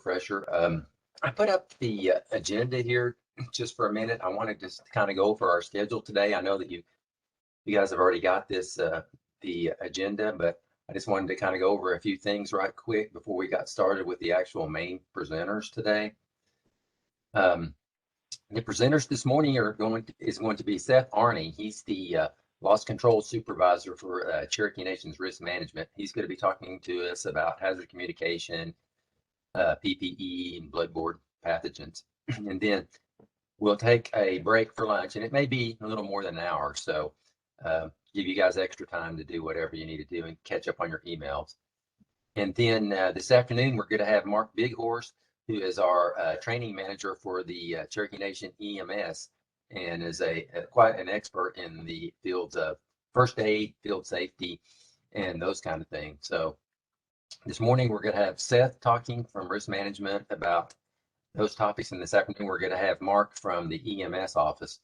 refresher. I put up the agenda here just for a minute. I want to just kind of go over our schedule today. I know that you guys have already got this the agenda, but I just wanted to kind of go over a few things right quick before we got started with the actual main presenters today. The presenters this morning is going to be Seth Arney. He's the loss control supervisor for Cherokee Nation's risk management. He's going to be talking to us about hazard communication, PPE, and bloodborne pathogens. And then we'll take a break for lunch, and it may be a little more than an hour, so give you guys extra time to do whatever you need to do and catch up on your emails. And then this afternoon, we're going to have Mark Bighorse, who is our training manager for the Cherokee Nation EMS, and is quite an expert in the fields of first aid, field safety, and those kind of things. So this morning, we're going to have Seth talking from risk management about those topics. And this afternoon, we're going to have Mark from the EMS office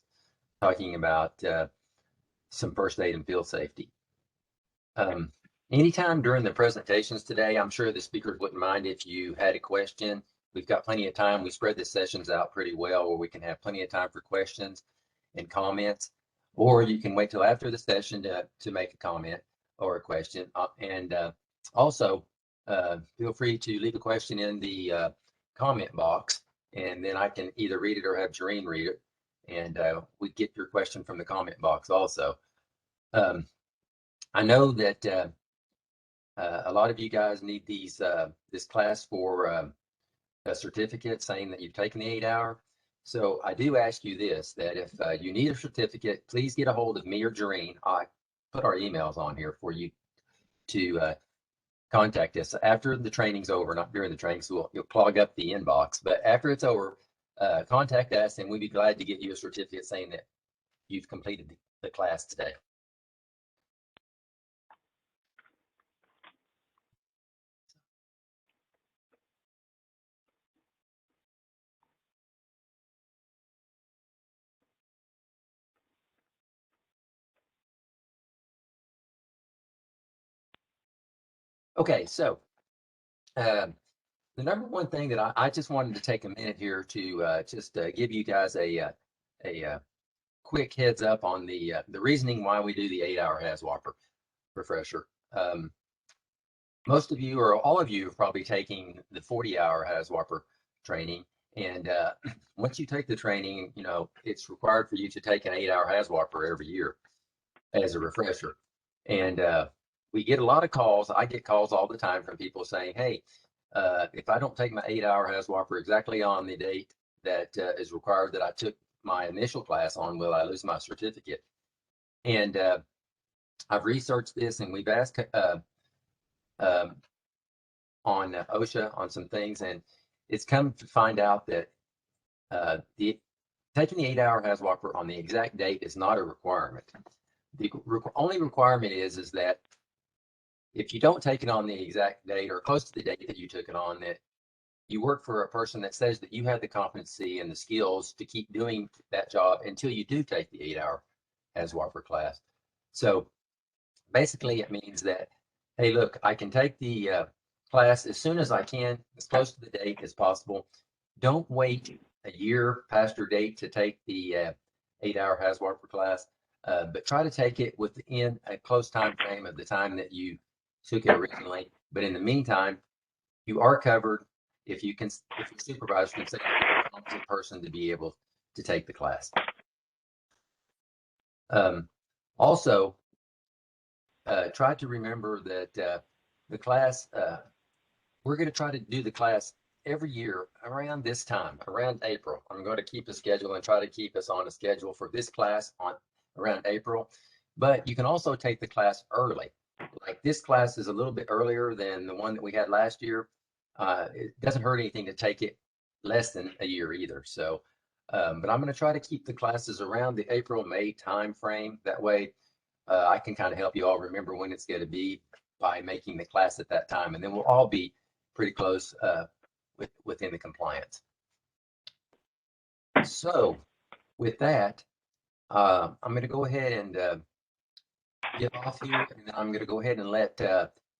talking about some first aid and field safety. Anytime during the presentations today, I'm sure the speakers wouldn't mind if you had a question. We've got plenty of time. We spread the sessions out pretty well where we can have plenty of time for questions and comments, or you can wait till after the session to make a comment or a question. Also, feel free to leave a question in the comment box, and then I can either read it or have Jareen read it, and we get your question from the comment box also. I know that a lot of you guys need this class for a certificate saying that you've taken the 8-hour. So I do ask you this, that if you need a certificate, please get a hold of me or Jareen. I put our emails on here for you to contact us after the training's over, not during the training, so you'll clog up the inbox. But after it's over, contact us, and we'd be glad to get you a certificate saying that you've completed the class today. Okay, so the number one thing that I just wanted to take a minute here to just give you guys a quick heads up on the reasoning why we do the 8-hour HAZWOPER refresher. Most of you, or all of you, are probably taking the 40-hour HAZWOPER training, and once you take the training, you know it's required for you to take an 8-hour HAZWOPER every year as a refresher. And we get a lot of calls. I get calls all the time from people saying, hey, if I don't take my 8-hour HAZWOPER exactly on the date that is required that I took my initial class on, will I lose my certificate? And I've researched this, and we've asked on OSHA on some things, and it's come to find out that taking the 8-hour HAZWOPER on the exact date is not a requirement. The only requirement is that if you don't take it on the exact date or close to the date that you took it on, that you work for a person that says that you have the competency and the skills to keep doing that job until you do take the 8-hour HAZWOPER class. So basically it means that, hey, look, I can take the class as soon as I can, as close to the date as possible. Don't wait a year past your date to take the 8-hour HAZWOPER class, but try to take it within a close time frame of the time that you took it originally. But in the meantime, you are covered if your supervisor can say you're a competent person to be able to take the class. Also, try to remember that the class, we're going to try to do the class every year around this time, around April. I'm going to keep a schedule and try to keep us on a schedule for this class around April. But you can also take the class early. Like this class is a little bit earlier than the one that we had last year. It doesn't hurt anything to take it less than a year either. So, but I'm going to try to keep the classes around the April-May time frame. That way I can kind of help you all remember when it's going to be by making the class at that time. And then we'll all be pretty close within the compliance. So with that, I'm going to go ahead and get off here, and then I'm going to go ahead and let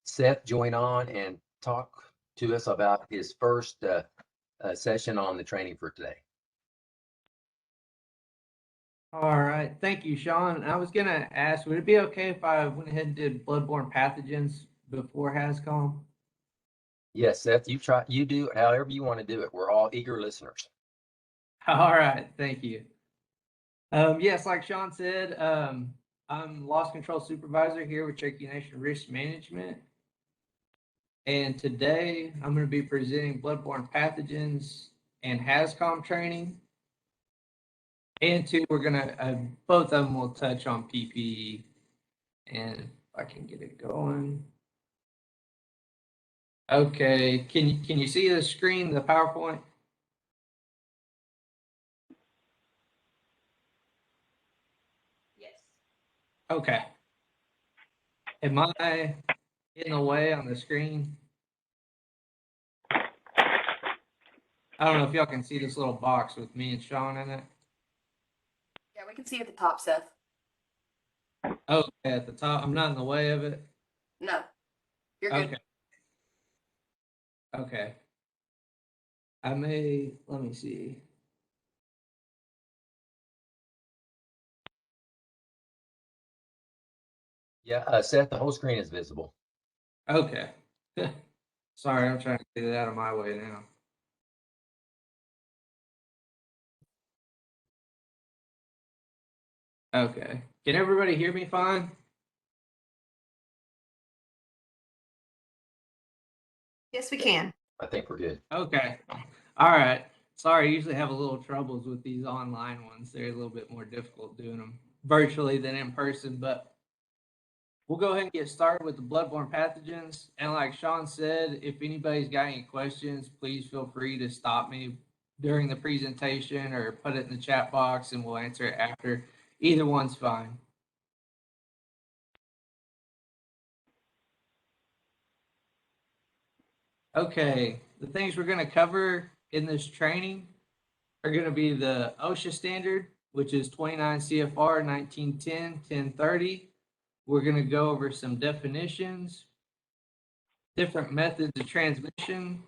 Seth join on and talk to us about his first session on the training for today. All right, thank you, Sean. I was gonna ask, would it be okay if I went ahead and did bloodborne pathogens before HAZCOM? Yes, Seth, you do it however you want to do it. We're all eager listeners. All right, thank you. Yes, like Sean said, I'm loss control supervisor here with Cherokee Nation Risk Management. And today I'm going to be presenting bloodborne pathogens and HAZCOM training. And two, we're going to, both of them will touch on PPE. And if I can get it going. Okay, can you see the screen, the PowerPoint? Yes. Okay. Am I in the way on the screen? I don't know if y'all can see this little box with me and Sean in it. Yeah, we can see at the top, Seth. Oh, at the top. I'm not in the way of it. No, you're good. Okay. Okay. Let me see. Yeah, Seth, the whole screen is visible. Okay. Sorry, I'm trying to get it out of my way now. Okay. Can everybody hear me fine? Yes, we can. I think we're good. Okay. All right. Sorry, I usually have a little troubles with these online ones. They're a little bit more difficult doing them virtually than in person, but we'll go ahead and get started with the bloodborne pathogens. And like Sean said, if anybody's got any questions, please feel free to stop me during the presentation or put it in the chat box and we'll answer it after. Either one's fine. Okay, the things we're going to cover in this training are going to be the OSHA standard, which is 29 CFR 1910-1030. We're going to go over some definitions, different methods of transmission,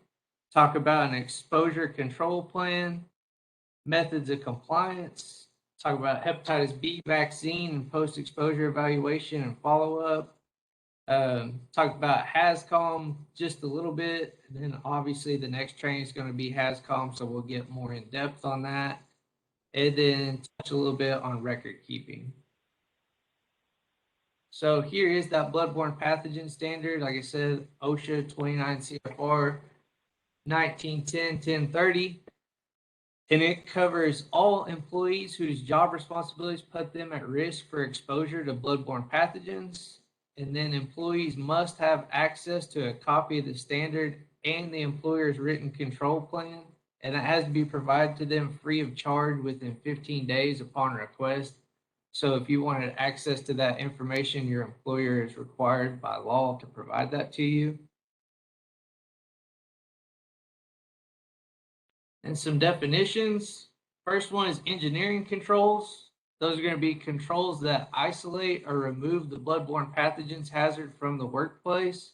talk about an exposure control plan, methods of compliance, talk about hepatitis B vaccine and post-exposure evaluation and follow-up, talk about HAZCOM just a little bit. And then obviously the next training is going to be HAZCOM, so we'll get more in depth on that. And then touch a little bit on record keeping. So here is that bloodborne pathogen standard. Like I said, OSHA 29 CFR 1910-1030. And it covers all employees whose job responsibilities put them at risk for exposure to bloodborne pathogens. And then employees must have access to a copy of the standard and the employer's written control plan. And that has to be provided to them free of charge within 15 days upon request. So if you wanted access to that information, your employer is required by law to provide that to you. And some definitions. First one is engineering controls. Those are going to be controls that isolate or remove the bloodborne pathogens hazard from the workplace.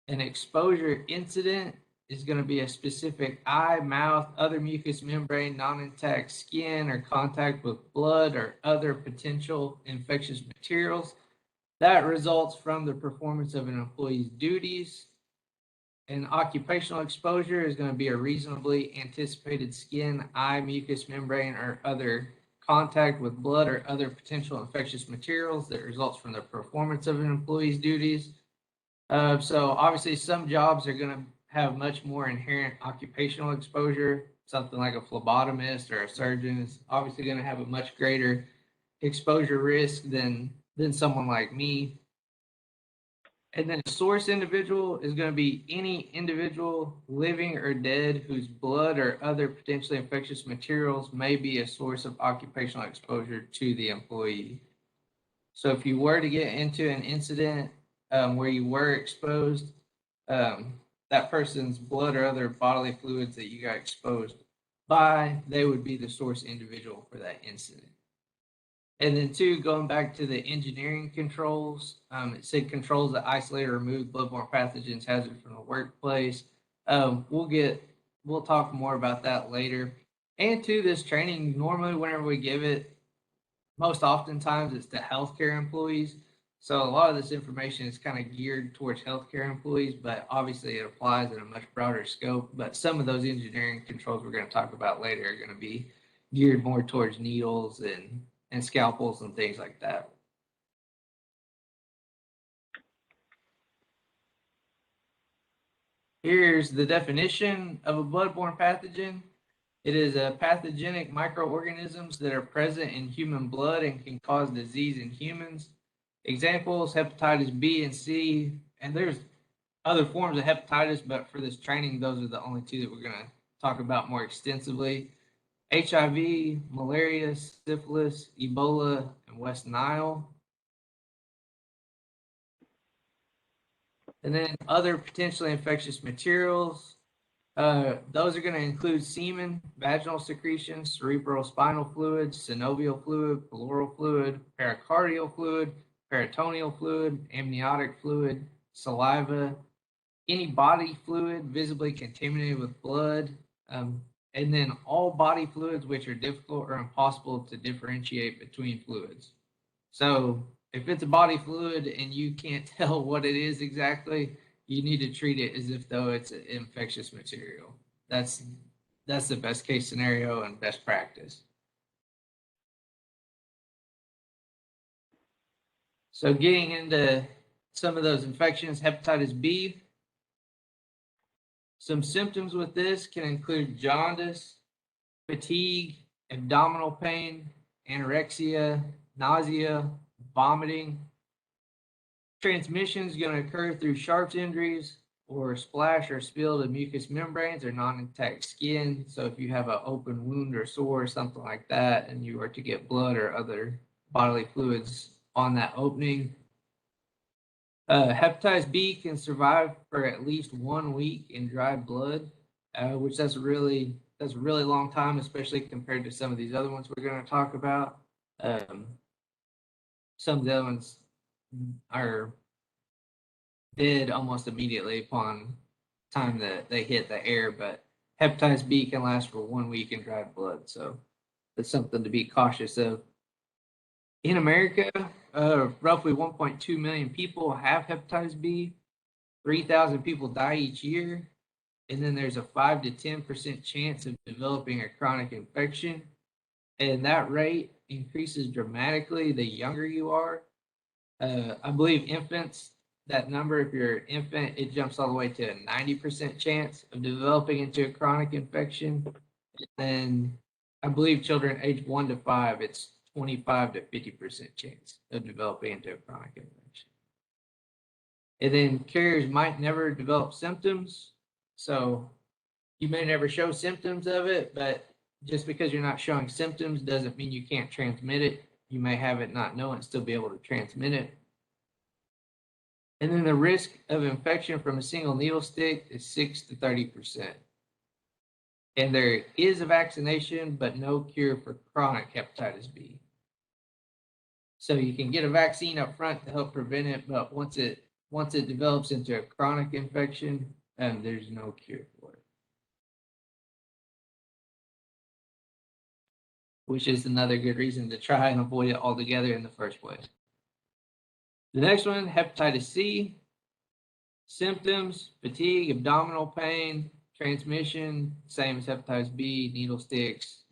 An exposure incident is going to be a specific eye, mouth, other mucous membrane, non-intact skin, or contact with blood or other potential infectious materials that results from the performance of an employee's duties. An occupational exposure is going to be a reasonably anticipated skin, eye, mucous membrane, or other contact with blood or other potential infectious materials that results from the performance of an employee's duties. So obviously some jobs are going to have much more inherent occupational exposure. Something like a phlebotomist or a surgeon is obviously going to have a much greater exposure risk than someone like me. And then a source individual is going to be any individual living or dead whose blood or other potentially infectious materials may be a source of occupational exposure to the employee. So if you were to get into an incident where you were exposed, that person's blood or other bodily fluids that you got exposed by, they would be the source individual for that incident. And then two, going back to the engineering controls, it said controls that isolate or remove bloodborne pathogens hazard from the workplace. We'll talk more about that later. And two, this training, normally whenever we give it, most oftentimes it's to healthcare employees. So a lot of this information is kind of geared towards healthcare employees, but obviously it applies in a much broader scope. But some of those engineering controls we're going to talk about later are going to be geared more towards needles and scalpels and things like that. Here's the definition of a bloodborne pathogen. It is a pathogenic microorganisms that are present in human blood and can cause disease in humans. Examples, hepatitis B and C, and there's other forms of hepatitis, but for this training, those are the only two that we're going to talk about more extensively. HIV, malaria, syphilis, Ebola, and West Nile. And then other potentially infectious materials. Those are going to include semen, vaginal secretions, cerebral spinal fluid, synovial fluid, pleural fluid, pericardial fluid, peritoneal fluid, amniotic fluid, saliva, any body fluid visibly contaminated with blood, and then all body fluids which are difficult or impossible to differentiate between fluids. So if it's a body fluid and you can't tell what it is exactly, you need to treat it as if though it's an infectious material. That's the best case scenario and best practice. So getting into some of those infections, hepatitis B. Some symptoms with this can include jaundice, fatigue, abdominal pain, anorexia, nausea, vomiting. Transmission is going to occur through sharps injuries or splash or spill to mucous membranes or non-intact skin. So if you have an open wound or sore or something like that, and you were to get blood or other bodily fluids on that opening. Hepatitis B can survive for at least 1 week in dry blood, which that's a really long time, especially compared to some of these other ones we're going to talk about. Some of the other ones are dead almost immediately upon time that they hit the air, but hepatitis B can last for 1 week in dry blood, so that's something to be cautious of. In America, roughly 1.2 million people have hepatitis B. 3,000 people die each year, and then there's a 5 to 10% chance of developing a chronic infection, and that rate increases dramatically the younger you are. I believe infants, that number, if you're an infant, it jumps all the way to a 90% chance of developing into a chronic infection. And I believe children age 1 to 5, it's 25 to 50% chance of developing into a chronic infection. And then carriers might never develop symptoms. So you may never show symptoms of it, but just because you're not showing symptoms doesn't mean you can't transmit it. You may have it, not know it, and still be able to transmit it. And then the risk of infection from a single needle stick is 6 to 30%. And there is a vaccination, but no cure for chronic hepatitis B. So you can get a vaccine up front to help prevent it, but once it develops into a chronic infection, there's no cure for it. Which is another good reason to try and avoid it altogether in the first place. The next one, hepatitis C. Symptoms, fatigue, abdominal pain, transmission, same as hepatitis B, needle sticks,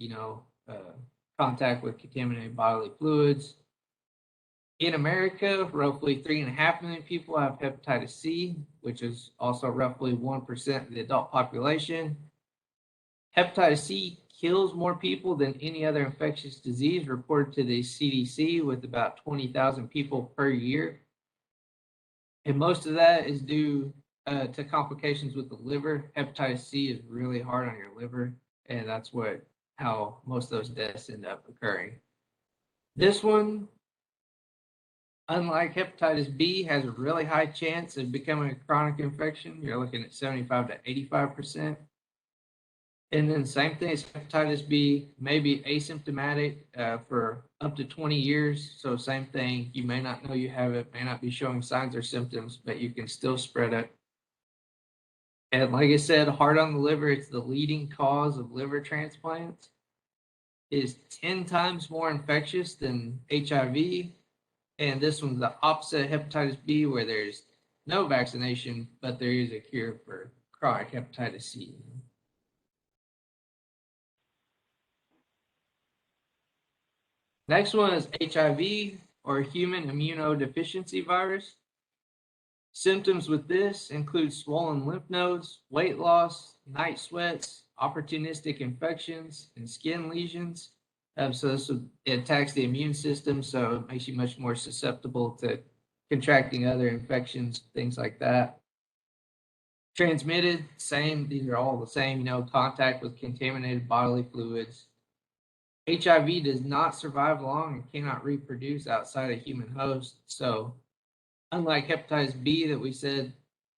contact with contaminated bodily fluids. In America, roughly 3.5 million people have hepatitis C, which is also roughly 1% of the adult population. Hepatitis C kills more people than any other infectious disease reported to the CDC, with about 20,000 people per year. And most of that is due to complications with the liver. Hepatitis C is really hard on your liver, and that's how most of those deaths end up occurring. This one, unlike hepatitis B, has a really high chance of becoming a chronic infection. You're looking at 75 to 85%. And then same thing as hepatitis B, may be asymptomatic for up to 20 years. So same thing, you may not know you have it, may not be showing signs or symptoms, but you can still spread it. And like I said, hard on the liver, it's the leading cause of liver transplants. It is 10 times more infectious than HIV. And this one's the opposite of hepatitis B, where there's no vaccination, but there is a cure for chronic hepatitis C. Next one is HIV, or human immunodeficiency virus. Symptoms with this include swollen lymph nodes, weight loss, night sweats, opportunistic infections, and skin lesions. So it attacks the immune system, so it makes you much more susceptible to contracting other infections, things like that. Transmitted, same, these are all the same, contact with contaminated bodily fluids. HIV does not survive long and cannot reproduce outside a human host. So unlike hepatitis B that we said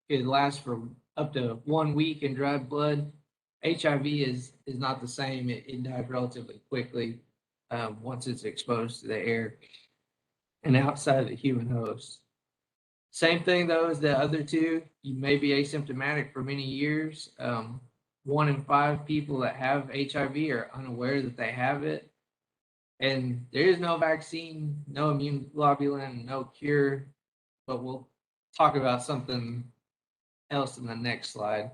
could last for up to 1 week in dried blood, HIV is not the same. It dies relatively quickly once it's exposed to the air and outside of the human host. Same thing though as the other two. You may be asymptomatic for many years. 1 in 5 people that have HIV are unaware that they have it. And there is no vaccine, no immune globulin, no cure, but we'll talk about something else in the next slide.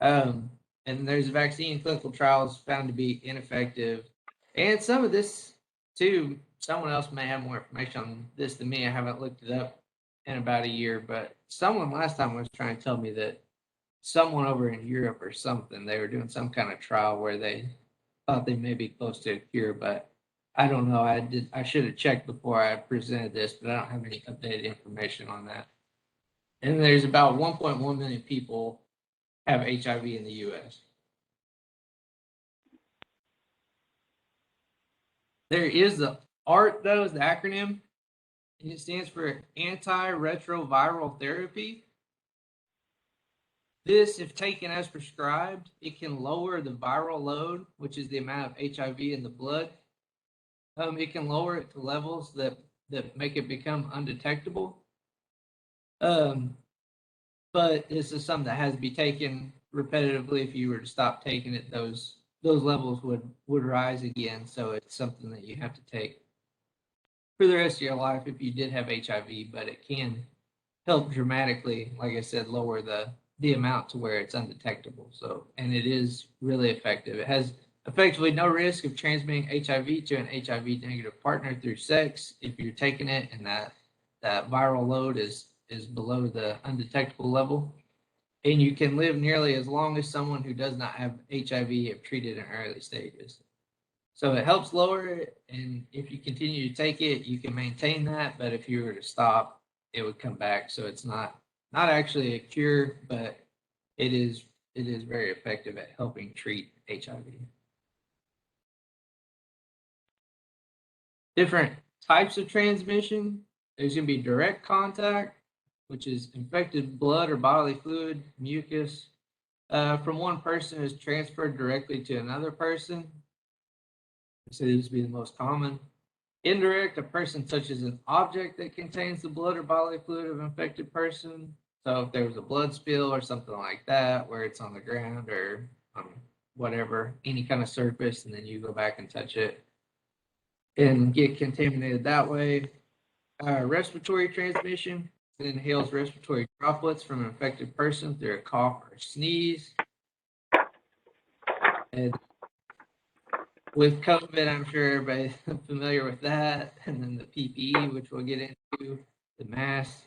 And there's a vaccine clinical trials found to be ineffective. And some of this too, someone else may have more information on this than me. I haven't looked it up in about a year, but someone last time was trying to tell me that someone over in Europe or something, they were doing some kind of trial where they thought they may be close to a cure, but I don't know. I should have checked before I presented this, but I don't have any updated information on that. And there's about 1.1 million people have HIV in the US. There is the ART, though, is the acronym, and it stands for antiretroviral therapy. This, if taken as prescribed, it can lower the viral load, which is the amount of HIV in the blood. It can lower it to levels that make it become undetectable. But this is something that has to be taken repetitively. If you were to stop taking it, those levels would rise again. So it's something that you have to take for the rest of your life if you did have HIV, but it can help dramatically, like I said, lower the amount to where it's undetectable. So, and it is really effective. It has effectively no risk of transmitting HIV to an HIV negative partner through sex if you're taking it and that viral load is below the undetectable level. And you can live nearly as long as someone who does not have HIV if treated in early stages. So it helps lower it, and if you continue to take it, you can maintain that. But if you were to stop, it would come back. So it's not actually a cure, but it is very effective at helping treat HIV. Different types of transmission. There's going to be direct contact, which is infected blood or bodily fluid, mucus, from one person is transferred directly to another person. So these would be the most common. Indirect, a person touches an object that contains the blood or bodily fluid of an infected person. So if there was a blood spill or something like that, where it's on the ground or on whatever, any kind of surface, and then you go back and touch it and get contaminated that way. Respiratory transmission, it inhales respiratory droplets from an infected person through a cough or sneeze. And with COVID, I'm sure everybody's familiar with that. And then the PPE, which we'll get into, the mask.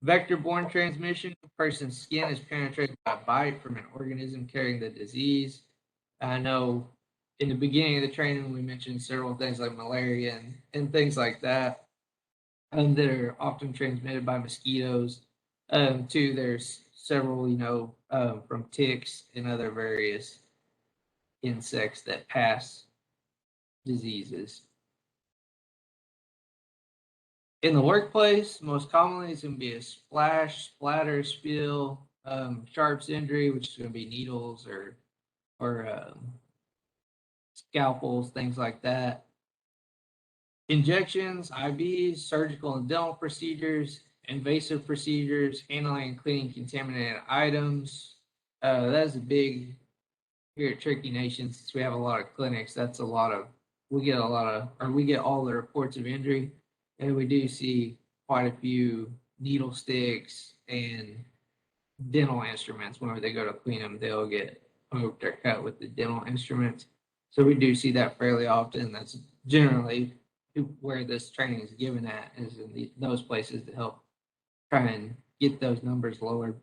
Vector-borne transmission, a person's skin is penetrated by a bite from an organism carrying the disease. I know in the beginning of the training, we mentioned several things like malaria and things like that. That are often transmitted by mosquitoes. Too, there's several, from ticks and other various insects that pass diseases. In the workplace, most commonly it's going to be a splash, splatter, spill, sharps injury, which is going to be needles or or scalpels, things like that. Injections, IVs, surgical and dental procedures, invasive procedures, handling and cleaning contaminated items. That's a big here at Cherokee Nation, since we have a lot of clinics. That's a lot of, we get all the reports of injury, and we do see quite a few needle sticks and dental instruments. Whenever they go to clean them, they'll get poked or cut with the dental instruments. So we do see that fairly often. That's generally where this training is given at, is in those places to help try and get those numbers lowered.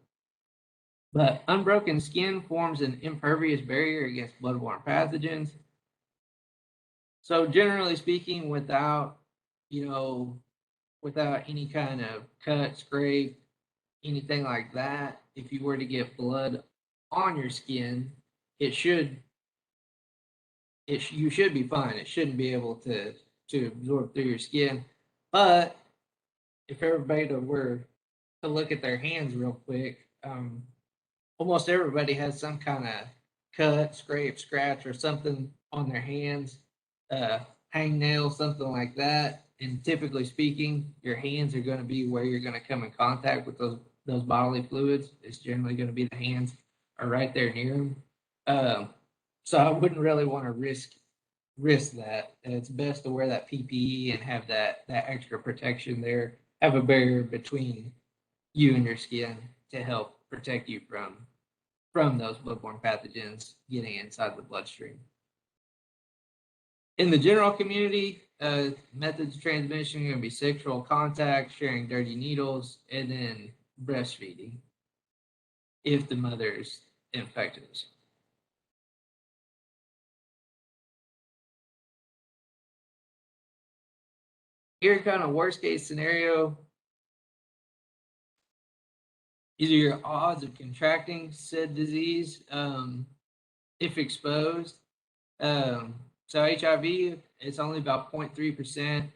But unbroken skin forms an impervious barrier against bloodborne pathogens. So generally speaking, without any kind of cut, scrape, anything like that, if you were to get blood on your skin, you should be fine. It shouldn't be able to absorb through your skin. But if everybody were to look at their hands real quick, almost everybody has some kind of cut, scrape, scratch, or something on their hands, hangnail, something like that. And typically speaking, your hands are going to be where you're going to come in contact with those bodily fluids. It's generally going to be the hands are right there near them. So I wouldn't really want to risk that. And it's best to wear that PPE and have that extra protection there. Have a barrier between you and your skin to help protect you from those bloodborne pathogens getting inside the bloodstream. In the general community, methods of transmission are going to be sexual contact, sharing dirty needles, and then breastfeeding if the mother's infected. Here, kind of worst case scenario, these are your odds of contracting said disease if exposed. So HIV, it's only about 0.3%,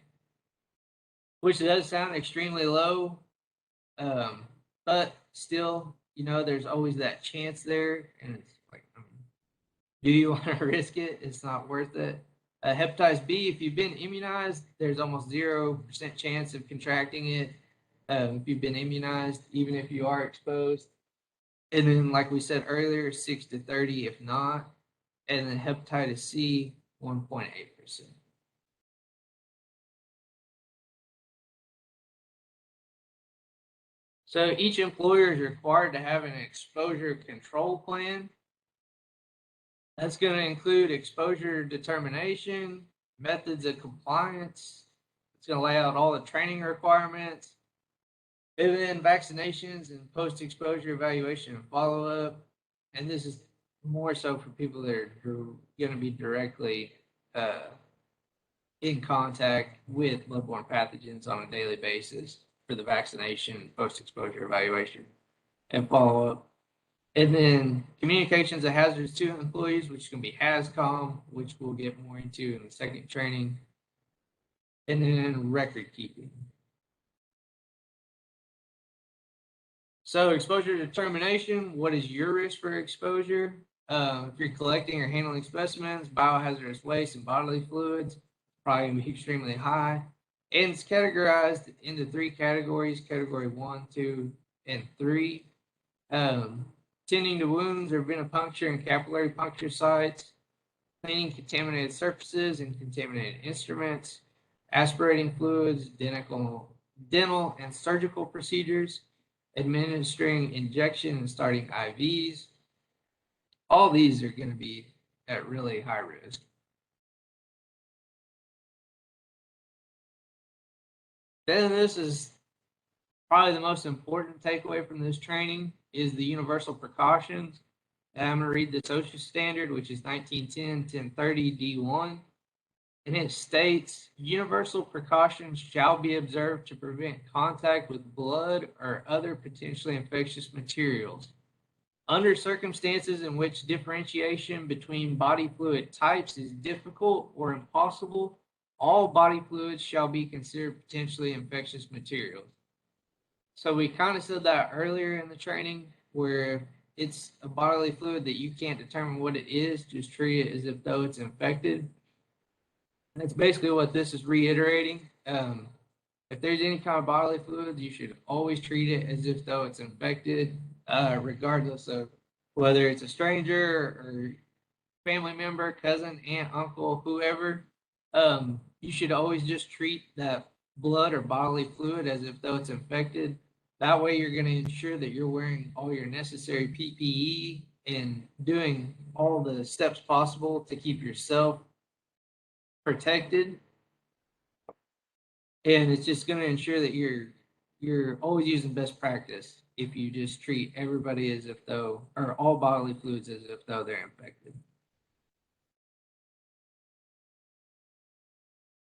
which does sound extremely low, but still, there's always that chance there, and it's like, do you want to risk it? It's not worth it. Hepatitis B, if you've been immunized, there's almost 0% chance of contracting it if you've been immunized, even if you are exposed. And then, like we said earlier, 6 to 30 if not. And then hepatitis C, 1.8%. So each employer is required to have an exposure control plan. That's going to include exposure determination, methods of compliance. It's going to lay out all the training requirements, and then vaccinations and post-exposure evaluation and follow-up. And this is more so for people that are going to be directly in contact with bloodborne pathogens on a daily basis for the vaccination, post-exposure evaluation, and follow-up. And then communications of hazards to employees, which is going to be HAZCOM, which we'll get more into in the second training. And then record keeping. So exposure determination, what is your risk for exposure? If you're collecting or handling specimens, biohazardous waste, and bodily fluids, probably going to be extremely high. And it's categorized into 3 categories, category 1, 2, and 3. Tending to wounds or venipuncture and capillary puncture sites, cleaning contaminated surfaces and contaminated instruments, aspirating fluids, dental and surgical procedures, administering injection and starting IVs. All these are going to be at really high risk. Then this is probably the most important takeaway from this training is the universal precautions. And I'm going to read the social standard, which is 1910-1030 D1. And it states, universal precautions shall be observed to prevent contact with blood or other potentially infectious materials. Under circumstances in which differentiation between body fluid types is difficult or impossible, all body fluids shall be considered potentially infectious materials. So we kind of said that earlier in the training, where it's a bodily fluid that you can't determine what it is, just treat it as if though it's infected. That's basically what this is reiterating. If there's any kind of bodily fluid, you should always treat it as if though it's infected, regardless of whether it's a stranger or family member, cousin, aunt, uncle, whoever. You should always just treat that blood or bodily fluid as if though it's infected. That way, you're going to ensure that you're wearing all your necessary PPE and doing all the steps possible to keep yourself protected. And it's just going to ensure that you're always using best practice if you just treat everybody as if though, or all bodily fluids as if though they're infected.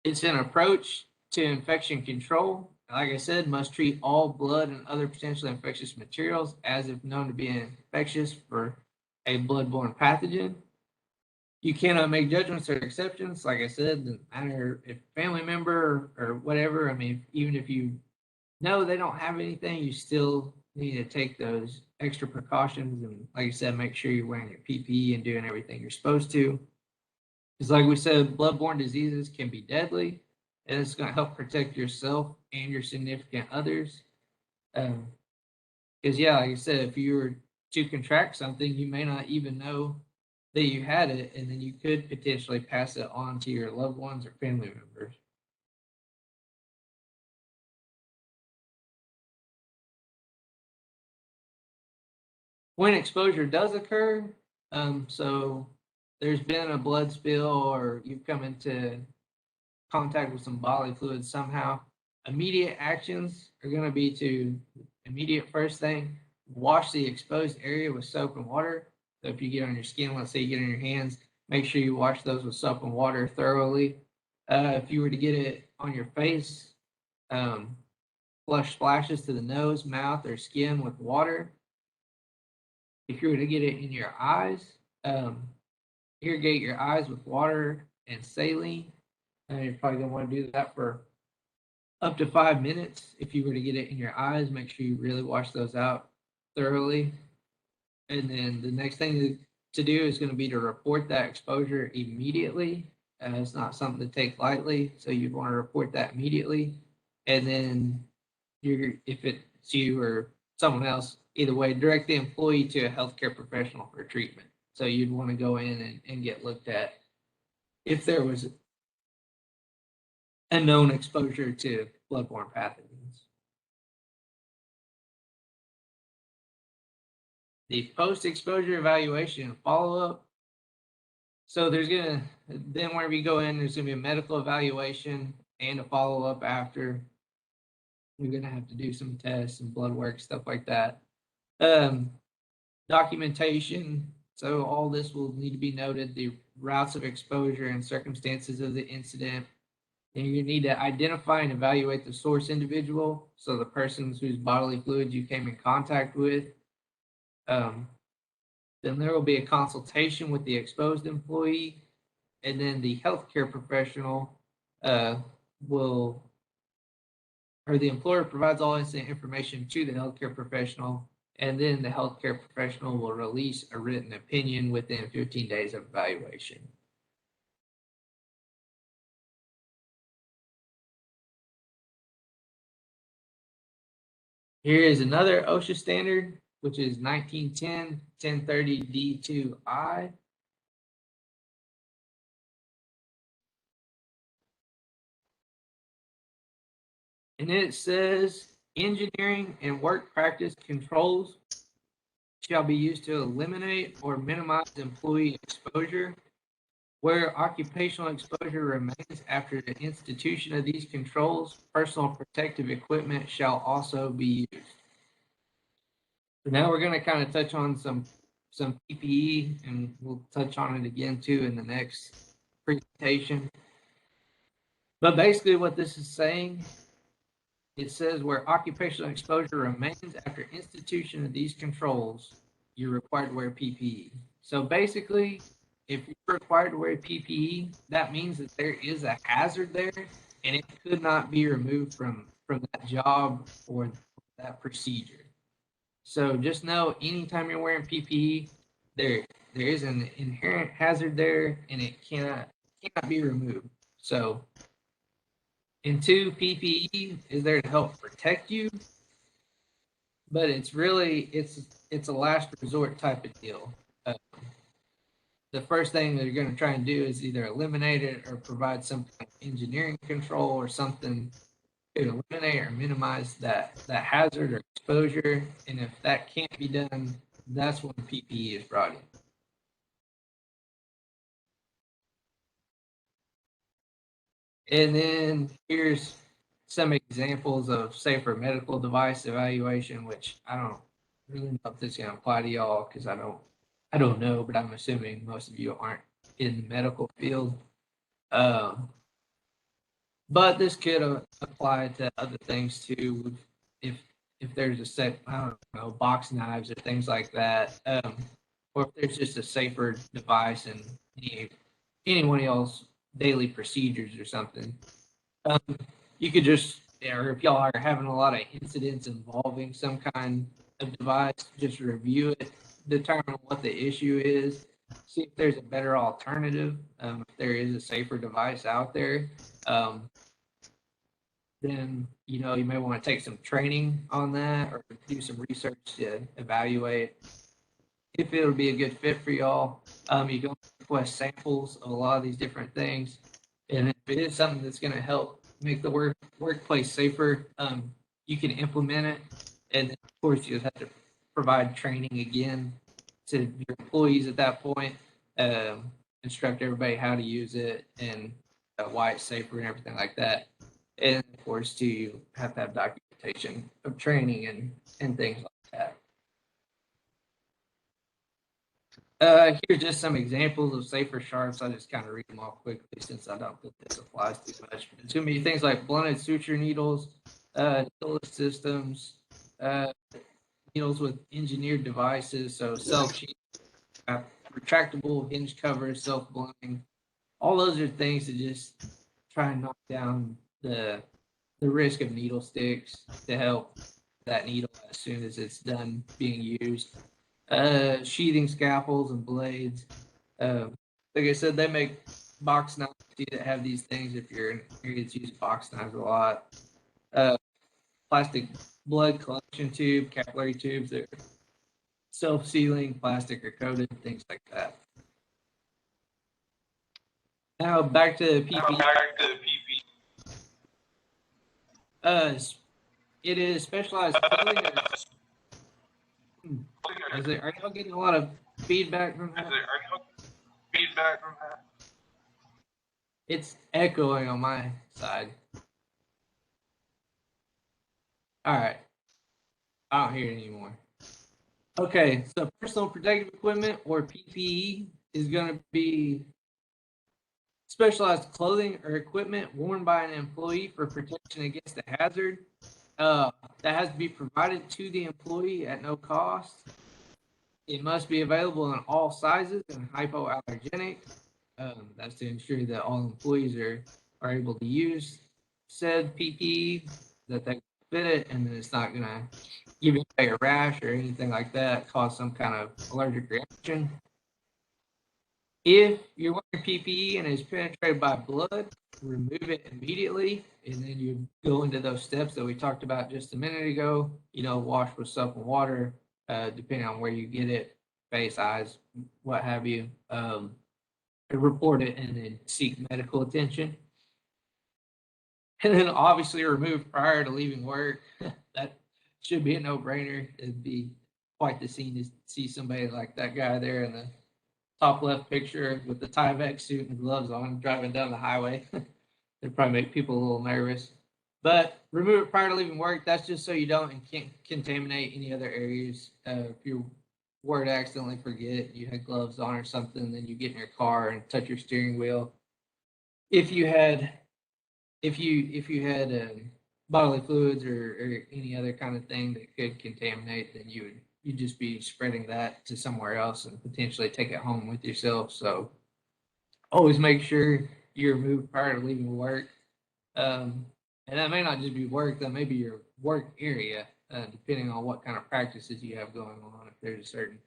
It's an approach to infection control. Like I said, must treat all blood and other potentially infectious materials as if known to be infectious for a bloodborne pathogen. You cannot make judgments or exceptions. Like I said, no matter if family member or whatever, I mean, even if you know they don't have anything, you still need to take those extra precautions. And like I said, make sure you're wearing your PPE and doing everything you're supposed to. Because like we said, bloodborne diseases can be deadly, and it's going to help protect yourself and your significant others. Because yeah, like I said, if you were to contract something, you may not even know that you had it, and then you could potentially pass it on to your loved ones or family members. When exposure does occur, so there's been a blood spill or you've come into contact with some bodily fluid somehow, immediate actions are going to be to immediate first thing, wash the exposed area with soap and water. So if you get on your skin, let's say you get on your hands, make sure you wash those with soap and water thoroughly. If you were to get it on your face, flush splashes to the nose, mouth, or skin with water. If you were to get it in your eyes, irrigate your eyes with water and saline. And you're probably going to want to do that for up to 5 minutes. If you were to get it in your eyes, make sure you really wash those out thoroughly. And then the next thing to do is going to be to report that exposure immediately. It's not something to take lightly, so you'd want to report that immediately. And then if it's you or someone else, either way, direct the employee to a healthcare professional for treatment. So you'd want to go in and get looked at if there was a known exposure to bloodborne pathogens. The post-exposure evaluation and follow-up. So there's then whenever you go in, there's gonna be a medical evaluation and a follow-up after. You're gonna have to do some tests and blood work, stuff like that. Documentation. So all this will need to be noted, the routes of exposure and circumstances of the incident. And you need to identify and evaluate the source individual, so the persons whose bodily fluids you came in contact with. Then there will be a consultation with the exposed employee, and then the healthcare professional or the employer provides all incident information to the healthcare professional, and then the healthcare professional will release a written opinion within 15 days of evaluation. Here is another OSHA standard, which is 1910 1030 D2I. And then it says engineering and work practice controls shall be used to eliminate or minimize employee exposure. Where occupational exposure remains after the institution of these controls, personal protective equipment shall also be used. So now we're going to kind of touch on some PPE, and we'll touch on it again too in the next presentation. But basically what this is saying, it says where occupational exposure remains after institution of these controls, you're required to wear PPE. So basically, if you're required to wear PPE, that means that there is a hazard there, and it could not be removed from that job or that procedure. So just know anytime you're wearing PPE, there is an inherent hazard there, and it cannot be removed. So, and two, PPE is there to help protect you, but it's really it's a last resort type of deal. The first thing that you're going to try and do is either eliminate it or provide some kind of engineering control or something to eliminate or minimize that hazard or exposure. And if that can't be done, that's when PPE is brought in. And then here's some examples of safer medical device evaluation, which I don't really know if this is going to apply to y'all because I don't know, but I'm assuming most of you aren't in the medical field. But this could apply to other things too. If there's a set, I don't know, box knives or things like that, or if there's just a safer device in any one of y'all's daily procedures or something, you could just, or if y'all are having a lot of incidents involving some kind of device, just review it, determine what the issue is, see if there's a better alternative, if there is a safer device out there. Then you may want to take some training on that or do some research to evaluate if it'll be a good fit for y'all. You can request samples of a lot of these different things, and if it is something that's going to help make the workplace safer, you can implement it. And then, of course, you have to provide training again to your employees at that point, instruct everybody how to use it and why it's safer and everything like that. And of course, too, you have to have documentation of training and things like that. Here's just some examples of safer sharps. I just kind of read them off quickly since I don't think this applies too much. It's going to be things like blunted suture needles, needle systems, needles with engineered devices, so self-sheath, retractable hinge covers, self-blunting. All those are things to just try and knock down the risk of needle sticks to help that needle as soon as it's done being used. Sheathing scalpels and blades. Like I said, they make box knives that have these things if you're in areas use box knives a lot. Plastic blood collection tube, capillary tubes that are self-sealing, plastic or coated, things like that. Now back to PPE. It is specialized clothing. Are y'all getting a lot of feedback from that? It's echoing on my side. All right. I don't hear it anymore. Okay, so personal protective equipment or PPE is going to be specialized clothing or equipment worn by an employee for protection against a hazard. That has to be provided to the employee at no cost. It must be available in all sizes and hypoallergenic. That's to ensure that all employees are able to use said PPE, that they fit it, and then it's not going to give you a rash or anything like that, cause some kind of allergic reaction. If you're wearing PPE and it's penetrated by blood, remove it immediately, and then you go into those steps that we talked about just a minute ago. Wash with soap and water, depending on where you get it, face, eyes, what have you. Report it and then seek medical attention. And then obviously remove prior to leaving work. That should be a no-brainer. It'd be quite the scene to see somebody like that guy there in the top left picture with the Tyvek suit and gloves on driving down the highway. It'd probably make people a little nervous. But remove it prior to leaving work. That's just so you don't and can't contaminate any other areas. If you were to accidentally forget you had gloves on or something, then you get in your car and touch your steering wheel. If you had bodily fluids or any other kind of thing that could contaminate, then you'd just be spreading that to somewhere else and potentially take it home with yourself. So always make sure you remove prior to leaving work. And that may not just be work, that may be your work area. depending on what kind of practices you have going on. If there's a certain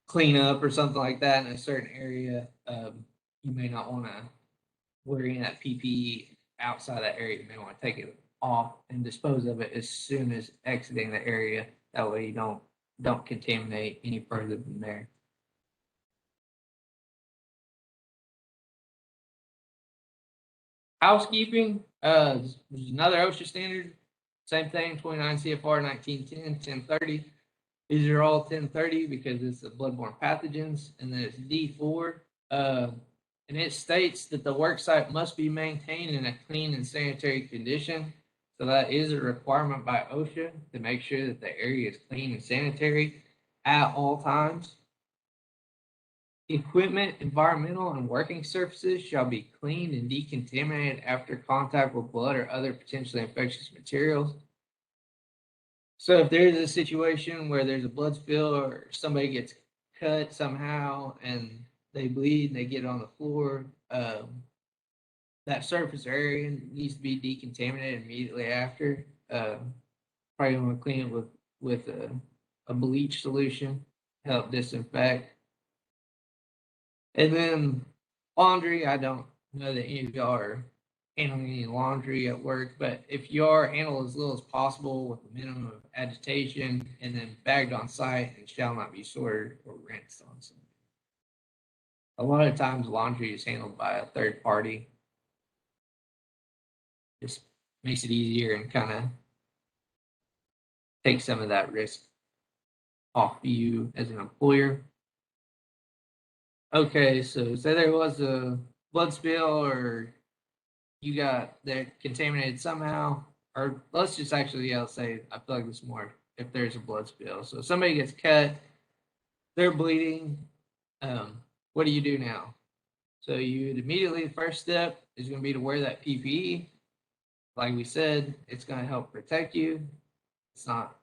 cleanup or something like that in a certain area, you may not want to wear any of that PPE outside that area. You may want to take it off and dispose of it as soon as exiting the area. That way you don't contaminate any further than there. Housekeeping, there's another OSHA standard. Same thing, 29 CFR 1910, 1030. These are all 1030 because it's the bloodborne pathogens. And then it's D4. And it states that the work site must be maintained in a clean and sanitary condition. So that is a requirement by OSHA to make sure that the area is clean and sanitary at all times. Equipment, environmental, and working surfaces shall be cleaned and decontaminated after contact with blood or other potentially infectious materials. So if there's a situation where there's a blood spill or somebody gets cut somehow and they bleed and they get on the floor, that surface area needs to be decontaminated immediately after. Probably want to clean it with a bleach solution, help disinfect. And then laundry, I don't know that any of y'all are handling any laundry at work, but if you are, handle as little as possible with a minimum of agitation and then bagged on site and shall not be sorted or rinsed on site. A lot of times laundry is handled by a third party. Just makes it easier and kind of takes some of that risk off you as an employer. Okay, so say there was a blood spill or you got that contaminated somehow, or let's just actually, I'll say, I feel like this more if there's a blood spill. So if somebody gets cut, they're bleeding, what do you do now? So you immediately, the first step is going to be to wear that PPE. Like we said, it's going to help protect you. It's not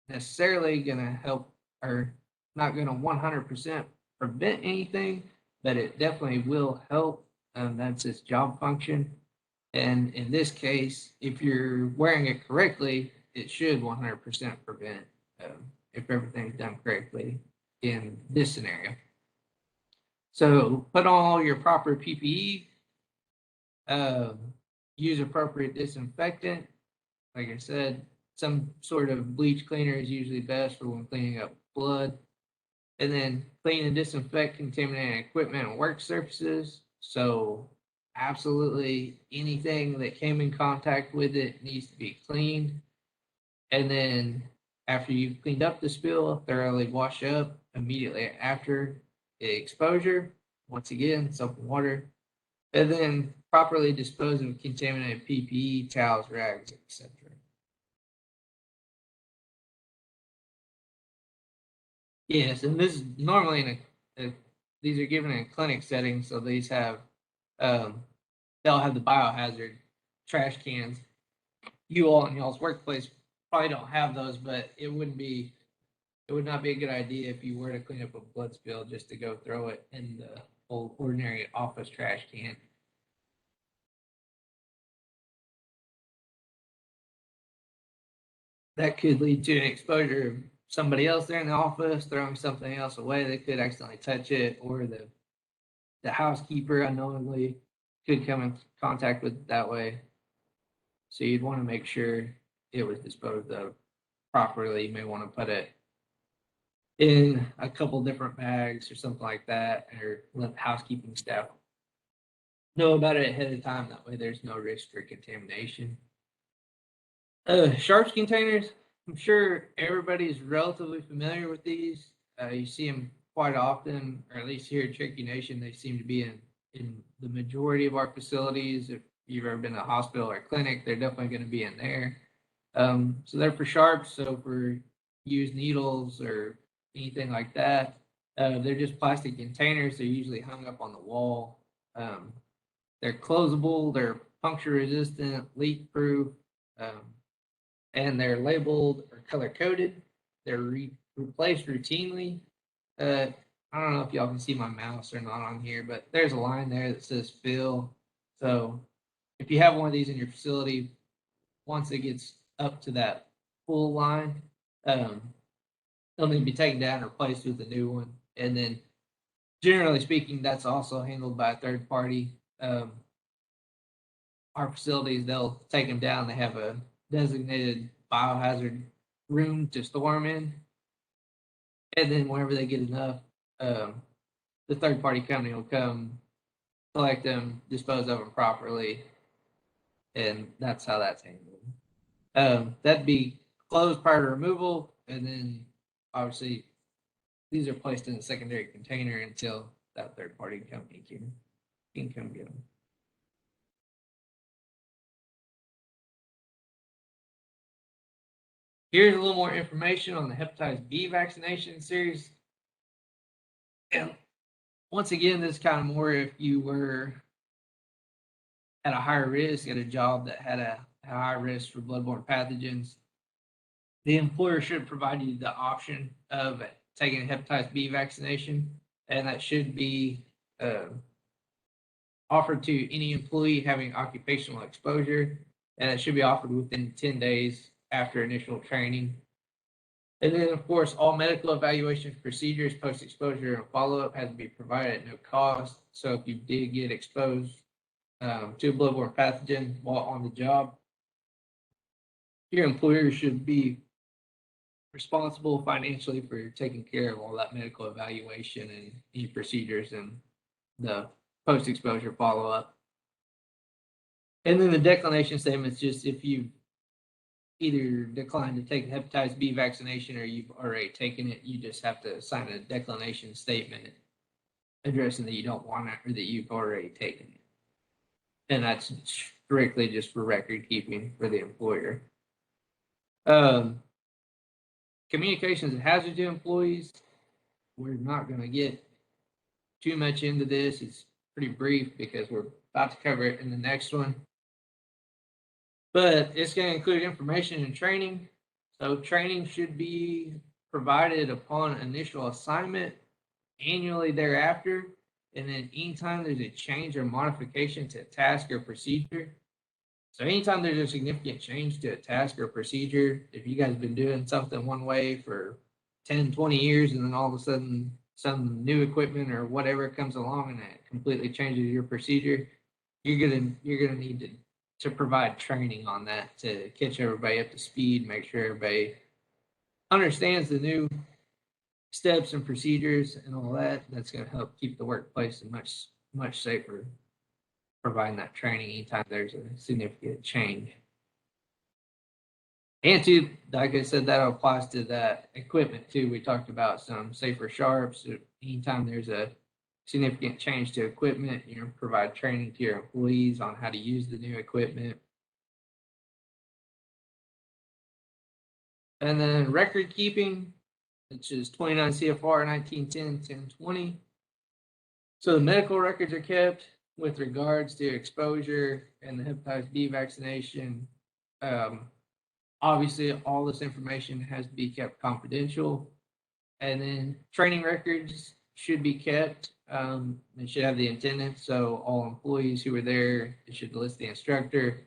necessarily going to help or not going to 100% prevent anything, but it definitely will help. That's its job function. And in this case, if you're wearing it correctly, it should 100% prevent if everything's done correctly in this scenario. So put on all your proper PPE, use appropriate disinfectant. Like I said, some sort of bleach cleaner is usually best for when cleaning up blood. And then clean and disinfect contaminated equipment and work surfaces. So absolutely anything that came in contact with it needs to be cleaned. And then after you've cleaned up the spill, thoroughly wash up immediately after exposure. Once again, soap and water. And then properly dispose of contaminated PPE, towels, rags, etc. Yes, and this is normally these are given in a clinic setting, so these have they'll have the biohazard trash cans. You all in y'all's workplace probably don't have those, but it would not be a good idea if you were to clean up a blood spill just to go throw it in the old ordinary office trash can. That could lead to an exposure of somebody else there in the office throwing something else away. They could accidentally touch it, or the housekeeper unknowingly could come in contact with it that way. So you'd want to make sure it was disposed of properly. You may want to put it in a couple different bags or something like that, or let the housekeeping staff know about it ahead of time. That way there's no risk for contamination. Sharps containers, I'm sure everybody's relatively familiar with these. You see them quite often, or at least here at Cherokee Nation, they seem to be in the majority of our facilities. If you've ever been to a hospital or clinic, they're definitely going to be in there. So they're for sharps, so for used needles or anything like that. They're just plastic containers. They're usually hung up on the wall. They're closable, they're puncture resistant, leak proof, and they're labeled or color coded. They're replaced routinely. I don't know if y'all can see my mouse or not on here, but there's a line there that says fill. So if you have one of these in your facility, once it gets up to that full line. They'll need to be taken down and replaced with a new one. And then generally speaking, that's also handled by a third party. Our facilities, they'll take them down. They have a designated biohazard room to store them in. And then whenever they get enough, the third party company will come collect them, dispose of them properly. And that's how that's handled. That'd be closed prior to removal. And then obviously these are placed in a secondary container until that third party company can come get them. Here's a little more information on the hepatitis B vaccination series. And once again, this is kind of more if you were at a higher risk at a job that had a high risk for bloodborne pathogens. The employer should provide you the option of taking a hepatitis B vaccination, and that should be offered to any employee having occupational exposure, and it should be offered within 10 days after initial training. And then, of course, all medical evaluation procedures, post-exposure, and follow-up has to be provided at no cost. So if you did get exposed to a bloodborne pathogen while on the job, your employer should be responsible financially for taking care of all that medical evaluation and any procedures and the post-exposure follow-up. And then the declination statement is just if you either declined to take the hepatitis B vaccination or you've already taken it, you just have to sign a declination statement addressing that you don't want it or that you've already taken it. And that's strictly just for record keeping for the employer. Communications and hazard to employees. We're not going to get too much into this. It's pretty brief because we're about to cover it in the next one. But it's going to include information and training. So training should be provided upon initial assignment, annually thereafter, and then anytime there's a change or modification to a task or procedure. So anytime there's a significant change to a task or procedure, if you guys have been doing something one way for 10, 20 years, and then all of a sudden some new equipment or whatever comes along and it completely changes your procedure, you're gonna need to provide training on that to catch everybody up to speed, make sure everybody understands the new steps and procedures and all that. That's going to help keep the workplace much safer, providing that training anytime there's a significant change. And too, like I said, that applies to that equipment too. We talked about some safer sharps. Anytime there's a significant change to equipment, provide training to your employees on how to use the new equipment. And then record keeping, which is 29 CFR 1910-1020. So the medical records are kept with regards to exposure and the hepatitis B vaccination. Obviously, all this information has to be kept confidential. And then training records should be kept. It should have the attendance, so all employees who were there, it should list the instructor.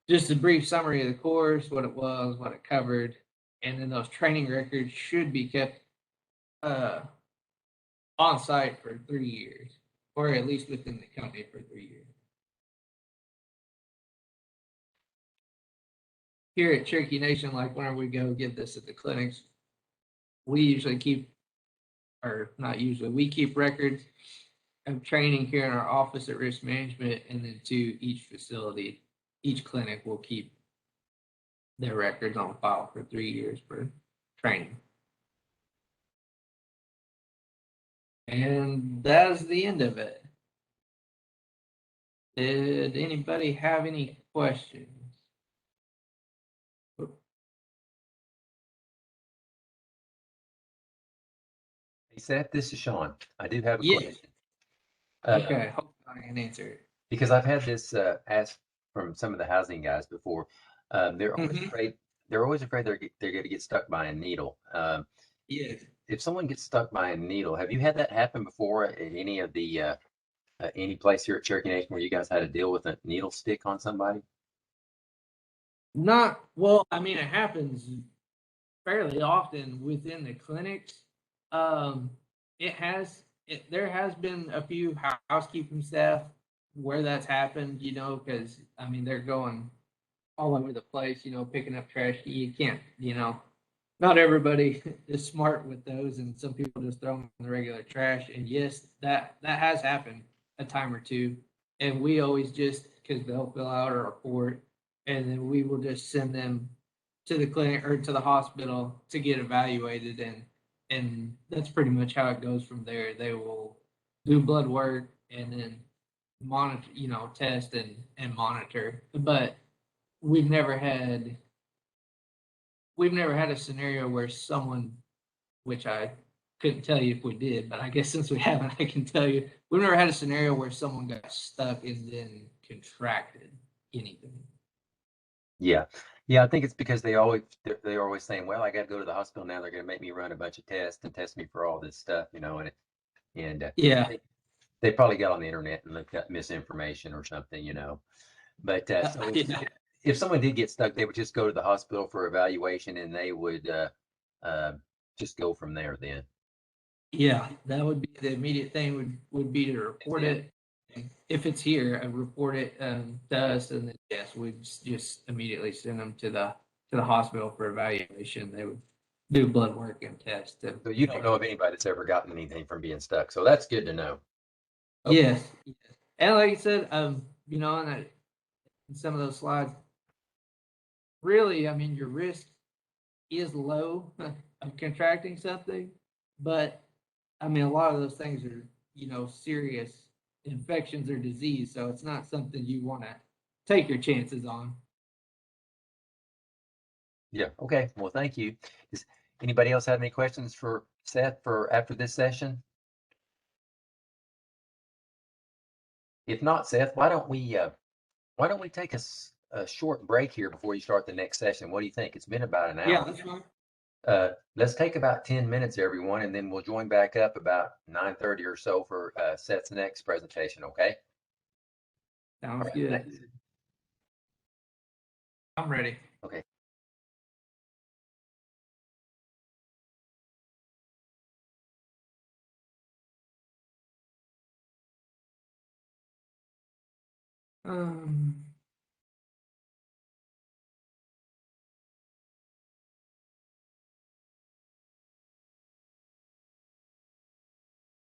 Just a brief summary of the course, what it was, what it covered, and then those training records should be kept on site for 3 years, or at least within the company for 3 years. Here at Cherokee Nation, like whenever we go get this at the clinics, we usually keep, or not usually, we keep records of training here in our office at risk management, and then to each facility, each clinic will keep their records on file for 3 years for training. And that's the end of it. Did anybody have any questions? Hey, Seth, this is Sean. I do have a Yeah. question. Okay, hope I can answer it. Because I've had this asked from some of the housing guys before. They're always afraid. They're always afraid they're going to get stuck by a needle. Yeah. If someone gets stuck by a needle, have you had that happen before at any of the any place here at Cherokee Nation where you guys had to deal with a needle stick on somebody? Not well. I mean, it happens fairly often within the clinics. Um, there has been a few housekeeping staff where that's happened. Because I mean they're going all over the place. Picking up trash. You can't. Not everybody is smart with those, and some people just throw them in the regular trash. And yes, that has happened a time or two, and we always just because they'll fill out a report, and then we will just send them to the clinic or to the hospital to get evaluated, and that's pretty much how it goes from there. They will do blood work and then monitor, test and monitor, but we've never had we've never had a scenario where someone, which I couldn't tell you if we did, but I guess since we haven't, I can tell you, we've never had a scenario where someone got stuck and then contracted anything. Yeah. Yeah, I think it's because they're always saying, well, I got to go to the hospital now. They're going to make me run a bunch of tests and test me for all this stuff, and Yeah. they probably got on the internet and looked up misinformation or something. But so Yeah. if someone did get stuck, they would just go to the hospital for evaluation, and they would uh, just go from there then. Yeah, that would be the immediate thing would be to report Yeah. it. If it's here, report it to us, and then yes, we'd just immediately send them to the hospital for evaluation. They would do blood work and test. So you don't know of anybody that's ever gotten anything from being stuck. So that's good to know. Okay. Yes, yes. And like I said, in some of those slides, really, I mean, your risk is low of contracting something, but I mean, a lot of those things are, serious infections or disease, so it's not something you want to take your chances on. Yeah. Okay. Well, thank you. Does anybody else have any questions for Seth for after this session? If not, Seth, why don't we take a short break here before you start the next session? What do you think? It's been about an Yeah, hour. that's fine. Let's take about 10 minutes, everyone, and then we'll join back up about 9:30 or so for Seth's next presentation, okay? All Sounds right, good. thanks. I'm ready. Okay. Um,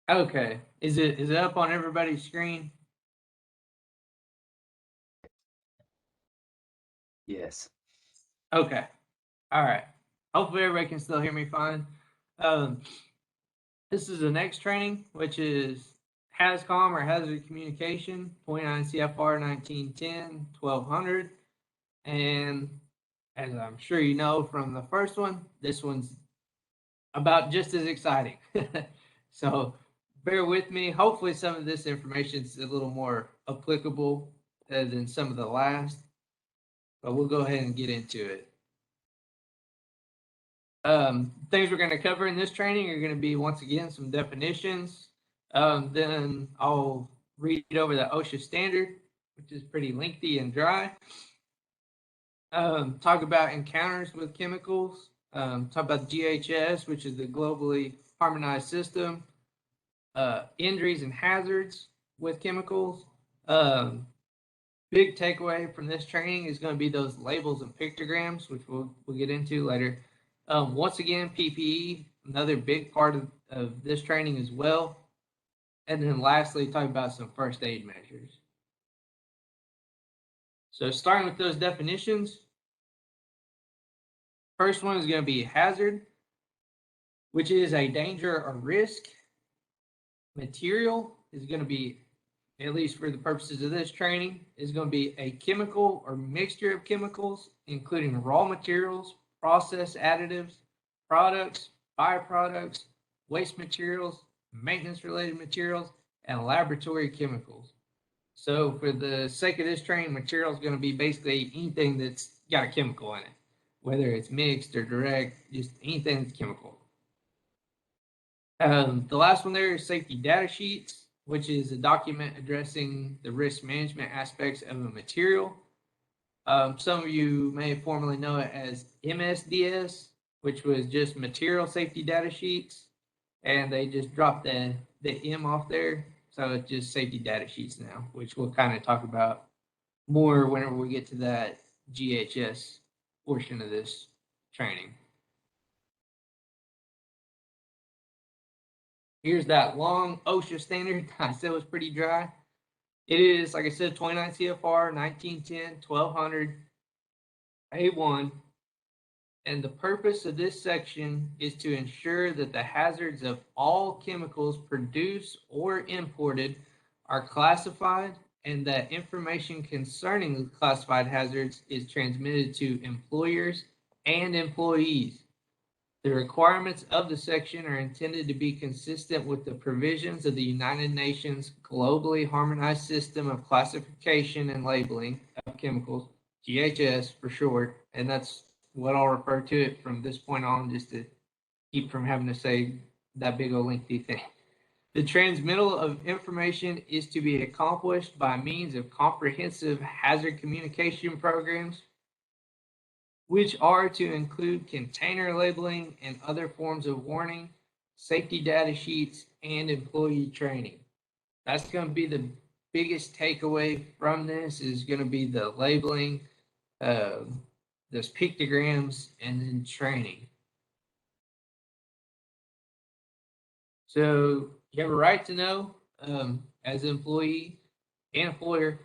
okay. Is it up on everybody's screen? Yes. Okay. All right. Hopefully everybody can still hear me fine. Um, this is the next training, which is HAZCOM or Hazard Communication, 29 CFR 1910, 1200. And as I'm sure you know from the first one, this one's about just as exciting. So bear with me. Hopefully some of this information is a little more applicable than some of the last, but we'll go ahead and get into it. Things we're going to cover in this training are going to be, once again, some definitions. Then I'll read over the OSHA standard, which is pretty lengthy and dry. Talk about encounters with chemicals. Talk about GHS, which is the globally harmonized system. Injuries and hazards with chemicals. Big takeaway from this training is going to be those labels and pictograms, which we'll get into later. Once again, PPE, another big part of this training as well. And then lastly, talk about some first aid measures. So starting with those definitions, first one is going to be hazard, which is a danger or risk. Material is going to be, at least for the purposes of this training, is going to be a chemical or mixture of chemicals, including raw materials, process additives, products, byproducts, waste materials, maintenance-related materials, and laboratory chemicals. So for the sake of this training, material is going to be basically anything that's got a chemical in it, whether it's mixed or direct, just anything that's chemical. The last one there is safety data sheets, which is a document addressing the risk management aspects of a material. Some of you may formerly know it as MSDS, which was just material safety data sheets, and they just dropped the M off there, so it's just safety data sheets now, which we'll kind of talk about more whenever we get to that GHS portion of this training. Here's that long OSHA standard I said was pretty dry. It is, like I said, 29 CFR 1910 1200 A1. And the purpose of this section is to ensure that the hazards of all chemicals produced or imported are classified and that information concerning the classified hazards is transmitted to employers and employees. The requirements of the section are intended to be consistent with the provisions of the United Nations Globally Harmonized System of Classification and Labeling of Chemicals, GHS for short, and that's what I'll refer to it from this point on, just to keep from having to say that big old lengthy thing. The transmittal of information is to be accomplished by means of comprehensive hazard communication programs, which are to include container labeling and other forms of warning, safety data sheets, and employee training. That's going to be the biggest takeaway from this, is going to be the labeling, those pictograms, and then training. So you have a right to know, as an employee and employer.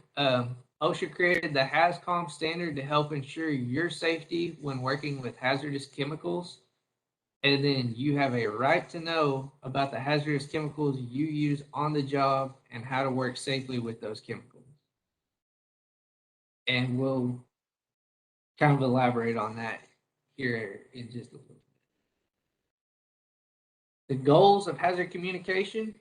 OSHA created the HAZCOM standard to help ensure your safety when working with hazardous chemicals. And then you have a right to know about the hazardous chemicals you use on the job and how to work safely with those chemicals. And we'll kind of elaborate on that here in just a little bit. The goals of hazard communication,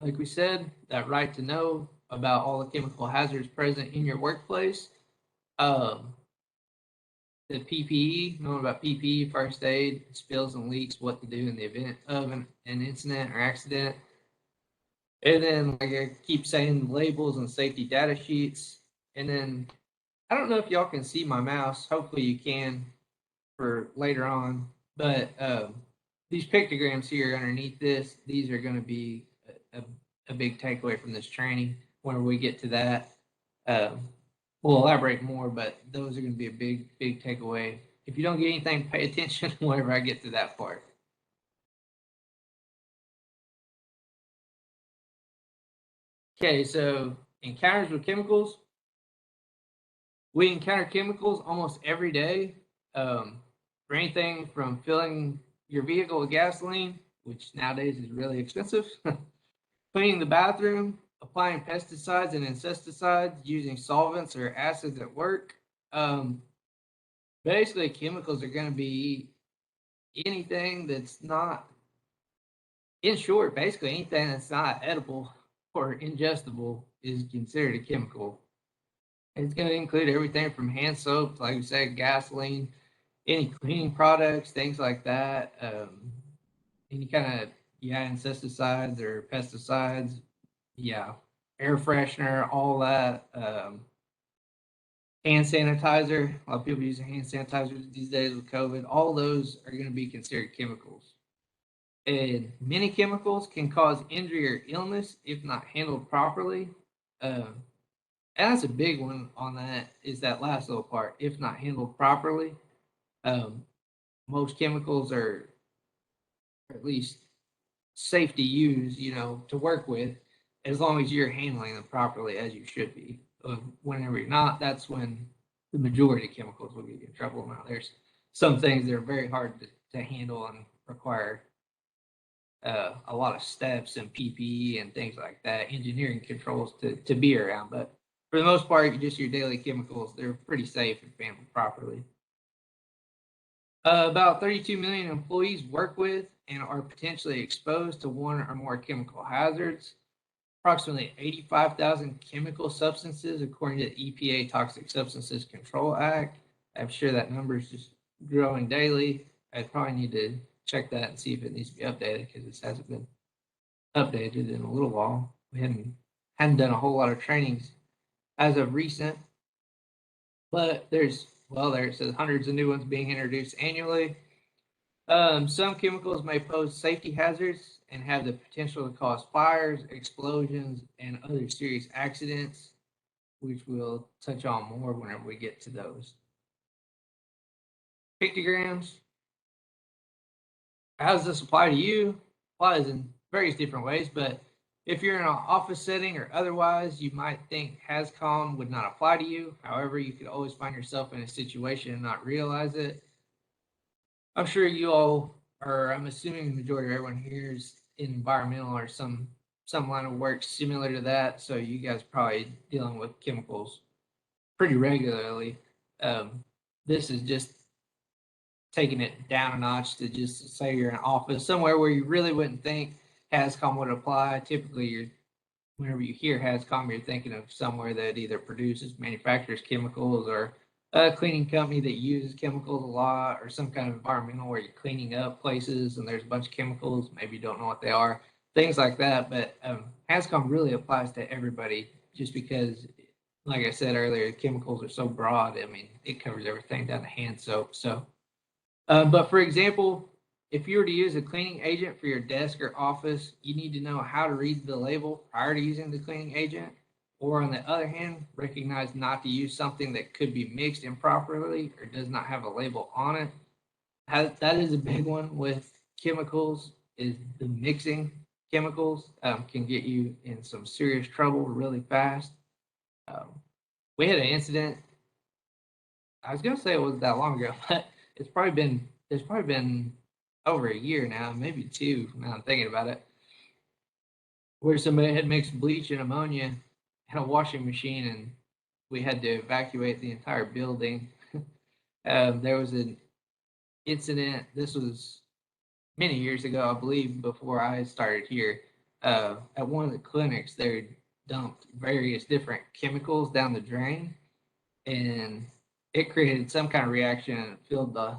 like we said, that right to know about all the chemical hazards present in your workplace. The PPE, knowing about PPE, first aid, spills and leaks, what to do in the event of an incident or accident. And then, like I keep saying, labels and safety data sheets. And then, I don't know if y'all can see my mouse. Hopefully you can for later on. But these pictograms here underneath this, these are going to be a big takeaway from this training. Whenever we get to that, we'll elaborate more, but those are going to be a big takeaway. If you don't get anything, pay attention whenever I get to that part. Okay, so encounters with chemicals. We encounter chemicals almost every day, for anything from filling your vehicle with gasoline, which nowadays is really expensive, cleaning the bathroom, applying pesticides and insecticides, using solvents or acids at work. Basically, chemicals are going to be anything that's not, in short, basically anything that's not edible or ingestible is considered a chemical. It's going to include everything from hand soap, like we said, gasoline, any cleaning products, things like that. Any kind of, insecticides or pesticides, air freshener, all that. Hand sanitizer, a lot of people using hand sanitizer these days with COVID. All those are going to be considered chemicals. And many chemicals can cause injury or illness if not handled properly. And that's a big one on that, is that last little part, if not handled properly. Most chemicals are, or at least safe to use, to work with, as long as you're handling them properly as you should be. Whenever you're not, that's when the majority of chemicals will get you in trouble. Now, there's some things that are very hard to handle and require a lot of steps and PPE and things like that, engineering controls to be around. But for the most part, just your daily chemicals, they're pretty safe if handled properly. About 32 million employees work with and are potentially exposed to one or more chemical hazards. Approximately 85,000 chemical substances, according to the EPA Toxic Substances Control Act. I'm sure that number is just growing daily. I probably need to check that and see if it needs to be updated, because it hasn't been updated in a little while. We hadn't done a whole lot of trainings as of recent. But there it says hundreds of new ones being introduced annually. Some chemicals may pose safety hazards and have the potential to cause fires, explosions, and other serious accidents, which we'll touch on more whenever we get to those. Pictograms. How does this apply to you? Applies in various different ways, but if you're in an office setting or otherwise, you might think HAZCOM would not apply to you. However, you could always find yourself in a situation and not realize it. I'm sure you all, or I'm assuming the majority of everyone here is in environmental or some line of work similar to that. So you guys probably dealing with chemicals pretty regularly. This is just taking it down a notch to just say you're in an office somewhere where you really wouldn't think HAZCOM would apply. Typically, whenever you hear HAZCOM, you're thinking of somewhere that either produces, manufactures chemicals, or a cleaning company that uses chemicals a lot, or some kind of environmental where you're cleaning up places and there's a bunch of chemicals, maybe you don't know what they are, things like that. But HAZCOM really applies to everybody just because, like I said earlier, chemicals are so broad. I mean, it covers everything down to hand soap. So, but for example, if you were to use a cleaning agent for your desk or office, you need to know how to read the label prior to using the cleaning agent. Or on the other hand, recognize not to use something that could be mixed improperly or does not have a label on it. That is a big one with chemicals, is the mixing chemicals can get you in some serious trouble really fast. We had an incident. I was going to say it wasn't that long ago, but there's probably been over a year now, maybe two now I'm thinking about it, where somebody had mixed bleach and ammonia in a washing machine and we had to evacuate the entire building. There was an incident, this was many years ago, I believe, before I started here. At one of the clinics, they dumped various different chemicals down the drain and it created some kind of reaction and filled the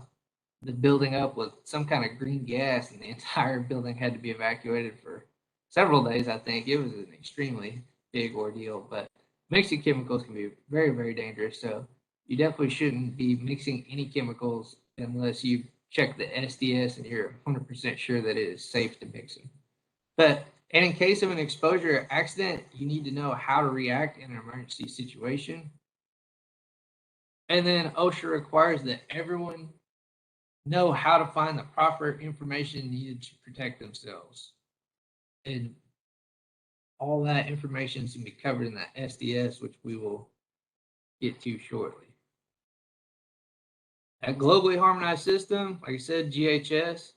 building up with some kind of green gas, and the entire building had to be evacuated for several days. I think it was an extremely big ordeal, but mixing chemicals can be very, very dangerous. So you definitely shouldn't be mixing any chemicals unless you check the SDS and you're 100% sure that it is safe to mix them. And in case of an exposure or accident, you need to know how to react in an emergency situation. And then OSHA requires that everyone know how to find the proper information needed to protect themselves. And all that information is going to be covered in that SDS, which we will get to shortly. A globally harmonized system, like I said, GHS,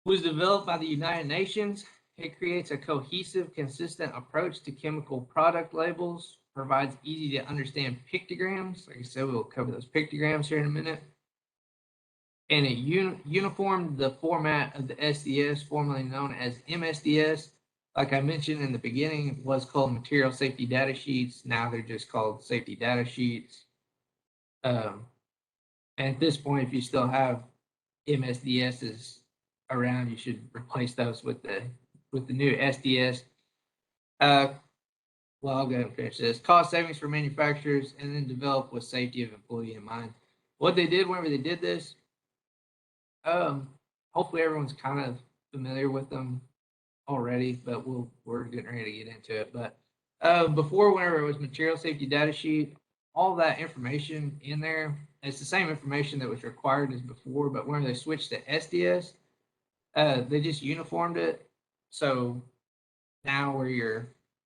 was developed by the United Nations. It creates a cohesive, consistent approach to chemical product labels, provides easy to understand pictograms. Like I said, we'll cover those pictograms here in a minute. And it uniformed the format of the SDS, formerly known as MSDS. Like I mentioned in the beginning, it was called Material Safety Data Sheets. Now they're just called Safety Data Sheets. And at this point, if you still have MSDSs around, you should replace those with the new SDS. Well, I'll go ahead and finish this. Cost savings for manufacturers, and then develop with safety of employee in mind. What they did whenever they did this, hopefully everyone's kind of familiar with them already, but we're getting ready to get into it. But before, whenever it was material safety data sheet, all that information in there, it's the same information that was required as before, but when they switched to SDS, they just uniformed it. So now where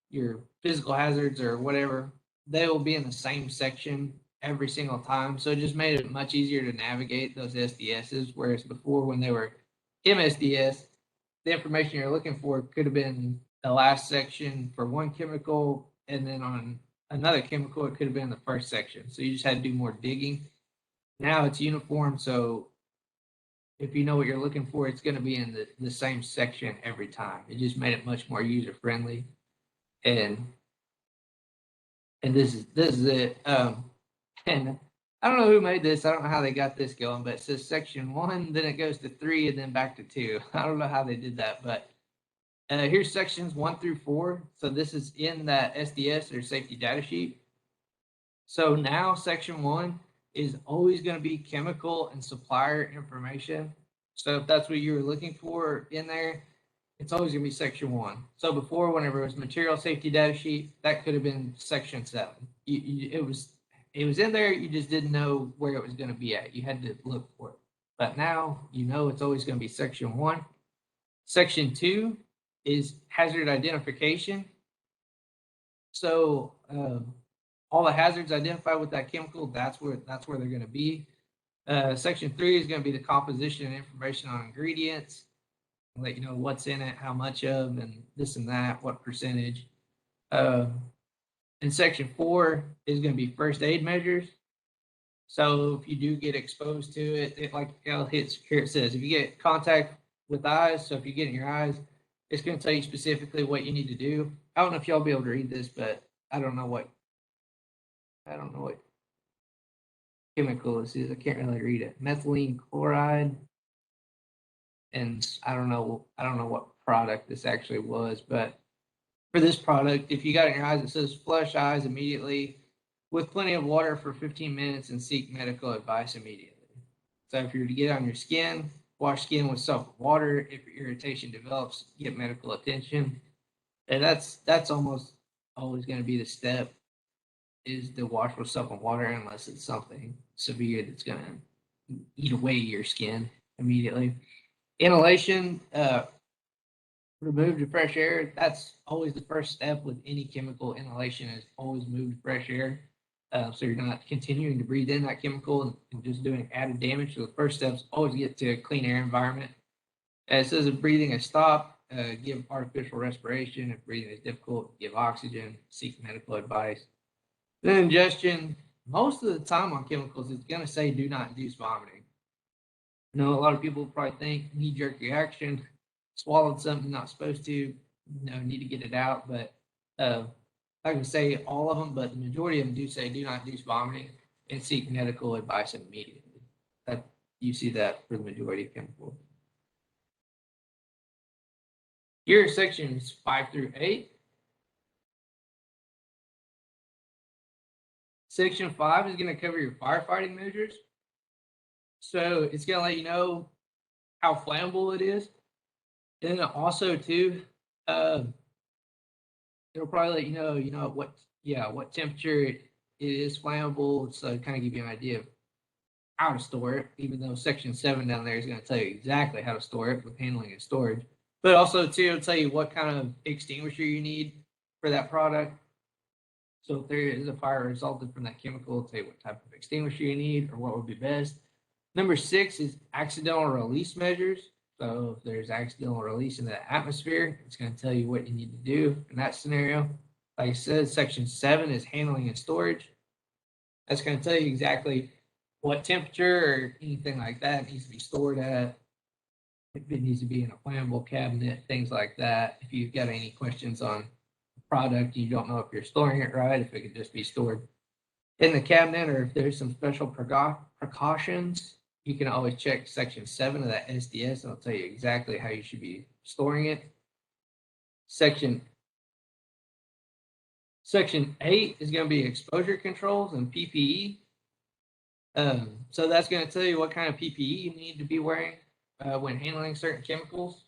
your physical hazards or whatever, they will be in the same section every single time. So it just made it much easier to navigate those SDSs, whereas before when they were MSDS, the information you're looking for could have been the last section for one chemical, and then on another chemical, it could have been the first section. So you just had to do more digging. Now it's uniform, so if you know what you're looking for, it's going to be in the same section every time. It just made it much more user friendly, and this is it. And I don't know who made this. I don't know how they got this going, but it says section 1, then it goes to 3, and then back to 2. I don't know how they did that, but here's sections 1 through 4. So this is in that SDS or safety data sheet. So now section 1 is always going to be chemical and supplier information. So if that's what you were looking for in there, it's always going to be section 1. So before, whenever it was material safety data sheet, that could have been section 7. It was in there. You just didn't know where it was going to be at. You had to look for it. But now you know it's always going to be section 1. Section 2 is hazard identification. So all the hazards identified with that chemical, that's where they're going to be. Section 3 is going to be the composition and information on ingredients. Let you know what's in it, how much of, and this and that, what percentage. And section 4 is going to be first aid measures. So if you do get exposed to it, like here it says, if you get contact with eyes, so if you get in your eyes, it's going to tell you specifically what you need to do. I don't know if y'all be able to read this, but I don't know what chemical this is. I can't really read it. Methylene chloride. And I don't know what product this actually was, but for this product, if you got it in your eyes, it says flush eyes immediately with plenty of water for 15 minutes and seek medical advice immediately. So if you're to get on your skin, wash skin with soap and water. If your irritation develops, get medical attention. And that's almost always going to be the step, is to wash with soap and water, unless it's something severe that's going to eat away your skin immediately. Inhalation, remove to fresh air. That's always the first step with any chemical. Inhalation is always move to fresh air. So you're not continuing to breathe in that chemical and just doing added damage. So the first step is always get to a clean air environment. It says if breathing is stopped, give artificial respiration. If breathing is difficult, give oxygen, seek medical advice. Then ingestion, most of the time on chemicals, it's going to say do not induce vomiting. I know a lot of people probably think knee-jerk reaction, swallowed something not supposed to, need to get it out. But I can say all of them, but the majority of them do say do not induce vomiting and seek medical advice immediately. That you see that for the majority of chemicals. Here are sections 5 through 8. Section 5 is going to cover your firefighting measures. So it's going to let you know how flammable it is. And also too, it'll probably let you know what temperature it is flammable. So kind of give you an idea of how to store it, even though section 7 down there is going to tell you exactly how to store it with handling and storage. But also too, it'll tell you what kind of extinguisher you need for that product. So if there is a fire resulted from that chemical, it'll tell you what type of extinguisher you need or what would be best. Number 6 is accidental release measures. So if there's accidental release in the atmosphere, it's going to tell you what you need to do in that scenario. Like I said, section 7 is handling and storage. That's going to tell you exactly what temperature or anything like that needs to be stored at. If it needs to be in a flammable cabinet, things like that. If you've got any questions on the product, you don't know if you're storing it right, if it could just be stored in the cabinet, or if there's some special precautions, you can always check section 7 of that SDS, and it'll tell you exactly how you should be storing it. Section 8 is going to be exposure controls and PPE. So that's going to tell you what kind of PPE you need to be wearing when handling certain chemicals,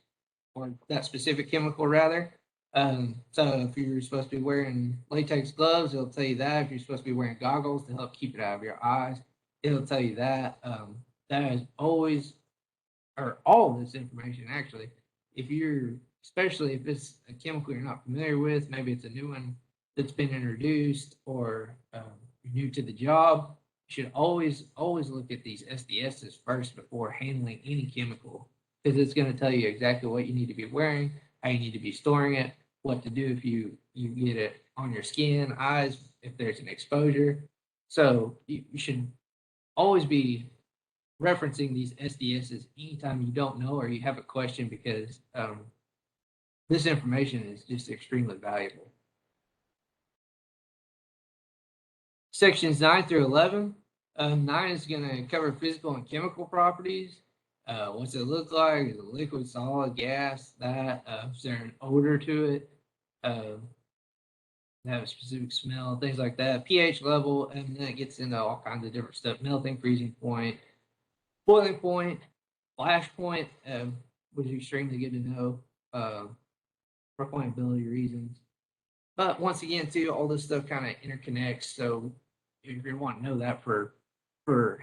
or that specific chemical rather. So if you're supposed to be wearing latex gloves, it'll tell you that. If you're supposed to be wearing goggles to help keep it out of your eyes, it'll tell you that. That is always, or all of this information actually, especially if it's a chemical you're not familiar with, maybe it's a new one that's been introduced, or you're new to the job, you should always look at these SDSs first before handling any chemical, because it's going to tell you exactly what you need to be wearing, how you need to be storing it, what to do if you get it on your skin, eyes, if there's an exposure. So you should always be referencing these SDSs anytime you don't know or you have a question, because this information is just extremely valuable. Sections 9 through 11. 9 is going to cover physical and chemical properties. What's it look like? Is it liquid, solid, gas? Is there an odor to it? have a specific smell, things like that. pH level, and then it gets into all kinds of different stuff: melting, freezing point, boiling point, flash point, which is extremely good to know for flammability reasons. But once again, too, all this stuff kind of interconnects. So if you want to know that for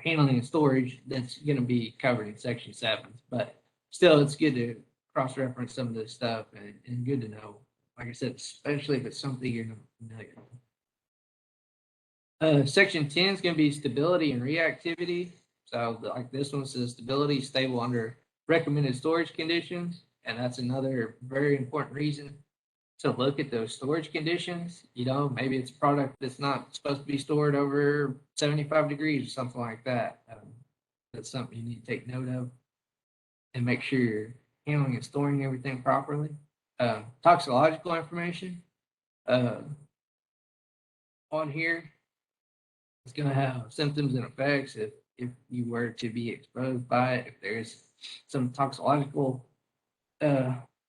handling and storage, that's going to be covered in section 7. But still, it's good to cross-reference some of this stuff and good to know. Like I said, especially if it's something you're not familiar with. Section 10 is going to be stability and reactivity. So like this one says stability stable under recommended storage conditions. And that's another very important reason to look at those storage conditions. You know, maybe it's a product that's not supposed to be stored over 75 degrees or something like that. That's something you need to take note of and make sure you're handling and storing everything properly. Toxicological information on here is going to have symptoms and effects if you were to be exposed by it, if there's some toxicological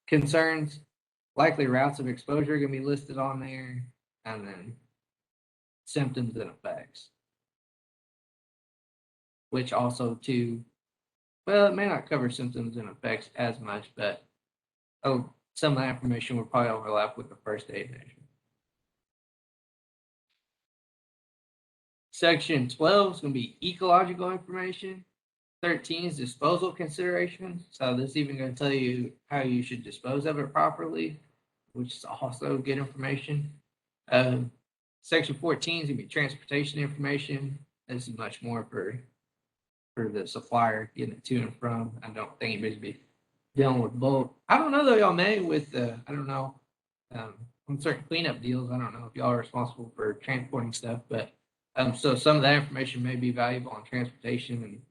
concerns. Likely routes of exposure are going to be listed on there, and then symptoms and effects, which also too, well, it may not cover symptoms and effects as much, but some of that information will probably overlap with the first aid measure. Section 12 is going to be ecological information. 13 is disposal considerations. So this is even going to tell you how you should dispose of it properly, which is also good information. Section 14 is going to be transportation information. This is much more for the supplier getting it to and from. I don't think anybody's be dealing with bulk. I don't know though, y'all may with I don't know, on certain cleanup deals. I don't know if y'all are responsible for transporting stuff, but so some of that information may be valuable on transportation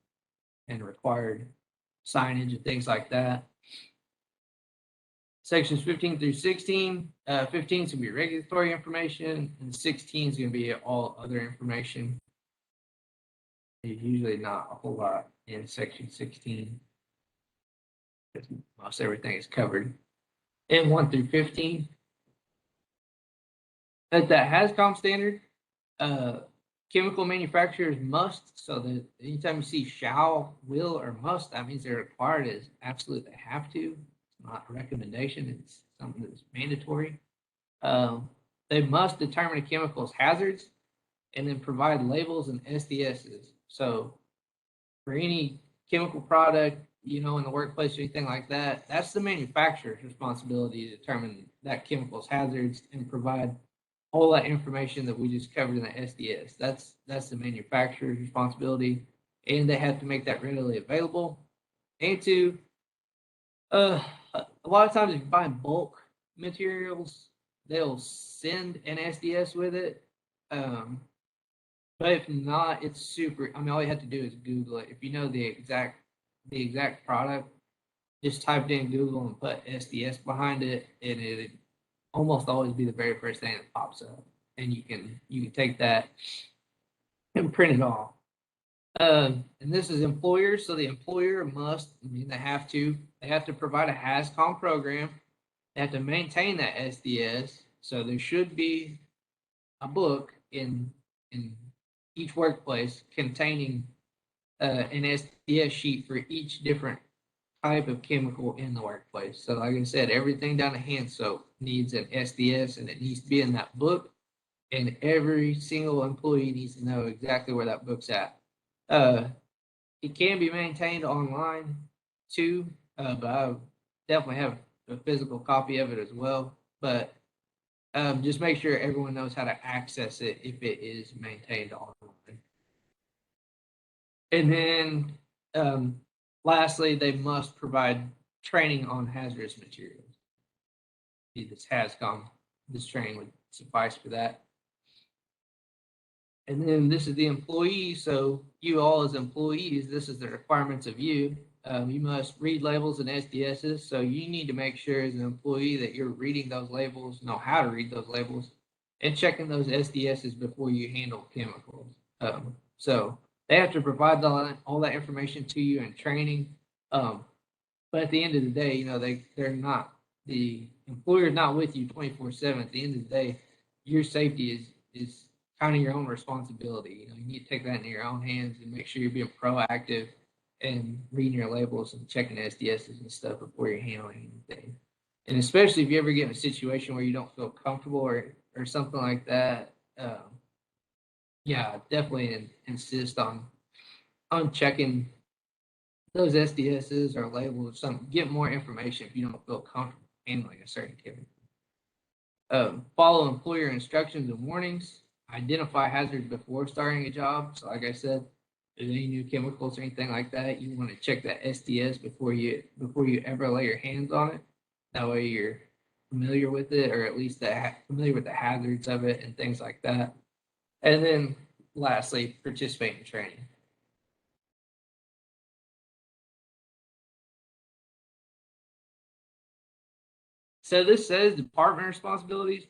and required signage and things like that. Sections 15 through 16. 15 is going to be regulatory information, and 16 is going to be all other information. There's usually not a whole lot in section 16, because most everything is covered. And 1 through 15. At that HAZCOM standard, chemical manufacturers must, so that anytime you see shall, will, or must, that means they're required is absolutely have to. It's not a recommendation, it's something that's mandatory. They must determine a chemical's hazards and then provide labels and SDSs. So for any chemical product, you know, in the workplace or anything like that, that's the manufacturer's responsibility to determine that chemical's hazards and provide all that information that we just covered in the SDS. That's the manufacturer's responsibility, and they have to make that readily available. And to a lot of times, if you buy bulk materials, they'll send an SDS with it. But if not, it's super. I mean, all you have to do is Google it. If you know the exact product, just type it in Google and put SDS behind it, and it almost always be the very first thing that pops up, and you can take that and print it off. And this is employers, so the employer must, I mean, they have to provide a HAZCOM program. They have to maintain that SDS. So there should be a book in each workplace containing an SDS sheet for each different type of chemical in the workplace. So like I said, everything down to hand soap needs an SDS, and it needs to be in that book, and every single employee needs to know exactly where that book's at. It can be maintained online too, but I definitely have a physical copy of it as well. But just make sure everyone knows how to access it if it is maintained online. And then lastly, they must provide training on hazardous materials. This HAZCOM, this training would suffice for that. And then this is the employee. So you all as employees, this is the requirements of you. You must read labels and SDSs. So you need to make sure as an employee that you're reading those labels, know how to read those labels, and checking those SDSs before you handle chemicals. So they have to provide all that information to you in training. But at the end of the day, you know, they're not, the employer is not with you 24/7. At the end of the day, your safety is kind of your own responsibility. You know, you need to take that into your own hands and make sure you're being proactive and reading your labels and checking SDSs and stuff before you're handling anything. And especially if you ever get in a situation where you don't feel comfortable or something like that, yeah, definitely insist on checking those SDSs or labels or something. Get more information if you don't feel comfortable handling a certain chemical. Follow employer instructions and warnings. Identify hazards before starting a job. So like I said, if there's any new chemicals or anything like that, you want to check that SDS before you ever lay your hands on it. That way you're familiar with it, or at least familiar with the hazards of it and things like that. And then lastly, participate in training. So this says department responsibilities.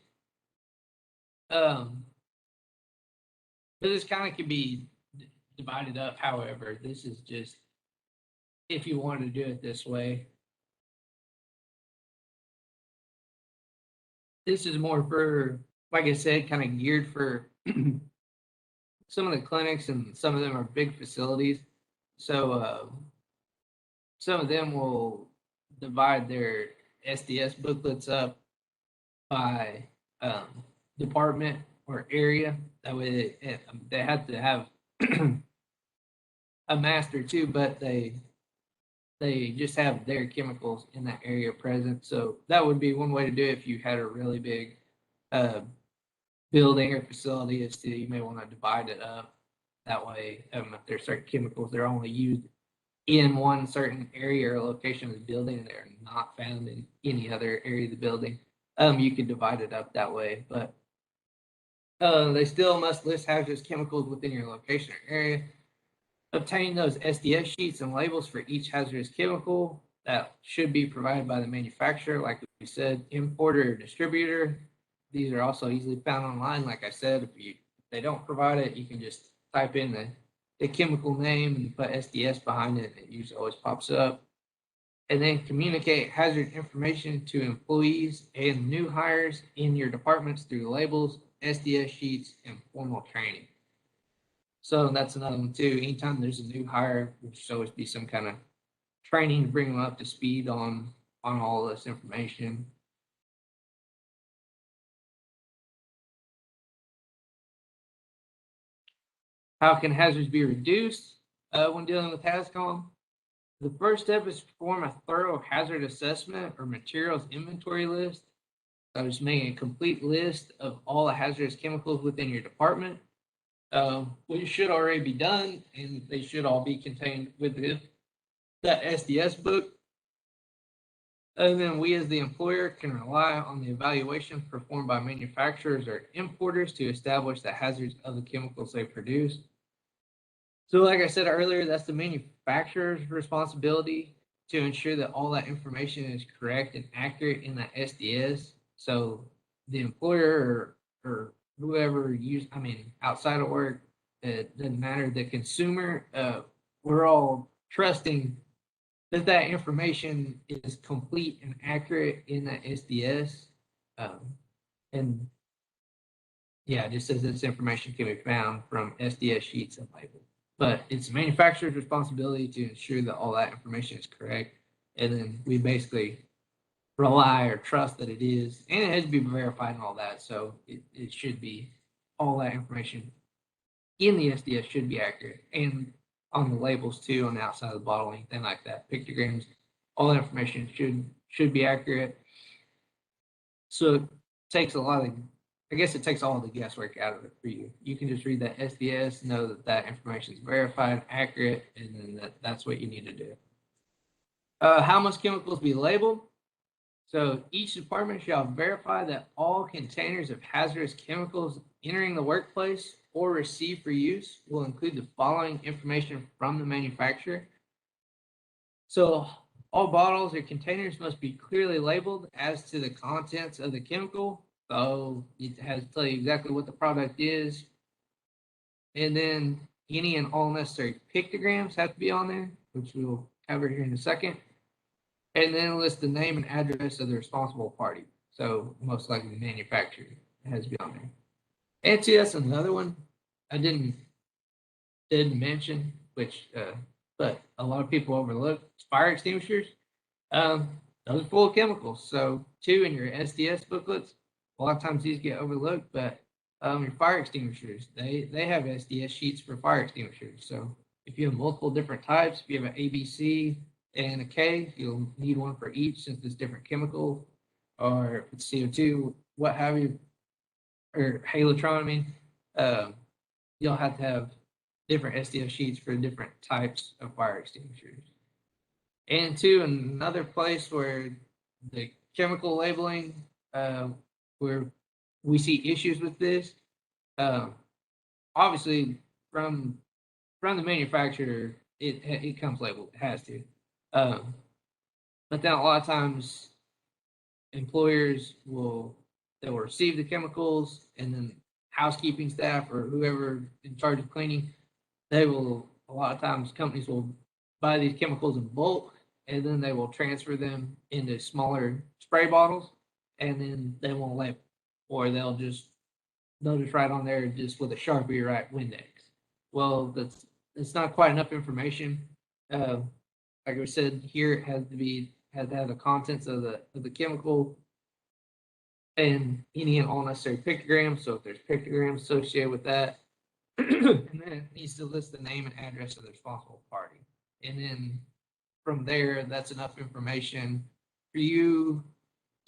But this kind of can be divided up. However, this is just if you want to do it this way. This is more for, like I said, kind of geared for some of the clinics, and some of them are big facilities. So some of them will divide their SDS booklets up by department or area. That way they have to have a master too, but they just have their chemicals in that area present. So that would be one way to do it if you had a really big building or facility. Is to, you may want to divide it up. That way, if there's certain chemicals, they're only used in one certain area or location of the building, and they're not found in any other area of the building. You can divide it up that way, but they still must list hazardous chemicals within your location or area. Obtain those SDS sheets and labels for each hazardous chemical that should be provided by the manufacturer, like we said, importer or distributor. These are also easily found online. Like I said, if they don't provide it, you can just type in the chemical name and put SDS behind it. It usually always pops up. And then communicate hazard information to employees and new hires in your departments through labels, SDS sheets, and formal training. So that's another one too. Anytime there's a new hire, there should always be some kind of training to bring them up to speed on all this information. How can hazards be reduced when dealing with HAZCOM? The first step is to perform a thorough hazard assessment or materials inventory list. So just making a complete list of all the hazardous chemicals within your department, which should already be done, and they should all be contained within that SDS book. And then we as the employer can rely on the evaluation performed by manufacturers or importers to establish the hazards of the chemicals they produce. So like I said earlier, that's the manufacturer's responsibility to ensure that all that information is correct and accurate in that SDS. So the employer or whoever outside of work, it doesn't matter, the consumer, we're all trusting that information is complete and accurate in that SDS. And yeah, it just says this information can be found from SDS sheets and labels. But it's the manufacturer's responsibility to ensure that all that information is correct. And then we basically rely or trust that it is, and it has to be verified and all that. So it should be, all that information in the SDS should be accurate. And on the labels too, on the outside of the bottle, anything like that, pictograms, all that information should be accurate. So it takes a lot of, I guess it takes all the guesswork out of it for you. You can just read that SDS, know that information is verified, accurate, and then that's what you need to do. How must chemicals be labeled? So each department shall verify that all containers of hazardous chemicals entering the workplace or received for use will include the following information from the manufacturer. So all bottles or containers must be clearly labeled as to the contents of the chemical. So it has to tell you exactly what the product is. And then any and all necessary pictograms have to be on there, which we'll cover here in a second. And then list the name and address of the responsible party. So most likely the manufacturer. has to be on there. And see, that's another one I didn't mention, which but a lot of people overlook. Fire extinguishers. Those are full of chemicals. So too, in your SDS booklets, a lot of times these get overlooked, but your fire extinguishers, they have SDS sheets for fire extinguishers. So if you have multiple different types, if you have an ABC and a K, you'll need one for each since it's different chemical, or if it's CO2, what have you, or halotron, I mean, you'll have to have different SDS sheets for different types of fire extinguishers. And two, another place where the chemical labeling, where we see issues with this, obviously from the manufacturer, it comes labeled, it has to. But then a lot of times employers will receive the chemicals, and then housekeeping staff or whoever in charge of cleaning, a lot of times companies will buy these chemicals in bulk, and then they will transfer them into smaller spray bottles, and then they won't label, or they'll just write on there just with a Sharpie, write Windex. Well, it's not quite enough information. Like I said, here it has to have the contents of the chemical and any and all necessary pictograms. So if there's pictograms associated with that, and then it needs to list the name and address of the responsible party. And then from there, that's enough information for you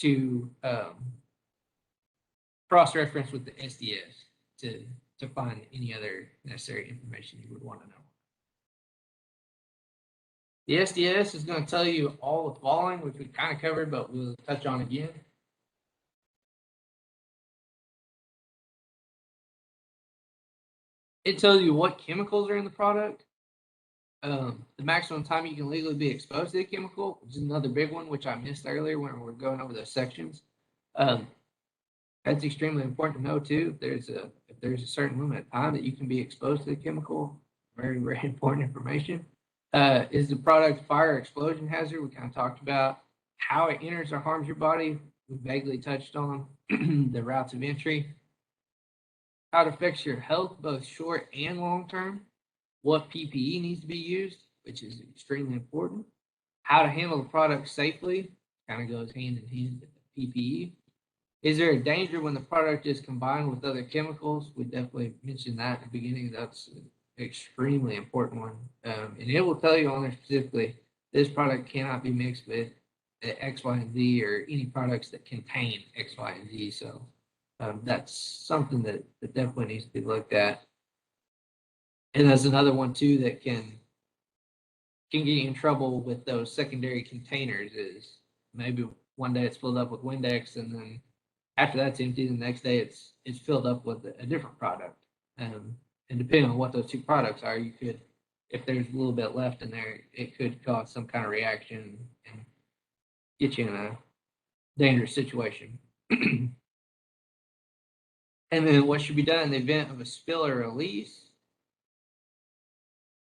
to cross-reference with the SDS to find any other necessary information you would want to know. The SDS is going to tell you all the following, which we kind of covered, but we'll touch on again. It tells you what chemicals are in the product, the maximum time you can legally be exposed to the chemical, which is another big one, which I missed earlier when we were going over those sections. That's extremely important to know too. If there's a certain limit of time that you can be exposed to the chemical, very, very important information. Is the product fire or explosion hazard? We kind of talked about how it enters or harms your body. We vaguely touched on the routes of entry. How it affects your health, both short and long term. What PPE needs to be used, which is extremely important. How to handle the product safely, kind of goes hand in hand with the PPE. Is there a danger when the product is combined with other chemicals? We definitely mentioned that at the beginning. That's an extremely important one. And it will tell you on there specifically, this product cannot be mixed with X, Y, and Z, or any products that contain X, Y, and Z. So that's something that definitely needs to be looked at. And there's another one too that can get you in trouble with those secondary containers. Is maybe one day it's filled up with Windex, and then after that's empty, the next day it's filled up with a different product. And depending on what those two products are, you could, if there's a little bit left in there, it could cause some kind of reaction and get you in a dangerous situation. And then what should be done in the event of a spill or release?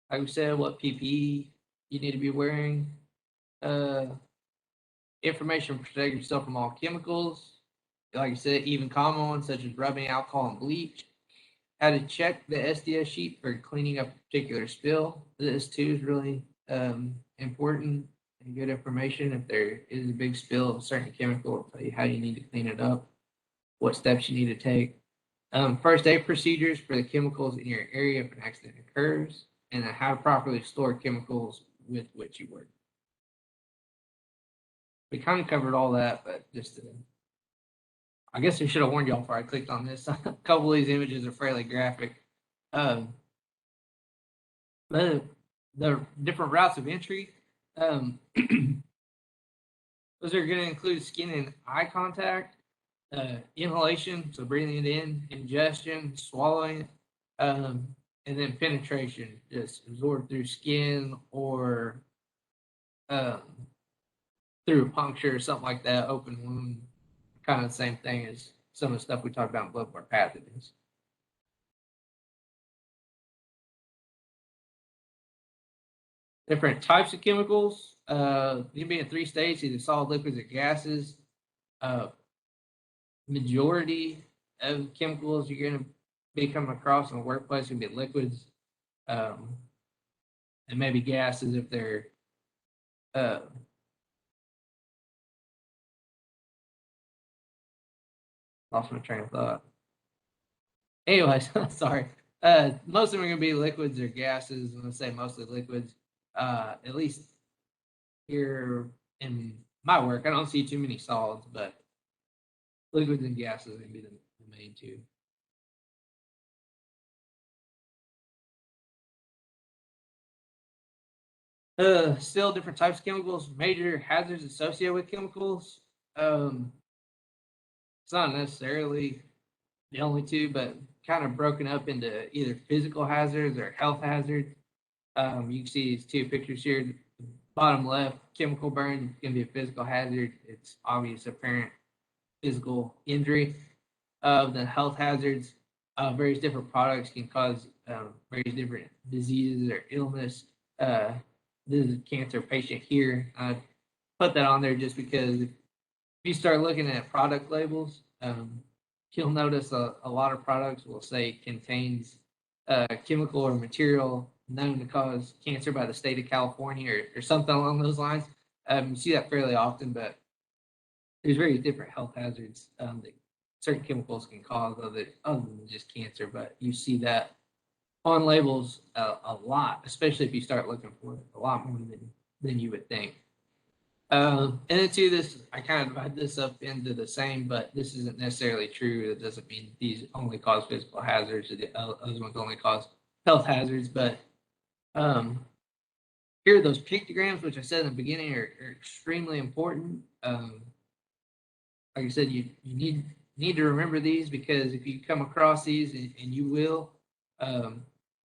Like we said, what PPE you need to be wearing. Information to protect yourself from all chemicals. Like I said, even common ones such as rubbing alcohol and bleach. How to check the SDS sheet for cleaning up a particular spill. This too is really important and good information. If there is a big spill of a certain chemical, it'll tell you how you need to clean it up, what steps you need to take. First aid procedures for the chemicals in your area if an accident occurs, and then how to properly store chemicals with which you work. We kind of covered all that, but just I guess I should have warned y'all before I clicked on this. A couple of these images are fairly graphic. The different routes of entry, those are going to include skin and eye contact, inhalation, so breathing it in, ingestion, swallowing, and then penetration, just absorbed through skin or through a puncture or something like that, open wound, kind of the same thing as some of the stuff we talked about in bloodborne pathogens. Different types of chemicals, you can be in 3 states, either solid, liquids, or gases. Majority of chemicals you're going to be coming across in the workplace can be liquids, and maybe gases if they're lost my train of thought. Anyways, sorry. Most of them are going to be liquids or gases. I'm going to say mostly liquids. At least here in my work, I don't see too many solids, but liquids and gases are going to be the main two. Still different types of chemicals, major hazards associated with chemicals. It's not necessarily the only two, but kind of broken up into either physical hazards or health hazards. You can see these two pictures here. Bottom left, chemical burn can be a physical hazard. It's obvious, apparent physical injury. The health hazards, various different products can cause various different diseases or illness. This is a cancer patient here. I put that on there just because if you start looking at product labels, you'll notice a lot of products will say contains chemical or material known to cause cancer by the state of California or something along those lines. You see that fairly often, but there's very different health hazards that certain chemicals can cause other than just cancer, but you see that on labels a lot, especially if you start looking for it a lot more than you would think. And then too, this I kind of divide this up into the same, but this isn't necessarily true. It doesn't mean these only cause physical hazards, or the other ones only cause health hazards. But here are those pictograms, which I said in the beginning are extremely important. Like I said, you need to remember these because if you come across these, and you will,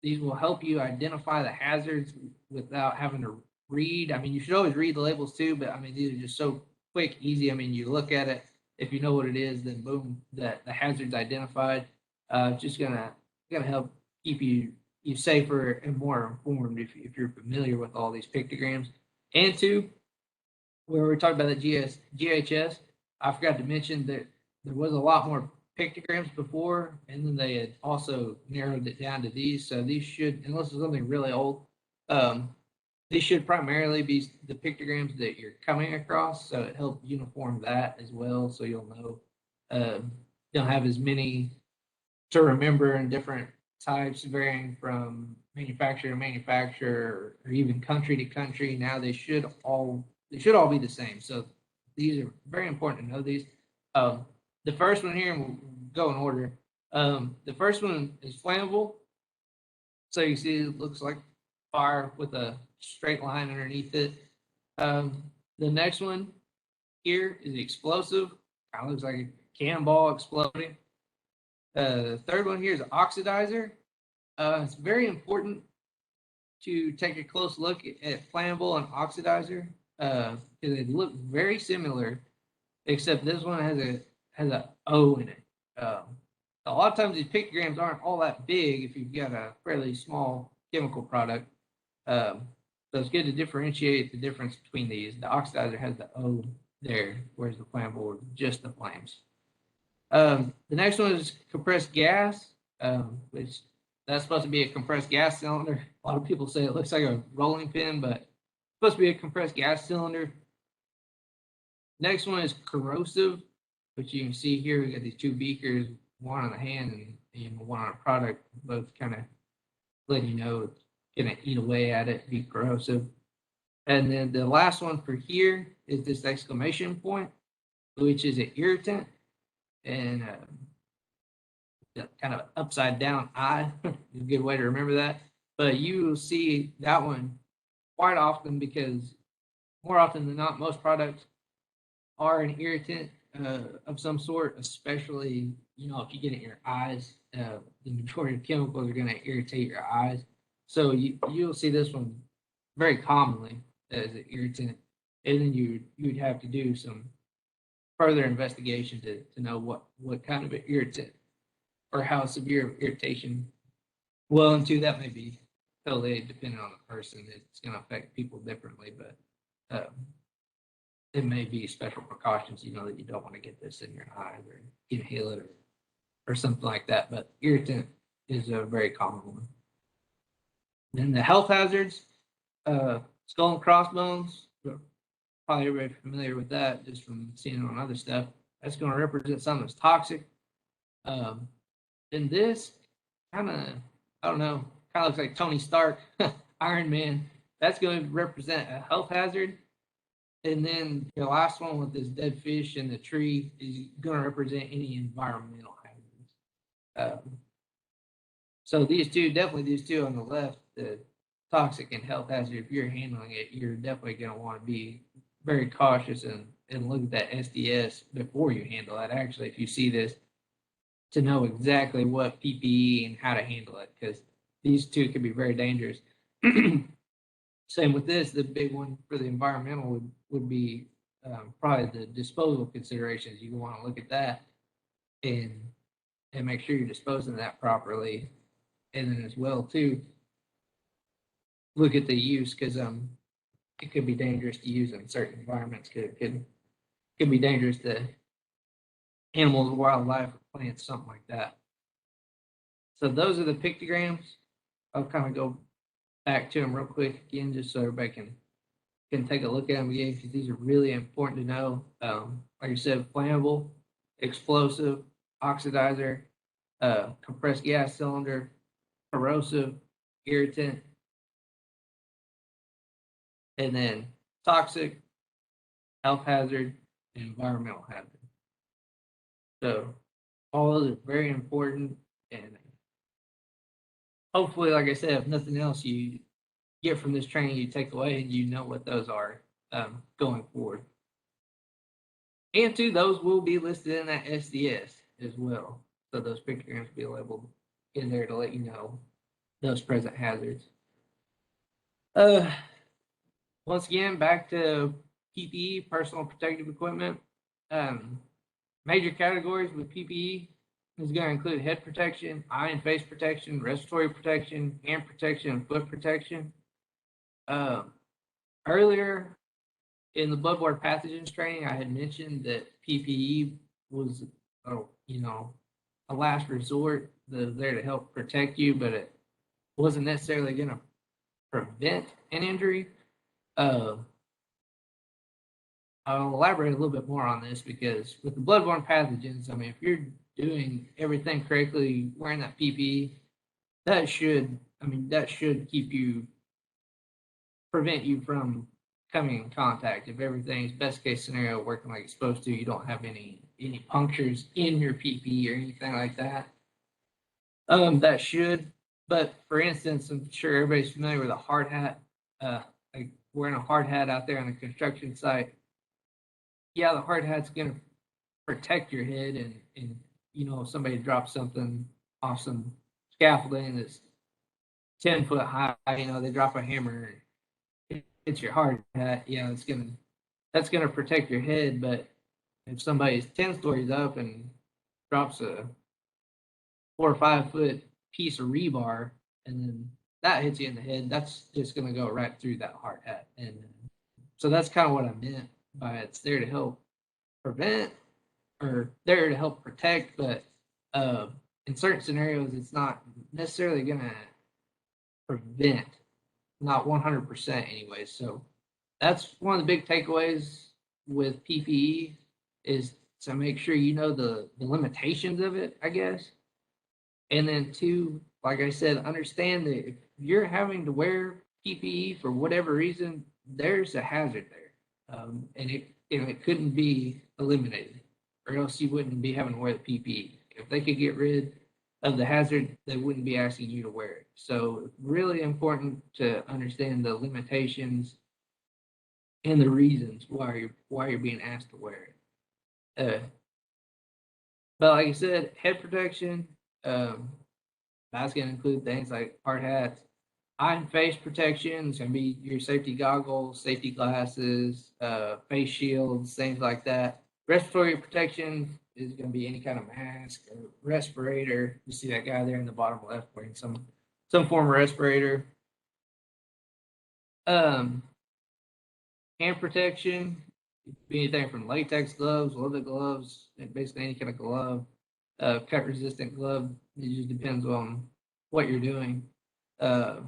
these will help you identify the hazards without having to read. I mean, you should always read the labels too, but I mean, these are just so quick, easy. I mean, you look at it, if you know what it is, then boom, the hazard's identified. Just gonna help keep you safer and more informed if you're familiar with all these pictograms. And two, where we're talking about the GHS, I forgot to mention that there was a lot more pictograms before, and then they had also narrowed it down to these. So these should, unless it's something really old, these should primarily be the pictograms that you're coming across. So it helps uniform that as well, so you'll know. Don't have as many to remember in different types, varying from manufacturer to manufacturer or even country to country. Now they should all be the same. So these are very important to know these. The first one here, and we'll go in order. The first one is flammable. So you see it looks like fire with a straight line underneath it. The next one here is explosive. Kind of looks like a cannonball exploding. The third one here is oxidizer. It's very important to take a close look at flammable and oxidizer because they look very similar, except this one has a O in it. A lot of times these pictograms aren't all that big if you've got a fairly small chemical product. So it's good to differentiate the difference between these. The oxidizer has the O there, whereas the flammable is just the flames. The next one is compressed gas, which that's supposed to be a compressed gas cylinder. A lot of people say it looks like a rolling pin, but it's supposed to be a compressed gas cylinder. Next one is corrosive, which you can see here. We got these two beakers, one on the hand and one on a product, both kind of letting you know it's gonna eat away at it, be corrosive. And then the last one for here is this exclamation point, which is an irritant. And kind of upside down I is a good way to remember that. But you will see that one quite often because more often than not, most products are an irritant of some sort, especially, if you get it in your eyes. The majority of chemicals are going to irritate your eyes. So you'll see this one very commonly as an irritant. And then you'd have to do some further investigation to know what kind of an irritant or how severe irritation. Well, and two, that may be totally dependent on the person. It's going to affect people differently, but it may be special precautions, that you don't want to get this in your eye or inhale it or something like that, but irritant is a very common one. Then the health hazards, skull and crossbones, probably everybody familiar with that just from seeing it on other stuff. That's going to represent something that's toxic. And this kind of, I don't know, kind of looks like Tony Stark, Iron Man. That's going to represent a health hazard. And then the last one with this dead fish in the tree is going to represent any environmental hazards. So these two on the left, the toxic and health hazard, if you're handling it, you're definitely going to want to be very cautious and look at that SDS before you handle it. Actually, if you see this, to know exactly what PPE and how to handle it, because these two can be very dangerous. Same with this, the big one for the environmental would be probably the disposal considerations. You want to look at that and make sure you're disposing of that properly. And then as well too, look at the use, because it could be dangerous to use in certain environments. Could be dangerous to animals, wildlife, or plants, something like that. So those are the pictograms. I'll kind of go back to them real quick again, just so everybody can take a look at them again, because these are really important to know. Like I said, flammable, explosive, oxidizer, compressed gas cylinder, corrosive, irritant, and then toxic, health hazard, and environmental hazard. So all those are very important, and hopefully, like I said, if nothing else you get from this training, you take away and you know what those are going forward. And two, those will be listed in that SDS as well. So those pictograms will be labeled in there to let you know those present hazards. Once again, back to PPE, personal protective equipment. Major categories with PPE is going to include head protection, eye and face protection, respiratory protection, hand protection, and foot protection. Earlier in the bloodborne pathogens training, I had mentioned that PPE was, a last resort that was there to help protect you, but it wasn't necessarily going to prevent an injury. I'll elaborate a little bit more on this, because with the bloodborne pathogens, I mean, if you're doing everything correctly, wearing that PPE, that should prevent you from coming in contact. If everything's best case scenario working like it's supposed to, you don't have any punctures in your PPE or anything like that. That should, but for instance, I'm sure everybody's familiar with a hard hat. Like wearing a hard hat out there on a construction site. Yeah, the hard hat's gonna protect your head, and if somebody drops something off some scaffolding that's 10 foot high, they drop a hammer, it's your hard hat. Yeah, that's gonna protect your head. But if somebody's 10 stories up and drops a 4 or 5 foot piece of rebar, and then that hits you in the head, that's just gonna go right through that hard hat. And so that's kind of what I meant by it's there to help prevent, or there to help protect, but in certain scenarios, it's not necessarily going to prevent, not 100% anyway. So that's one of the big takeaways with PPE, is to make sure you know the limitations of it, I guess. And then two, like I said, understand that if you're having to wear PPE for whatever reason, there's a hazard there, and it couldn't be eliminated, or else you wouldn't be having to wear the PPE. If they could get rid of the hazard, they wouldn't be asking you to wear it. So really important to understand the limitations and the reasons why you're being asked to wear it. But like I said, head protection, that's going to include things like hard hats. Eye and face protection is going to be your safety goggles, safety glasses, face shields, things like that. Respiratory protection is going to be any kind of mask or respirator. You see that guy there in the bottom left wearing some form of respirator. Hand protection, be anything from latex gloves, leather gloves, basically any kind of glove. cut resistant glove. It just depends on what you're doing. For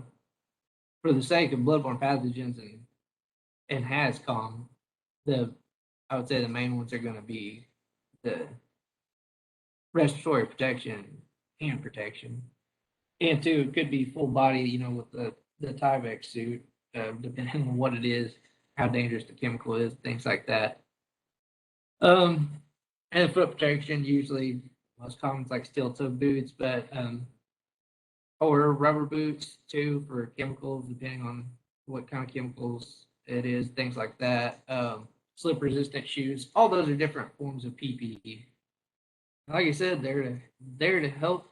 the sake of bloodborne pathogens and HAZCOM, I would say the main ones are going to be the respiratory protection, hand protection, and two, it could be full body, with the Tyvek suit, depending on what it is, how dangerous the chemical is, things like that. And foot protection, usually most common is like steel toe boots, but or rubber boots too for chemicals, depending on what kind of chemicals it is, things like that. Slip resistant shoes, all those are different forms of PPE. Like I said, they're to help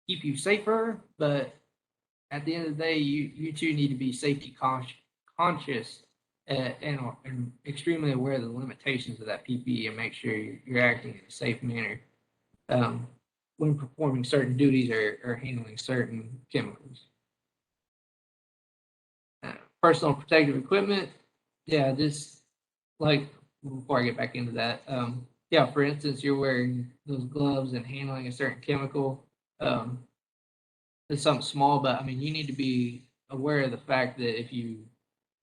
keep you safer, but at the end of the day, you too need to be safety conscious and extremely aware of the limitations of that PPE and make sure you're acting in a safe manner when performing certain duties or handling certain chemicals. Personal protective equipment, yeah, this, like, before I get back into that, yeah, for instance, you're wearing those gloves and handling a certain chemical. It's something small, but I mean, you need to be aware of the fact that if you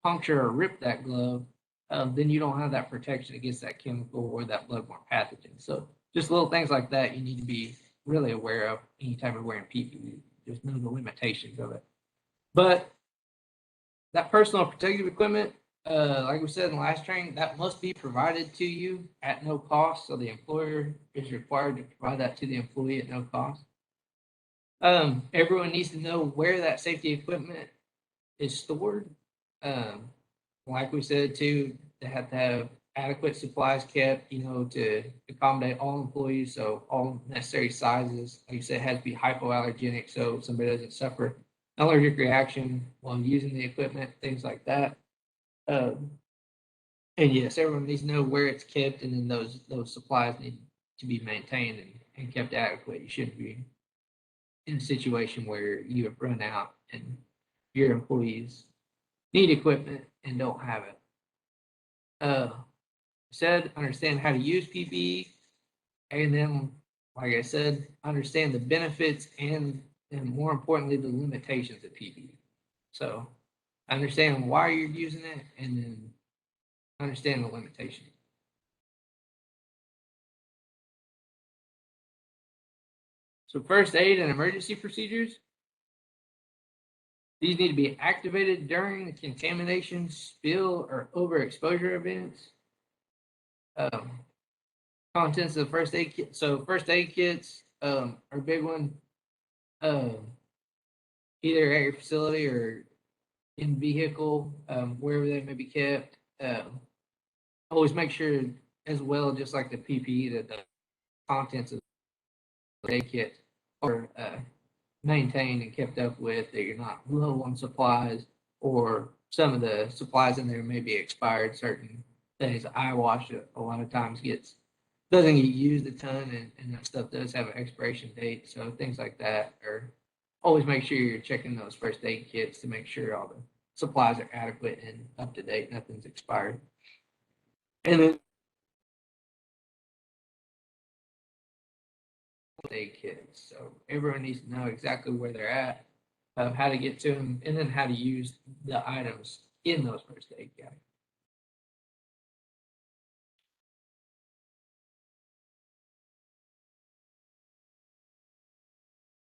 puncture or rip that glove, then you don't have that protection against that chemical or that bloodborne pathogen. So just little things like that you need to be really aware of anytime you're wearing PPE. Just know the limitations of it. But that personal protective equipment, like we said in the last training, that must be provided to you at no cost. So the employer is required to provide that to the employee at no cost. Everyone needs to know where that safety equipment is stored. Like we said too, they have to have adequate supplies kept, to accommodate all employees. So all necessary sizes. Like you said, it has to be hypoallergenic, so somebody doesn't suffer allergic reaction while using the equipment, things like that. And yes, everyone needs to know where it's kept, and then those supplies need to be maintained and kept adequate. You shouldn't be in a situation where you have run out and your employees need equipment and don't have it. Said, understand how to use PPE, and then, like I said, understand the benefits and more importantly, the limitations of PPE. So understand why you're using it, and then understand the limitations. So first aid and emergency procedures. These need to be activated during the contamination, spill, or overexposure events. Contents of the first aid kit. So first aid kits are a big one. Either at your facility or in vehicle, wherever they may be kept. Always make sure as well, just like the PPE, that the contents of the aid kit are maintained and kept up with, that you're not low on supplies, or some of the supplies in there may be expired. Certain things, eye wash a lot of times doesn't get used a ton, and that stuff does have an expiration date. So things like that, or always make sure you're checking those first aid kits to make sure all the supplies are adequate and up to date, nothing's expired. And then aid kits. So everyone needs to know exactly where they're at, how to get to them, and then how to use the items in those first aid kits.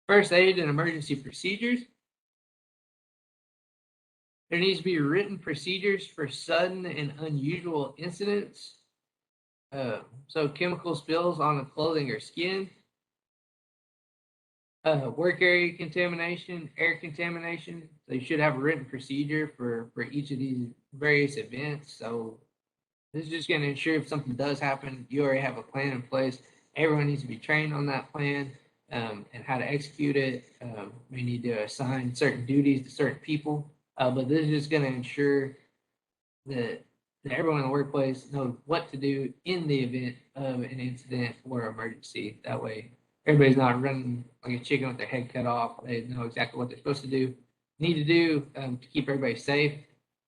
First aid and emergency procedures. There needs to be written procedures for sudden and unusual incidents. So chemical spills on the clothing or skin, work area contamination, air contamination. So you should have a written procedure for each of these various events. So this is just going to ensure if something does happen, you already have a plan in place. Everyone needs to be trained on that plan and how to execute it. We need to assign certain duties to certain people, but this is just going to ensure that everyone in the workplace knows what to do in the event of an incident or emergency. That way, everybody's not running like a chicken with their head cut off. They know exactly what they're supposed to need to do to keep everybody safe.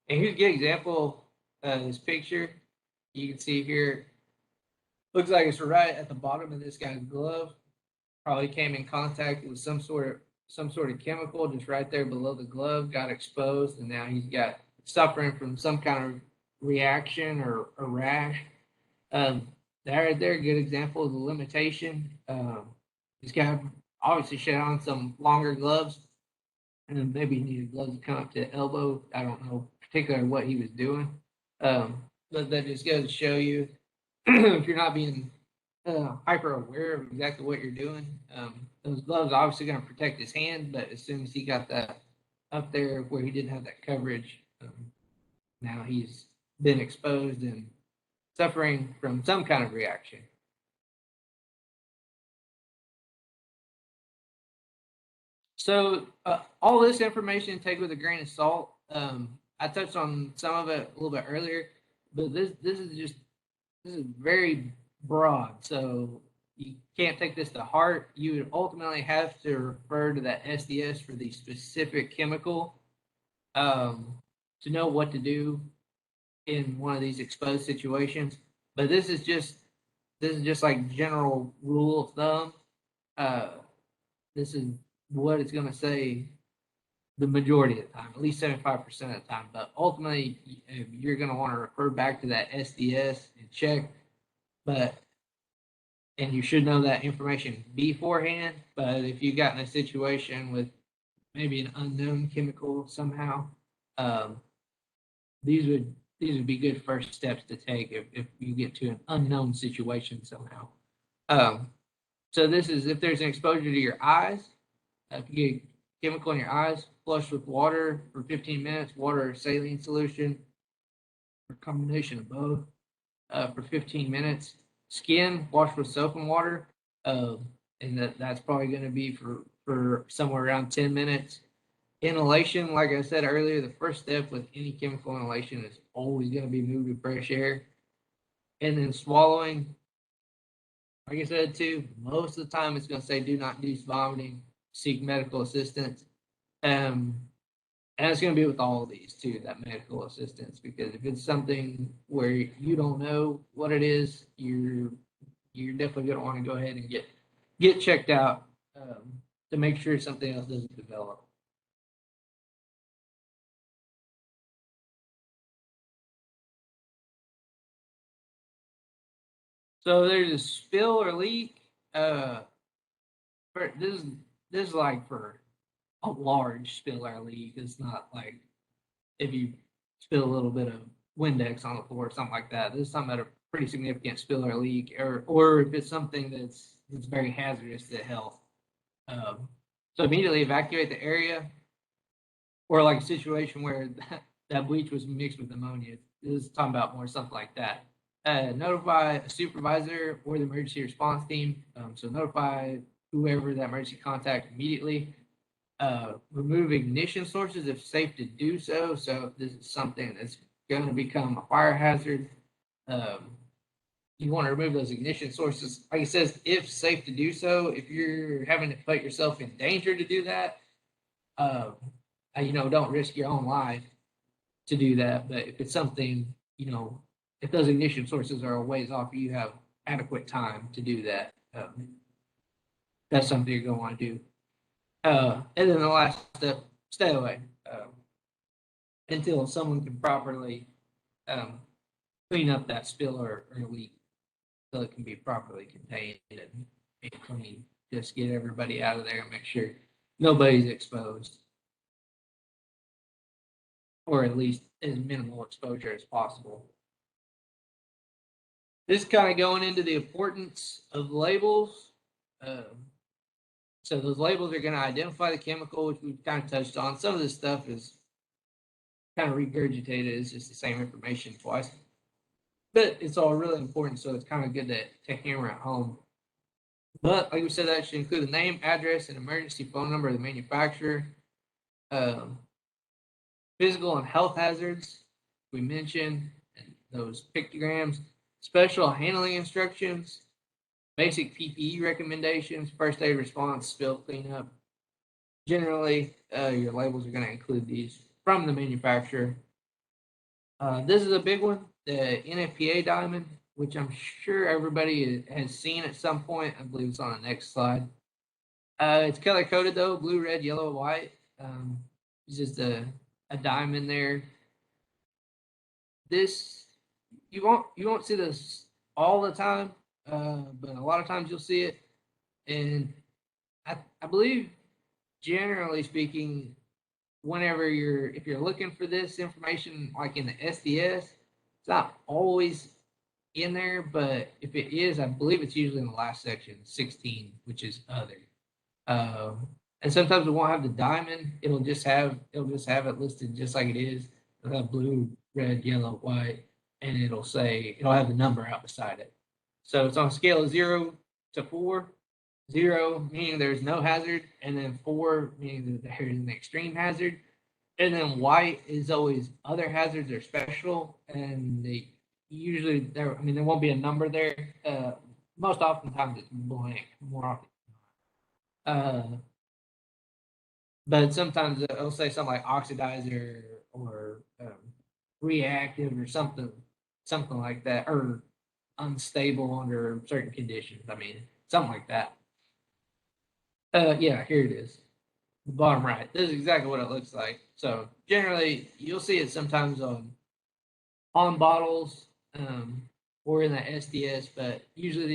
And here's a good example of this picture. You can see here, Looks like it's right at the bottom of this guy's glove. Probably came in contact with some sort of chemical just right there below the glove, got exposed, and now he's got suffering from some kind of reaction or a rash. That right there, a good example of the limitation. This guy obviously should have on some longer gloves, and then maybe he needed gloves to come up to the elbow. I don't know particularly what he was doing. But that just goes to show you if you're not being hyper aware of exactly what you're doing, those gloves are obviously going to protect his hand, but as soon as he got that up there where he didn't have that coverage, now he's been exposed and suffering from some kind of reaction. So all this information take with a grain of salt. I touched on some of it a little bit earlier, but this is very broad. So you can't take this to heart. You would ultimately have to refer to that SDS for the specific chemical to know what to do in one of these exposed situations. But this is just like general rule of thumb. This is what it's going to say the majority of the time, at least 75% of the time. But ultimately, you're going to want to refer back to that SDS and check. And you should know that information beforehand. But if you got in a situation with maybe an unknown chemical somehow, these would be good first steps to take if you get to an unknown situation somehow. So this is if there's an exposure to your eyes. If you get chemical in your eyes, flush with water for 15 minutes, water or saline solution, or combination of both, for 15 minutes. Skin, wash with soap and water, and that's probably going to be for somewhere around 10 minutes. Inhalation, like I said earlier, the first step with any chemical inhalation is always going to be moved to fresh air. And then swallowing, like I said too, most of the time it's going to say do not induce vomiting, seek medical assistance. And it's going to be with all of these too, that medical assistance, because if it's something where you don't know what it is, you're definitely going to want to go ahead and get checked out to make sure something else doesn't develop. So there's a spill or leak. This is like for a large spill or leak. It's not like if you spill a little bit of Windex on the floor or something like that. This is something at a pretty significant spill or leak, or if it's something that's very hazardous to health. So immediately evacuate the area, or like a situation where that bleach was mixed with ammonia. This is talking about more something like that. Notify a supervisor or the emergency response team. So notify whoever that emergency contact immediately. Remove ignition sources if safe to do so. So if this is something that's going to become a fire hazard, you want to remove those ignition sources. Like it says, if safe to do so, if you're having to put yourself in danger to do that, don't risk your own life to do that. But if it's something, if those ignition sources are a ways off, you have adequate time to do that. That's something you're going to want to do. And then the last step, stay away until someone can properly clean up that spill or leak so it can be properly contained and clean. Just get everybody out of there and make sure nobody's exposed, or at least as minimal exposure as possible. This is kind of going into the importance of labels. So those labels are going to identify the chemical, which we've kind of touched on. Some of this stuff is kind of regurgitated. It's just the same information twice. But it's all really important, so it's kind of good to hammer at home. But like we said, that should include the name, address, and emergency phone number of the manufacturer. Physical and health hazards, we mentioned, and those pictograms, special handling instructions, basic PPE recommendations, first aid response, spill cleanup. Generally, your labels are going to include these from the manufacturer. This is a big one, the NFPA diamond. which I'm sure everybody has seen at some point. I believe it's on the next slide. It's color coded though, blue, red, yellow, white. It's just a diamond there. This you won't see this all the time, but a lot of times you'll see it. And I believe, generally speaking, whenever if you're looking for this information, like in the SDS, it's not always in there, but if it is, I believe it's usually in the last section, 16, which is other. And sometimes it won't have the diamond. It'll just have it listed just like it is. It'll have blue, red, yellow, white, and it'll have the number out beside it. So it's on a scale of 0 to 4. 0 meaning there's no hazard, and then 4 meaning that there's an extreme hazard. And then white is always other hazards are special, and they usually there won't be a number there. Most oftentimes it's blank, more often. But sometimes it'll say something like oxidizer or reactive or something like that, or unstable under certain conditions. Something like that. Yeah, here it is. The bottom right. This is exactly what it looks like. So generally, you'll see it sometimes on bottles or in the SDS, but usually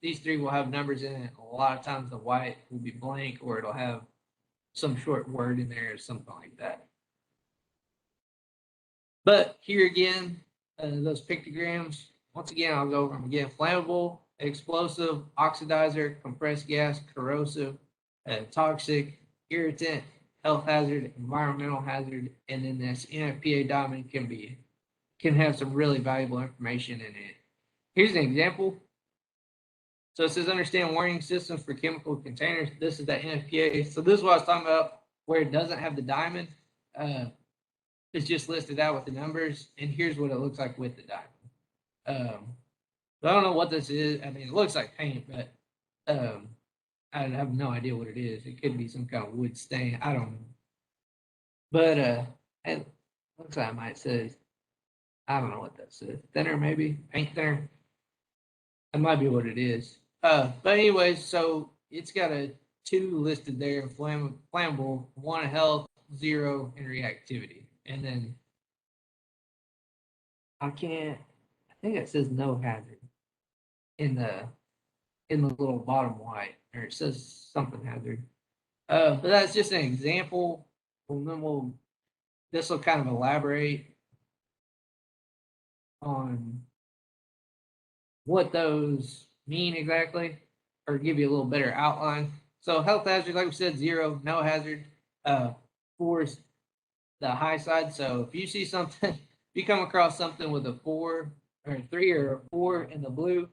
these three will have numbers in it. A lot of times the white will be blank, or it'll have some short word in there or something like that. But here again, those pictograms, once again, I'll go over them again. Flammable, explosive, oxidizer, compressed gas, corrosive, toxic, irritant, health hazard, environmental hazard, and then this NFPA diamond can have some really valuable information in it. Here's an example. So it says understand warning systems for chemical containers. This is the NFPA. So this is what I was talking about, where it doesn't have the diamond. It's just listed out with the numbers, and here's what it looks like with the diamond. I don't know what this is. It looks like paint, but I have no idea what it is. It could be some kind of wood stain. I don't know. But it looks like it might say, I don't know what that says. Thinner, maybe? Paint thinner? That might be what it is. But anyways, so it's got a 2 listed there, flammable, 1 health, 0 in reactivity. And then I think it says no hazard in the little bottom white, or it says something hazard. But that's just an example. And then this will kind of elaborate on what those mean exactly, or give you a little better outline. So health hazard, like we said, 0, no hazard. 4 is the high side. So if you see something, if you come across something with a 4 or a 3 or a 4 in the blue,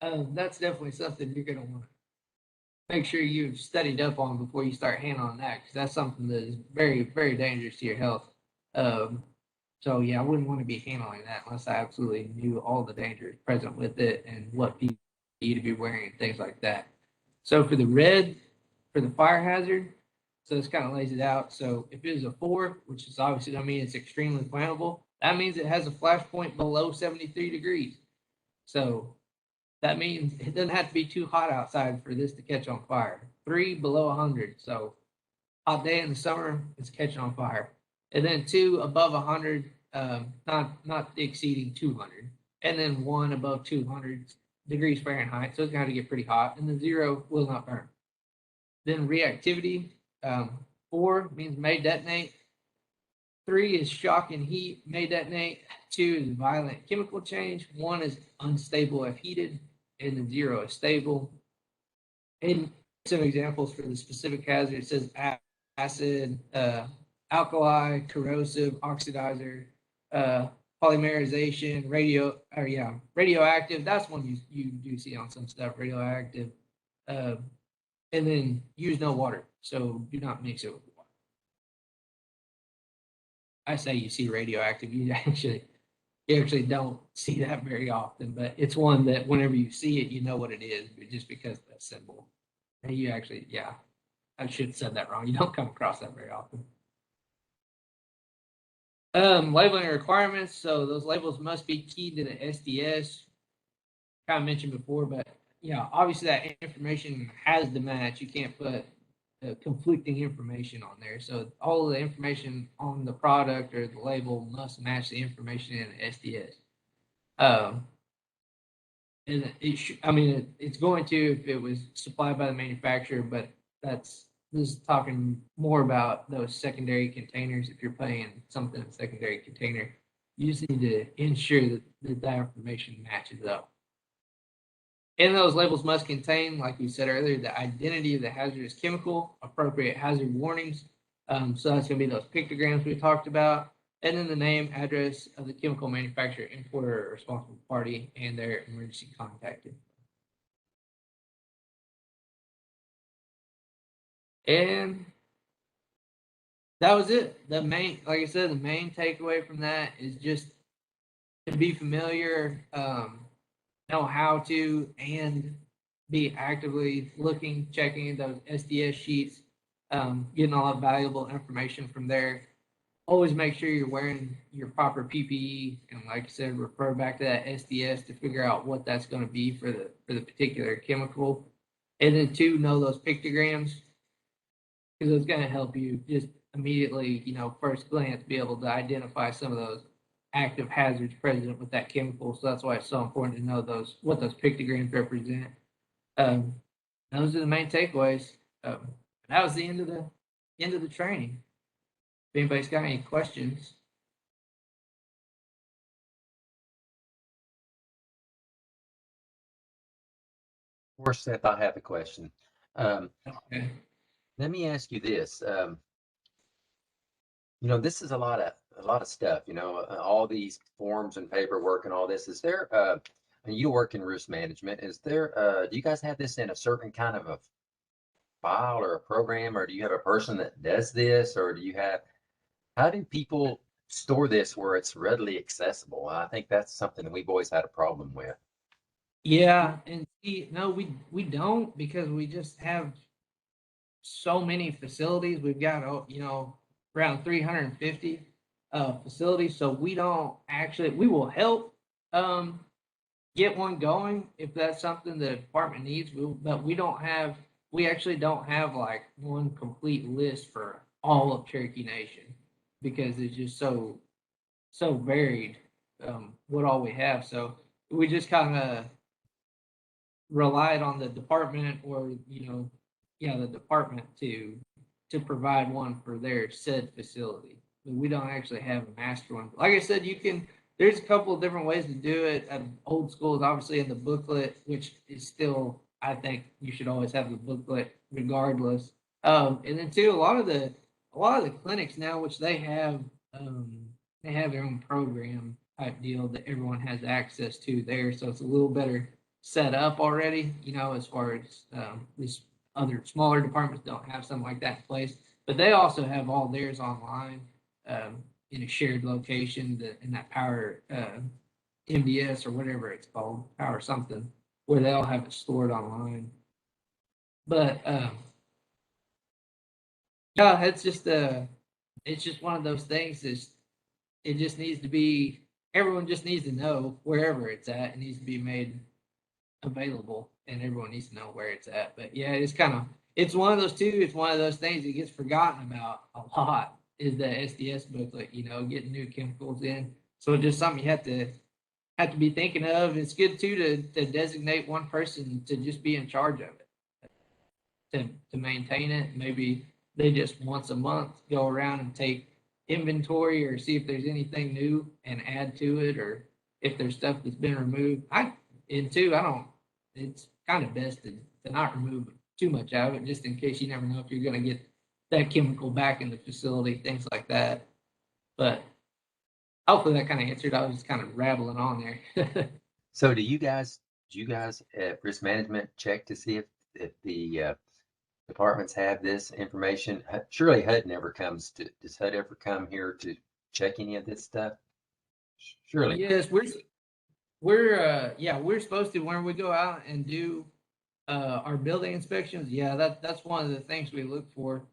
that's definitely something you're going to want to make sure you've studied up on before you start handling that, because that's something that is very, very dangerous to your health. So yeah, I wouldn't want to be handling that unless I absolutely knew all the dangers present with it and what people need to be wearing and things like that. So for the red, for the fire hazard, so this kind of lays it out. So if it is a 4, which is obviously going to mean it's extremely flammable, that means it has a flash point below 73 degrees. So that means it doesn't have to be too hot outside for this to catch on fire. 3 below 100. So hot day in the summer, it's catching on fire. And then 2 above 100, not exceeding 200. And then 1 above 200 degrees Fahrenheit. So it's going to get pretty hot. And then 0 will not burn. Then reactivity, 4 means may detonate. 3 is shock and heat, may detonate. 2 is violent chemical change. 1 is unstable if heated. And then 0 is stable. And some examples for the specific hazard, it says acid, alkali, corrosive, oxidizer, polymerization, radioactive. That's one you do see on some stuff, radioactive. And then use no water. So do not mix it with water. I say you see radioactive, you actually don't see that very often, but it's one that whenever you see it, you know what it is, just because of that symbol. And you actually, I should have said that wrong. You don't come across that very often. Labeling requirements. So those labels must be keyed to the SDS. Kind of mentioned before, but obviously that information has to match. You can't put conflicting information on there. So all of the information on the product or the label must match the information in the SDS. And it's going to if it was supplied by the manufacturer, but this is talking more about those secondary containers. If you're paying something in a secondary container, you just need to ensure that information matches up. And those labels must contain, like we said earlier, the identity of the hazardous chemical, appropriate hazard warnings. So that's going to be those pictograms we talked about, and then the name, address of the chemical manufacturer, importer, or responsible party, and their emergency contact info. And that was it. Like I said, the main takeaway from that is just to be familiar, know how to, and be actively looking, checking those SDS sheets, getting all that valuable information from there. Always make sure you're wearing your proper PPE, and like I said, refer back to that SDS to figure out what that's going to be for the particular chemical. And then two, know those pictograms, because it's going to help you just immediately, first glance, be able to identify some of those active hazards present with that chemical. So that's why it's so important to know what those pictograms represent. Those are the main takeaways. That was the end of the training. If anybody's got any questions. Of course, Seth, I have a question. Okay. Let me ask you this. This is a lot of stuff, all these forms and paperwork and all this. Is there, and you work in risk management, do you guys have this in a certain kind of a file or a program, or do you have a person that does this, or how do people store this where it's readily accessible? I think that's something that we've always had a problem with. Yeah, and no, we don't, because we just have so many facilities. We've got around 350 facilities, so we don't actually. We will help get one going if that's something the department needs. But we actually don't have like one complete list for all of Cherokee Nation, because it's just so varied, what all we have. So we just kind of relied on the department, or the department to provide one for their said facility. But we don't actually have a master one. Like I said, there's a couple of different ways to do it. Old school is obviously in the booklet, which is still, I think you should always have the booklet regardless. And then too, a lot of the clinics now, which they have their own program type deal that everyone has access to there. So it's a little better set up already, as far as these other smaller departments don't have something like that in place. But they also have all theirs online, in a shared location, in that Power MDS or whatever it's called, Power something, where they all have it stored online. But yeah, it's just one of those things. It just needs to be, everyone just needs to know wherever it's at. It needs to be made available, and everyone needs to know where it's at. But yeah, it's one of those things that gets forgotten about a lot, is the SDS booklet, getting new chemicals in. So it's just something you have to be thinking of. It's good too to designate one person to just be in charge of it, to maintain it. Maybe they just once a month go around and take inventory, or see if there's anything new and add to it, or if there's stuff that's been removed. It's kind of best to not remove too much out of it, just in case. You never know if you're going to get that chemical back in the facility, things like that. But hopefully that kind of answered. I was just kind of rattling on there. So do you guys at risk management check to see if the departments have this information? Surely HUD never comes to, does HUD ever come here to check any of this stuff? Surely. Yes, we're supposed to, when we go out and do our building inspections. Yeah, that's one of the things we look for.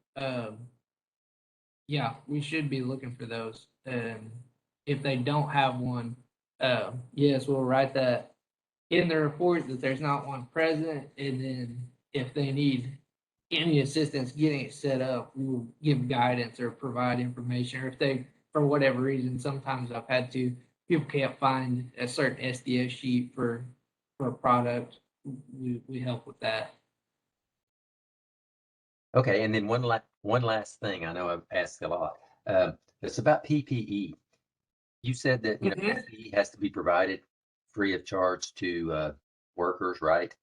Yeah, we should be looking for those. If they don't have one, yes, we'll write that in the report that there's not one present, and then if they need any assistance getting it set up, we will give guidance or provide information. Or if they, for whatever reason, sometimes I've had to, people can't find a certain SDS sheet for a product, we help with that. Okay, and then one last thing. I know I've asked a lot. It's about PPE. You said that PPE has to be provided free of charge to workers, right?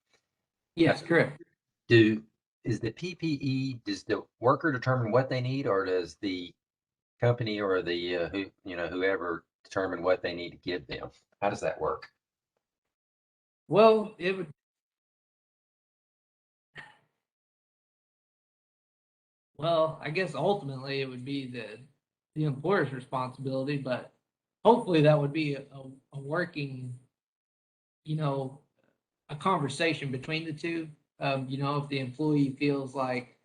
Yes, correct. Is the PPE, does the worker determine what they need, or does the company or the whoever determine what they need to give them? How does that work? Well, it would. Well, I guess ultimately it would be the employer's responsibility, but hopefully that would be a working, you know, a conversation between the two. If the employee feels like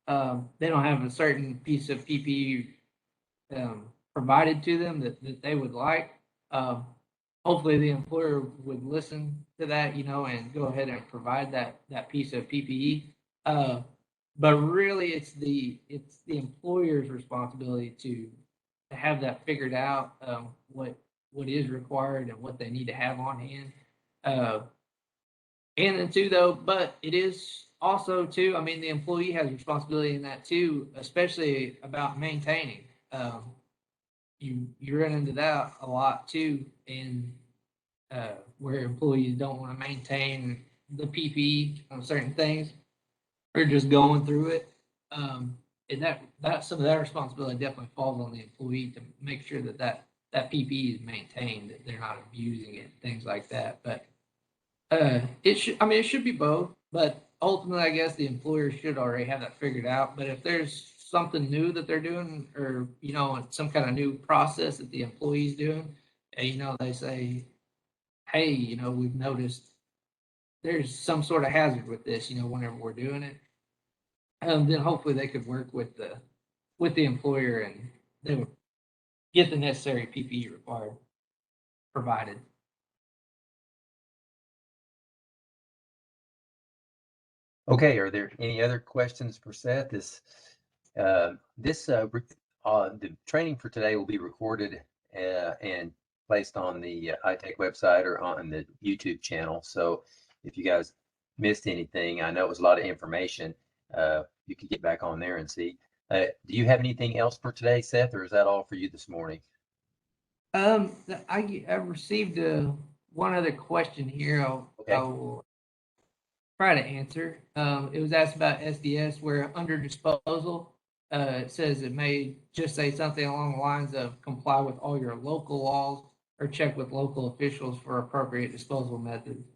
they don't have a certain piece of PPE provided to them that they would like, hopefully the employer would listen to that, and go ahead and provide that piece of PPE. But really, it's the employer's responsibility to have that figured out, what is required and what they need to have on hand. And then too, though, but it is also too, I mean, the employee has responsibility in that too, especially about maintaining. You run into that a lot too, in where employees don't want to maintain the PPE on certain things, or just going through it. And that some of that responsibility definitely falls on the employee to make sure that PPE is maintained, that they're not abusing it, things like that. But it should be both, but ultimately, I guess the employer should already have that figured out. But if there's something new that they're doing, or some kind of new process that the employee's doing, and they say, hey, we've noticed there's some sort of hazard with this, whenever we're doing it, then hopefully they could work with the employer, and they would get the necessary PPE required provided. Okay, are there any other questions for Seth? The training for today will be recorded and placed on the iTech website or on the YouTube channel. So if you guys missed anything, I know it was a lot of information. You can get back on there and see. Do you have anything else for today, Seth, or is that all for you this morning? I received one other question here. Okay. I will try to answer. It was asked about SDS, where under disposal, it says it may just say something along the lines of comply with all your local laws or check with local officials for appropriate disposal methods.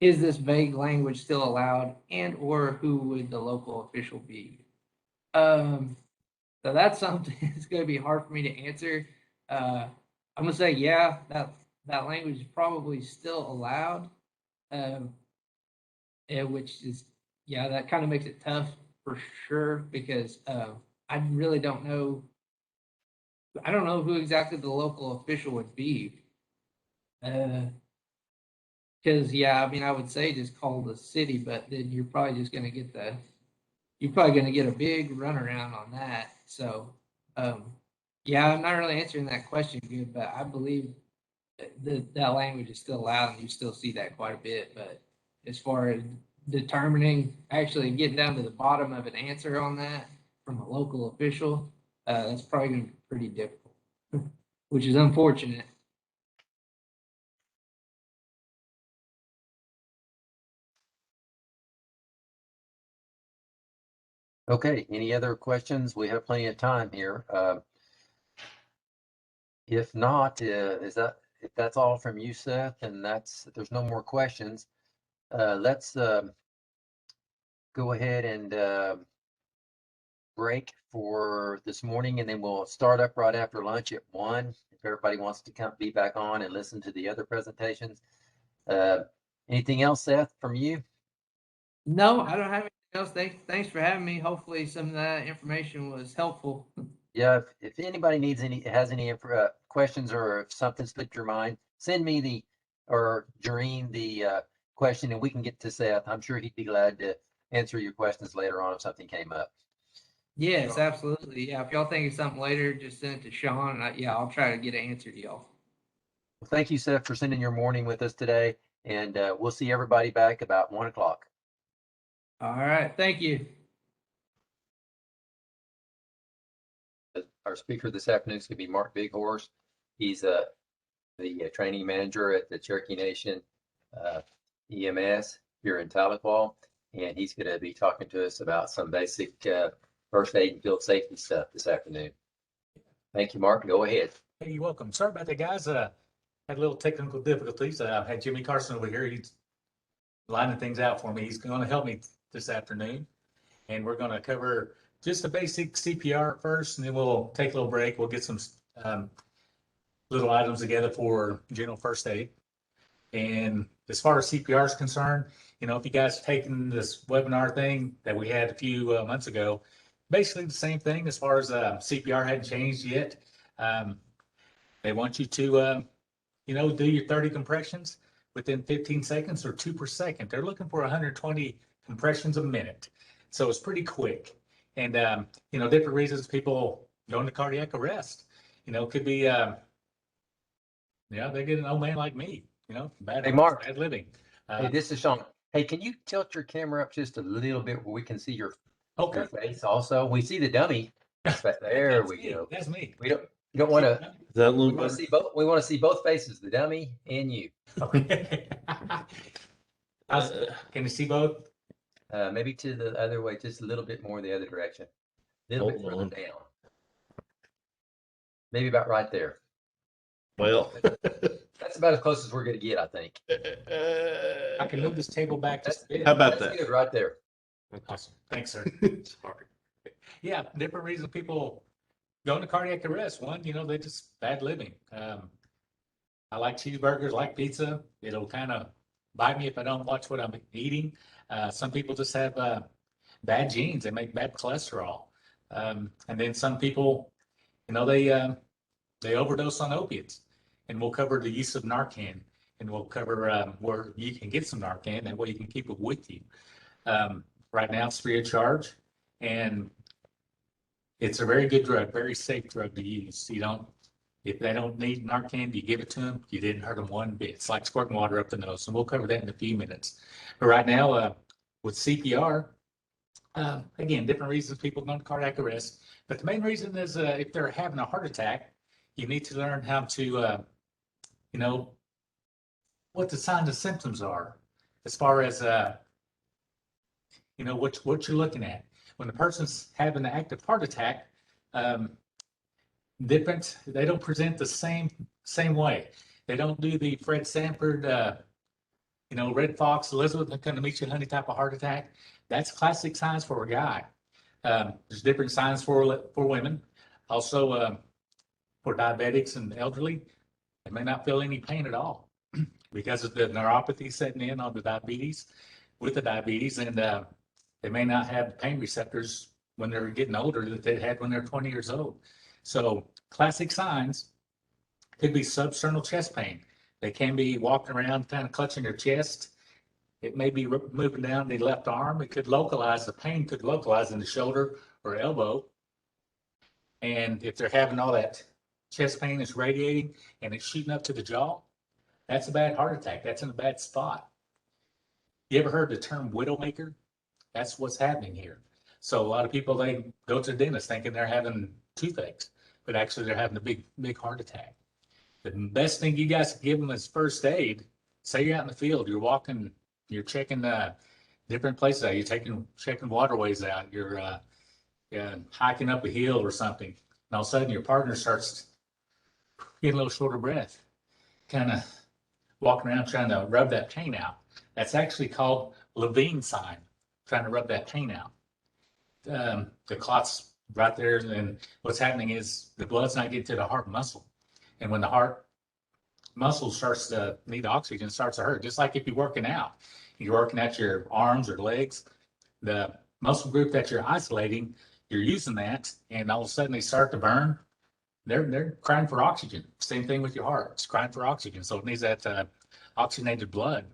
Is this vague language still allowed, and or who would the local official be? So that's something that's going to be hard for me to answer. I'm gonna say, yeah, that language is probably still allowed, which is, yeah, that kind of makes it tough for sure, because I really don't know. I don't know who exactly the local official would be. Because yeah, I mean, I would say just call the city, but then you're probably just gonna get a big runaround on that. So yeah, I'm not really answering that question good, but I believe that language is still allowed, and you still see that quite a bit. But as far as determining, actually getting down to the bottom of an answer on that from a local official, that's probably going to be pretty difficult, which is unfortunate. Okay, any other questions? We have plenty of time here. If not, if that's all from you, Seth, and there's no more questions, let's go ahead and break for this morning, and then we'll start up right after lunch at 1. If everybody wants to be back on and listen to the other presentations. Anything else, Seth, from you? No, I don't have anything else. Thanks for having me. Hopefully some of that information was helpful. Yeah, if anybody needs has any questions, or if something slipped your mind, send me or Jareen the question, and we can get to Seth. I'm sure he'd be glad to answer your questions later on if something came up. Yes, absolutely. Yeah, if y'all think of something later, just send it to Sean. Yeah, I'll try to get an answer to y'all. Well, thank you, Seth, for spending your morning with us today, and we'll see everybody back about 1 o'clock. All right, thank you. Our speaker this afternoon is going to be Mark Bighorse. He's the training manager at the Cherokee Nation EMS here in Tahlequah, and he's going to be talking to us about some basic first aid and field safety stuff this afternoon. Thank you, Mark. Go ahead. Hey, you're welcome. Sorry about that, guys. Had a little technical difficulties. I had Jimmy Carson over here. He's lining things out for me. He's going to help me this afternoon, and we're going to cover just the basic CPR first, and then we'll take a little break. We'll get some little items together for general first aid. And as far as CPR is concerned, you know, if you guys have taken this webinar thing that we had a few months ago, basically the same thing as far as CPR hadn't changed yet. They want you to, you know, do your 30 compressions within 15 seconds or 2 per second. They're looking for 120 compressions a minute. So it's pretty quick. And, you know, different reasons people go into cardiac arrest, you know, could be, yeah, they get an old man like me, you know, Hey, Mark. bad living. Hey, this is Sean. Hey, can you tilt your camera up just a little bit where we can see your face also? We see the dummy. But there we go. That's me. You don't want to. Is that a We little want to better? see both. We want to see both faces, the dummy and you. Can you see both? Maybe to the other way, just a little bit more the other direction. A little bit Hold further on. down. Maybe about right there. Well, That's about as close as we're going to get, I think. I can move this table back just a bit. How about That's that? good right there. Awesome. Thanks, sir. Sorry. Yeah, different reasons people go into cardiac arrest. One, you know, they just bad living. I like cheeseburgers, like pizza. It'll kind of bite me if I don't watch what I'm eating. Some people just have bad genes. They make bad cholesterol. And then some people, you know, they overdose on opiates. And we'll cover the use of Narcan. And we'll cover where you can get some Narcan. That way you can keep it with you. Right now it's free of charge. And it's a very good drug, very safe drug to use. If they don't need Narcan, you give it to them, you didn't hurt them one bit. It's like squirting water up the nose. And we'll cover that in a few minutes. But right now, with CPR, again, different reasons people go into cardiac arrest. But the main reason is if they're having a heart attack, you need to learn how to, you know, what the signs and symptoms are as far as, you know, what you're looking at. When the person's having an active heart attack, they don't present the same way. They don't do the Fred Sanford, you know, Red Fox, Elizabeth going to meet you, honey type of heart attack. That's classic signs for a guy. There's different signs for women. Also, for diabetics and elderly, they may not feel any pain at all because of the neuropathy setting in on the diabetes, with the diabetes, and they may not have pain receptors when they're getting older that they had when they're 20 years old. So classic signs could be substernal chest pain. They can be walking around kind of clutching their chest. It may be moving down the left arm. It could localize, the pain could localize in the shoulder or elbow. And if they're having all that chest pain is radiating and it's shooting up to the jaw, that's a bad heart attack. That's in a bad spot. You ever heard the term widowmaker? That's what's happening here. So a lot of people, they go to the dentist thinking they're having toothaches, but actually they're having a big heart attack. The best thing you guys can give them is first aid. Say you're out in the field, you're walking, you're checking different places out. You're checking waterways out. You're hiking up a hill or something. And all of a sudden your partner starts getting a little short of breath, kind of walking around trying to rub that pain out. That's actually called Levine sign, trying to rub that pain out. The clot's right there, and what's happening is the blood's not getting to the heart muscle. And when the heart muscle starts to need oxygen, starts to hurt, just like if you're working out. You're working out your arms or legs, the muscle group that you're isolating, you're using that, and all of a sudden they start to burn, they're crying for oxygen. Same thing with your heart. It's crying for oxygen. So it needs that oxygenated blood.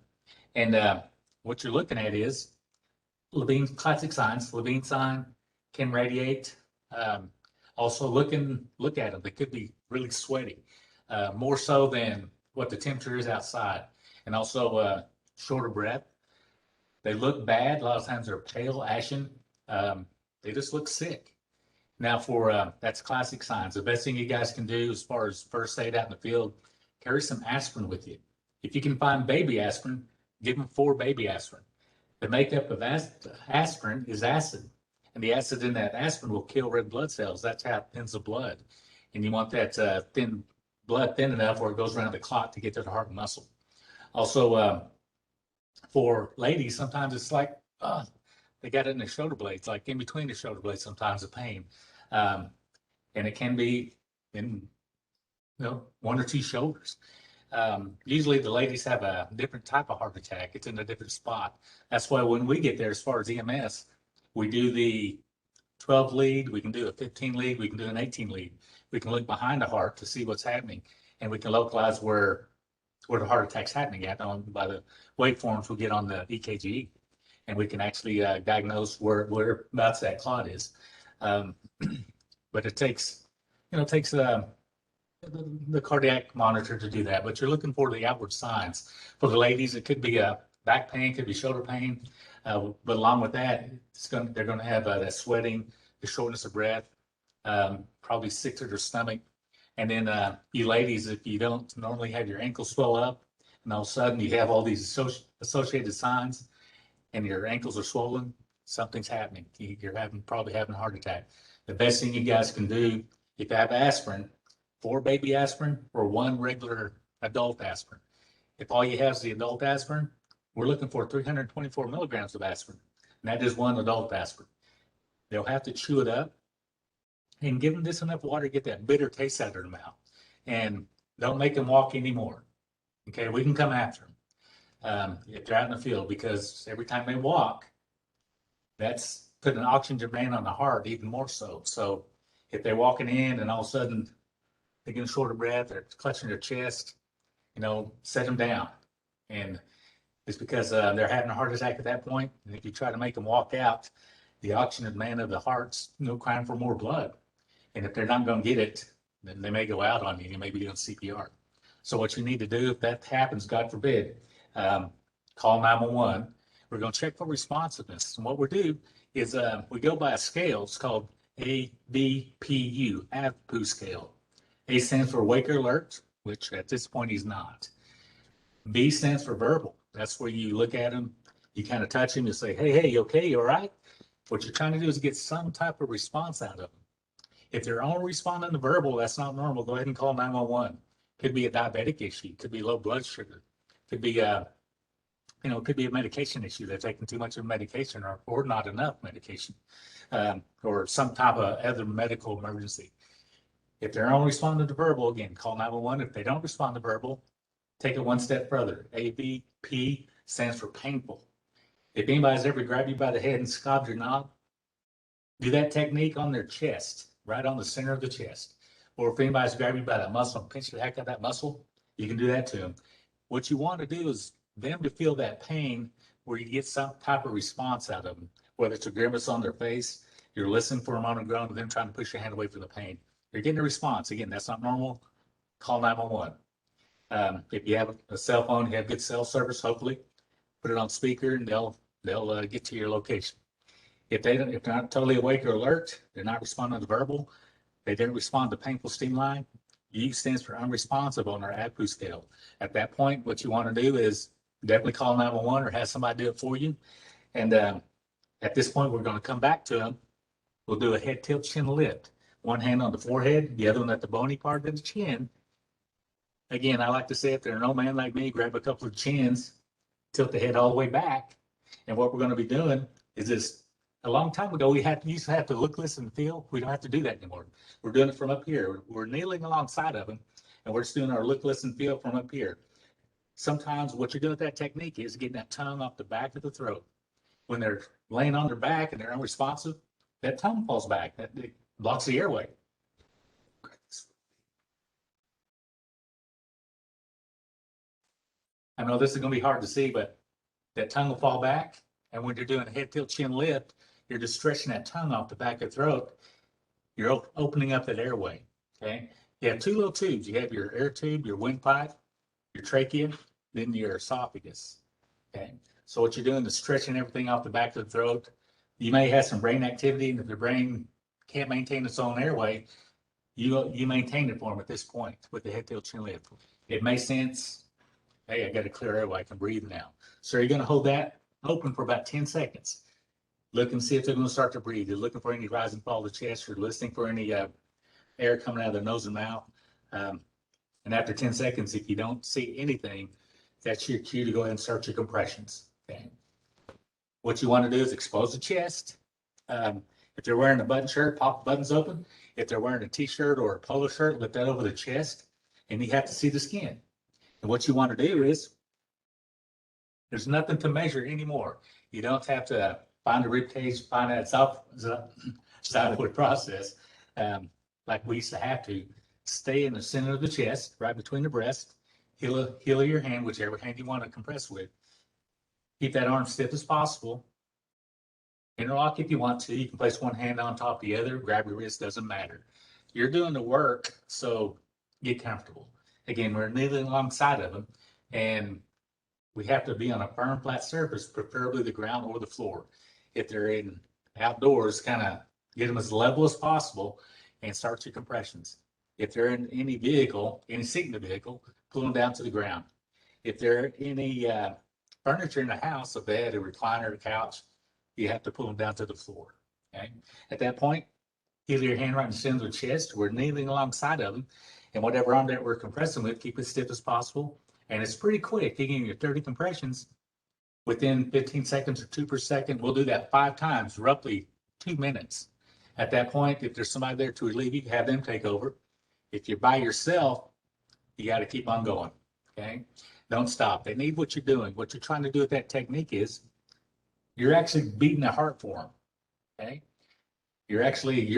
And what you're looking at is Levine's classic signs. Levine sign can radiate. Also look at them. They could be really sweaty, more so than what the temperature is outside. And also shorter breath. They look bad. A lot of times they're pale, ashen. They just look sick. Now for that's classic signs. The best thing you guys can do as far as first aid out in the field, carry some aspirin with you. If you can find baby aspirin, give them 4 baby aspirin. The makeup of aspirin is acid, and the acid in that aspirin will kill red blood cells. That's how it thins the blood. And you want that blood thin enough where it goes around the clot to get to the heart and muscle. Also, for ladies, sometimes it's like, they got it in the shoulder blades, like in between the shoulder blades, sometimes the pain. And it can be in 1 or 2 shoulders. Usually the ladies have a different type of heart attack. It's in a different spot. That's why when we get there, as far as EMS, we do the 12 lead, we can do a 15 lead, we can do an 18 lead. We can look behind the heart to see what's happening, and we can localize where the heart attack's happening at by the waveforms we get on the EKG, and we can actually diagnose whereabouts that clot is. But it takes the cardiac monitor to do that, but you're looking for the outward signs. For the ladies, it could be back pain, could be shoulder pain, but along with that, they're going to have that sweating, the shortness of breath, probably sick to their stomach. And then you ladies, if you don't normally have your ankles swell up, and all of a sudden you have all these associated signs, and your ankles are swollen, something's happening. You're probably having a heart attack. The best thing you guys can do, if you have aspirin, 4 baby aspirin or 1 regular adult aspirin. If all you have is the adult aspirin, we're looking for 324 milligrams of aspirin, and that is 1 adult aspirin. They'll have to chew it up and give them just enough water to get that bitter taste out of their mouth. And don't make them walk anymore. Okay, we can come after them if they're out in the field, because every time they walk, that's putting an oxygen demand on the heart even more so. So if they're walking in and all of a sudden they're getting short of breath, they're clutching their chest, set them down. And it's because they're having a heart attack at that point. And if you try to make them walk out, the oxygen demand of the heart's crying for more blood. And if they're not going to get it, then they may go out on you. You may be doing CPR. So what you need to do, if that happens, God forbid, call 911. We're going to check for responsiveness. And what we do is we go by a scale. It's called ABPU, AVPU scale. A stands for wake or alert, which at this point he's not. B stands for verbal. That's where you look at him, you kind of touch him, you say, hey, you okay, you all right? What you're trying to do is get some type of response out of them. If they're only responding to verbal, that's not normal. Go ahead and call 911. Could be a diabetic issue, could be low blood sugar, could be could be a medication issue. They're taking too much of medication or not enough medication, or some type of other medical emergency. If they're only responding to verbal, again, call 911. If they don't respond to verbal, take it one step further. ABP stands for painful. If anybody's ever grabbed you by the head and scobbed your knob, do that technique on their chest, right on the center of the chest. Or if anybody's grabbed you by that muscle and pinch the heck out of that muscle, you can do that to them. What you want to do is them to feel that pain where you get some type of response out of them, whether it's a grimace on their face, you're listening for a moment groan, and then trying to push your hand away from the pain. You're getting a response. Again, that's not normal. Call 911. If you have a cell phone, you have good cell service, hopefully, put it on speaker and they'll get to your location. If they're not totally awake or alert, they're not responding to verbal, they didn't respond to painful steam line, U stands for unresponsive on our AVPU scale. At that point, what you want to do is definitely call 911 or have somebody do it for you. And at this point, we're going to come back to them. We'll do a head tilt, chin lift. One hand on the forehead, the other one at the bony part of the chin. Again, I like to say, if they're an old man like me, grab a couple of chins, tilt the head all the way back. And what we're going to be doing is this. A long time ago, we used to have to look, listen, and feel. We don't have to do that anymore. We're doing it from up here. We're kneeling alongside of them, and we're just doing our look, listen, feel from up here. Sometimes what you're doing with that technique is getting that tongue off the back of the throat. When they're laying on their back and they're unresponsive, that tongue falls back. That it blocks the airway. I know this is going to be hard to see, but that tongue will fall back. And when you're doing a head tilt chin lift, you're just stretching that tongue off the back of the throat. You're opening up that airway. Okay. You have two little tubes. You have your air tube, your windpipe, your trachea, then your esophagus. Okay. So what you're doing is stretching everything off the back of the throat. You may have some brain activity, and if the brain can't maintain its own airway, you maintain it for them at this point with the head tilt chin lift. It may sense, hey, I got a clear airway, I can breathe now. So you're going to hold that open for about 10 seconds. Look and see if they're going to start to breathe. You're looking for any rise and fall of the chest. You're listening for any air coming out of their nose and mouth. And after 10 seconds, if you don't see anything, that's your cue to go ahead and start your compressions. Okay. What you want to do is expose the chest. If they're wearing a button shirt, pop the buttons open. If they're wearing a t-shirt or a polo shirt, lift that over the chest, and you have to see the skin. And what you want to do is, there's nothing to measure anymore. You don't have to find a rib cage, find that xyloid process, like we used to have to. Stay in the center of the chest, right between the breast, heel of your hand, whichever hand you want to compress with. Keep that arm stiff as possible. Interlock if you want to. You can place one hand on top of the other, grab your wrist, doesn't matter. You're doing the work, so get comfortable. Again, we're kneeling alongside of them, and we have to be on a firm, flat surface, preferably the ground or the floor. If they're in outdoors, kind of get them as level as possible and start your compressions. If they're in any vehicle, any seat in the vehicle, pull them down to the ground. If they're in any furniture in the house, a bed, a recliner, a couch, you have to pull them down to the floor. Okay. At that point, heel your hand right in the center of the chest. We're kneeling alongside of them, and whatever arm that we're compressing with, keep it stiff as possible. And it's pretty quick. You get your 30 compressions within 15 seconds or 2 per second. We'll do that 5 times, roughly 2 minutes. At that point, if there's somebody there to relieve you, have them take over. If you're by yourself, you got to keep on going. Okay. Don't stop. They need what you're doing. What you're trying to do with that technique is you're actually beating the heart for them. Okay. You're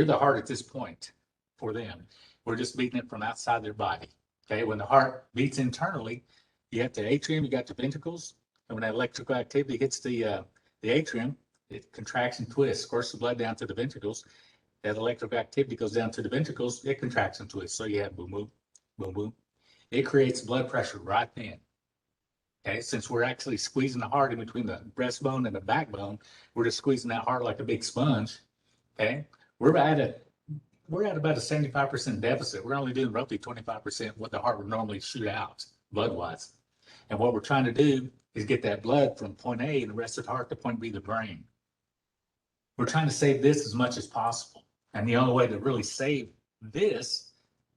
the heart at this point for them. We're just beating it from outside their body. Okay. When the heart beats internally, you have the atrium, you got the ventricles, and when that electrical activity hits the atrium, it contracts and twists, squirts the blood down to the ventricles. That electrical activity goes down to the ventricles, it contracts and twists. So you have boom, boom, boom, boom. It creates blood pressure right then. Okay, since we're actually squeezing the heart in between the breastbone and the backbone, we're just squeezing that heart like a big sponge. Okay, we're at about a 75% deficit. We're only doing roughly 25% what the heart would normally shoot out blood-wise. And what we're trying to do is get that blood from point A and the rest of the heart to point B, the brain. We're trying to save this as much as possible. And the only way to really save this,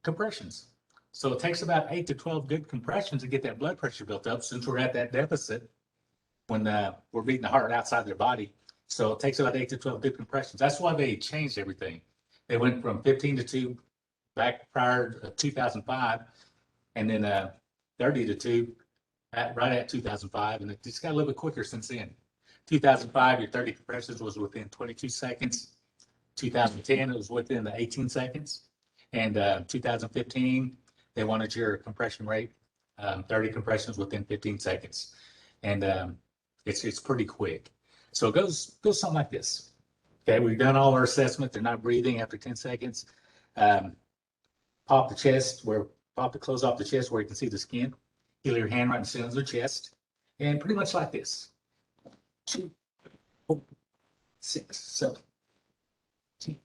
compressions. So it takes about 8 to 12 good compressions to get that blood pressure built up, since we're at that deficit when we're beating the heart outside their body. So it takes about 8 to 12 good compressions. That's why they changed everything. They went from 15 to 2 back prior to 2005, and then 30 to 2 right at 2005, and it just got a little bit quicker since then. 2005, your 30 compressions was within 22 seconds. 2010, it was within the 18 seconds. And 2015, they wanted your compression rate, 30 compressions within 15 seconds. And it's pretty quick. So it goes something like this. Okay, we've done all our assessment. They're not breathing after 10 seconds. Pop the clothes off the chest where you can see the skin. Heel your hand right in the center of the chest. And pretty much like this. 2, 4, 6, 7, 10,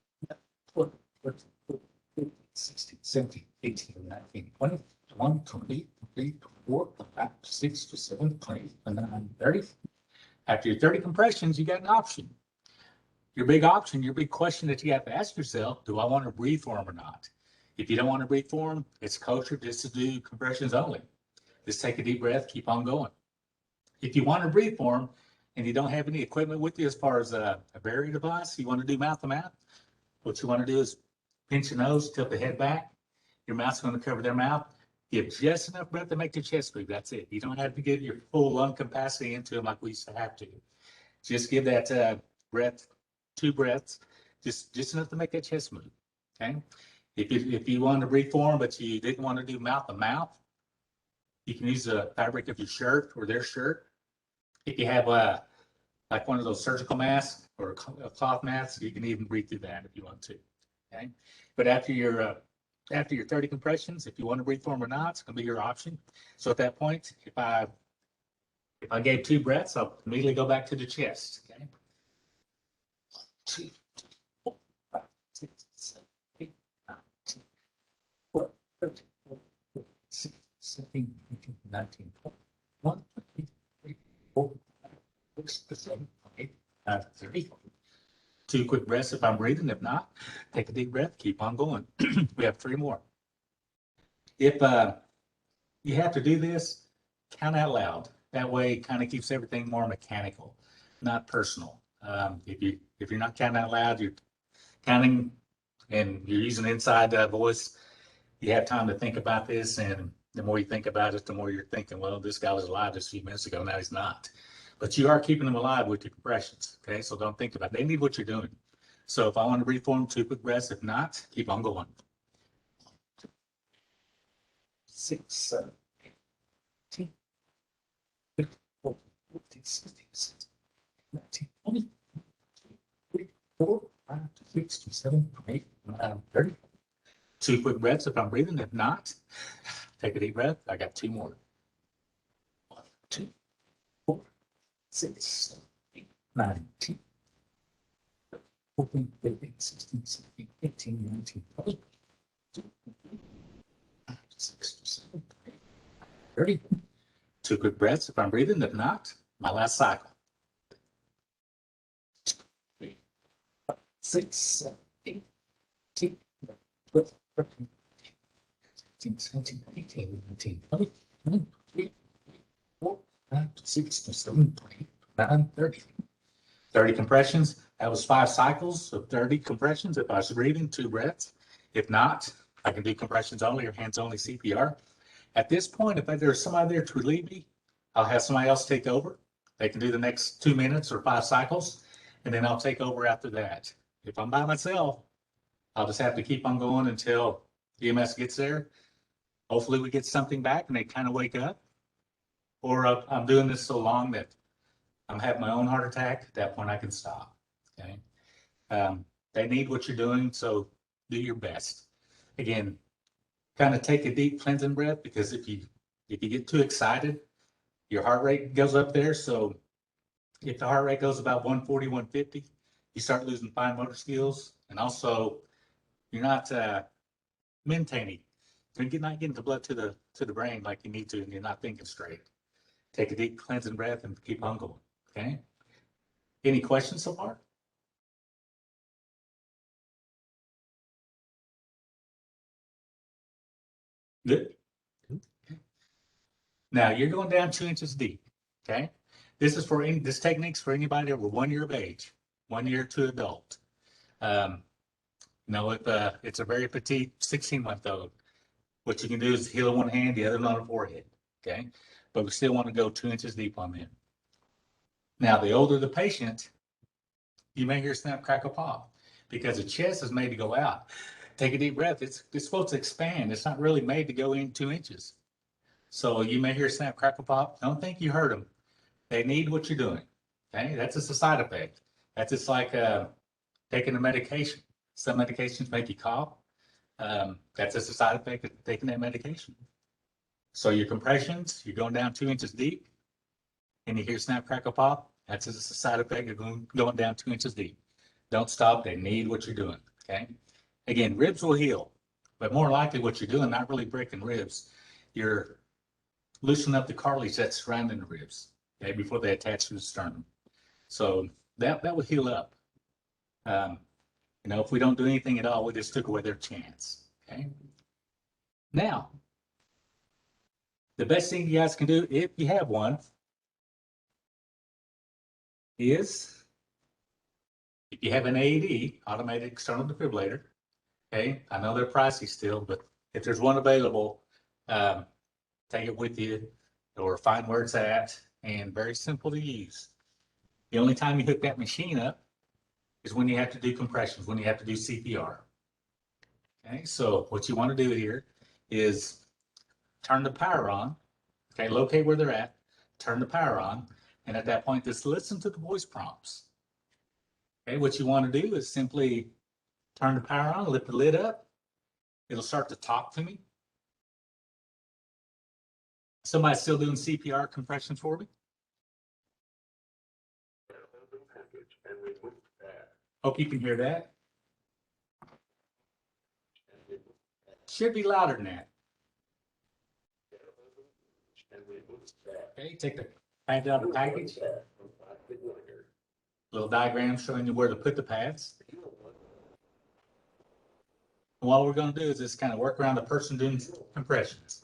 12, 13, 14, 15, 16, 17, 18, 19, 20, 21, 22, 23, 24, 25, 26, 27, 28, 29, 30. After your 30 compressions, you got an option. Your big question that you have to ask yourself, do I want to breathe for them or not? If you don't want to breathe for them, it's kosher just to do compressions only. Just take a deep breath, keep on going. If you want to breathe for them and you don't have any equipment with you as far as a barrier device, you want to do mouth to mouth, what you want to do is pinch your nose, tilt the head back. Your mouth's going to cover their mouth. Give just enough breath to make the chest move. That's it. You don't have to get your full lung capacity into them like we used to have to. Just give that breath, 2 breaths, just enough to make that chest move. Okay. If you wanted to breathe for them, but you didn't want to do mouth to mouth, you can use the fabric of your shirt or their shirt. If you have like one of those surgical masks or a cloth mask, you can even breathe through that if you want to. Okay. But after your 30 compressions, if you want to breathe for them or not, it's going to be your option. So at that point, if I gave 2 breaths, I'll immediately go back to the chest. Okay. 2, 4, 5, 6, 7, 8, 9, 10, 12, 13, 14, 15, 16, 17, 18, 19, 20, 21, 22, 23, 24, 26, 27, 28, 30. 2 quick breaths if I'm breathing. If not, take a deep breath, keep on going. We have 3 more. If you have to do this, count out loud. That way it kind of keeps everything more mechanical, not personal. If you're not counting out loud, you're counting and you're using inside voice, you have time to think about this. And the more you think about it, the more you're thinking, well, this guy was alive just a few minutes ago. Now he's not. But you are keeping them alive with your compressions. Okay. So don't think about it. They need what you're doing. So if I want to breathe for them, 2 quick breaths. If not, keep on going. 6, 7, 8, 10, 15, 14, 15, 16, 17, 19, 20, 24, 5, 6, 7, 8, 9, 30. 2 quick breaths if I'm breathing. If not, take a deep breath. I got 2 more. 1, 2, 4, 6, 7, 8, 9, 10, 14, 15, 16, 17, 18, 19, 20, 5, 6, 7, 8, 30. 2 quick breaths if I'm breathing. If not, my last cycle. 2, 3, 5, 6, 7, 8, 10, 12, 13, 15, 17, 18, 19, 20, 21, 22, 24, 5, 6, 7, 8, 9, 30. 30 compressions. That was 5 cycles of 30 compressions. If I was breathing, 2 breaths. If not, I can do compressions only or hands only CPR. At this point, if there's somebody there to relieve me, I'll have somebody else take over. They can do the next 2 minutes or 5 cycles, and then I'll take over after that. If I'm by myself, I'll just have to keep on going until EMS gets there. Hopefully we get something back and they kind of wake up. Or I'm doing this so long that I'm having my own heart attack. At that point, I can stop. Okay. They need what you're doing, so do your best. Again, kind of take a deep cleansing breath, because if you get too excited, your heart rate goes up there. So if the heart rate goes about 140, 150, you start losing fine motor skills, and also you're not maintaining. You're not getting the blood to the brain like you need to, and you're not thinking straight. Take a deep cleansing breath and keep on going. Okay. Any questions so far? Good. Okay. Now you're going down 2 inches deep. Okay. This technique's for anybody over 1 year of age, 1 year to adult. If it's a very petite 16-month-old, what you can do is heal in one hand, the other on the forehead. Okay. But we still want to go 2 inches deep on them. Now, the older the patient, you may hear snap, crackle, pop, because the chest is made to go out. Take a deep breath. It's supposed to expand. It's not really made to go in 2 inches. So you may hear snap, crackle, pop. Don't think you heard them. They need what you're doing. Okay, that's just a side effect. That's just like taking a medication. Some medications make you cough. That's just a side effect of taking that medication. So your compressions, you're going down 2 inches deep, and you hear snap, crackle, pop. That's just a side effect of going down 2 inches deep. Don't stop. They need what you're doing. Okay. Again, ribs will heal, but more likely what you're doing, not really breaking ribs, you're loosening up the cartilage that's surrounding the ribs, okay, before they attach to the sternum. So that will heal up. If we don't do anything at all, we just took away their chance. Okay. Now, the best thing you guys can do, if you have one, is if you have an AED, automated external defibrillator. Okay, I know they're pricey still, but if there's one available, take it with you or find where it's at, and very simple to use. The only time you hook that machine up is when you have to do compressions, when you have to do CPR. Okay, so what you want to do here is turn the power on. Okay, locate where they're at, turn the power on, and at that point, just listen to the voice prompts. Okay, what you want to do is simply turn the power on, lift the lid up. It'll start to talk to me. Somebody's still doing CPR compressions for me? Hope you can hear that. Should be louder than that. Okay, take the pads out of the package. Little diagram showing you where to put the pads. And what we're going to do is just kind of work around the person doing compressions.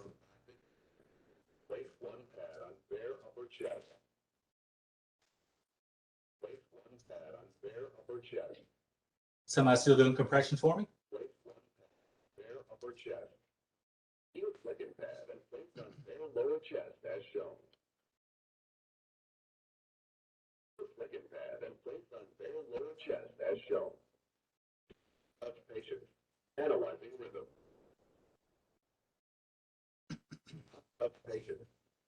Place one pad on bare upper chest. Place one pad on bare upper chest. Somebody still doing compressions for me? Place one pad on bare upper chest. Heel second pad and place on bare lower chest as shown. Second pad and place on bare lower chest as shown. Touch patient. Analyzing rhythm. Touch patient.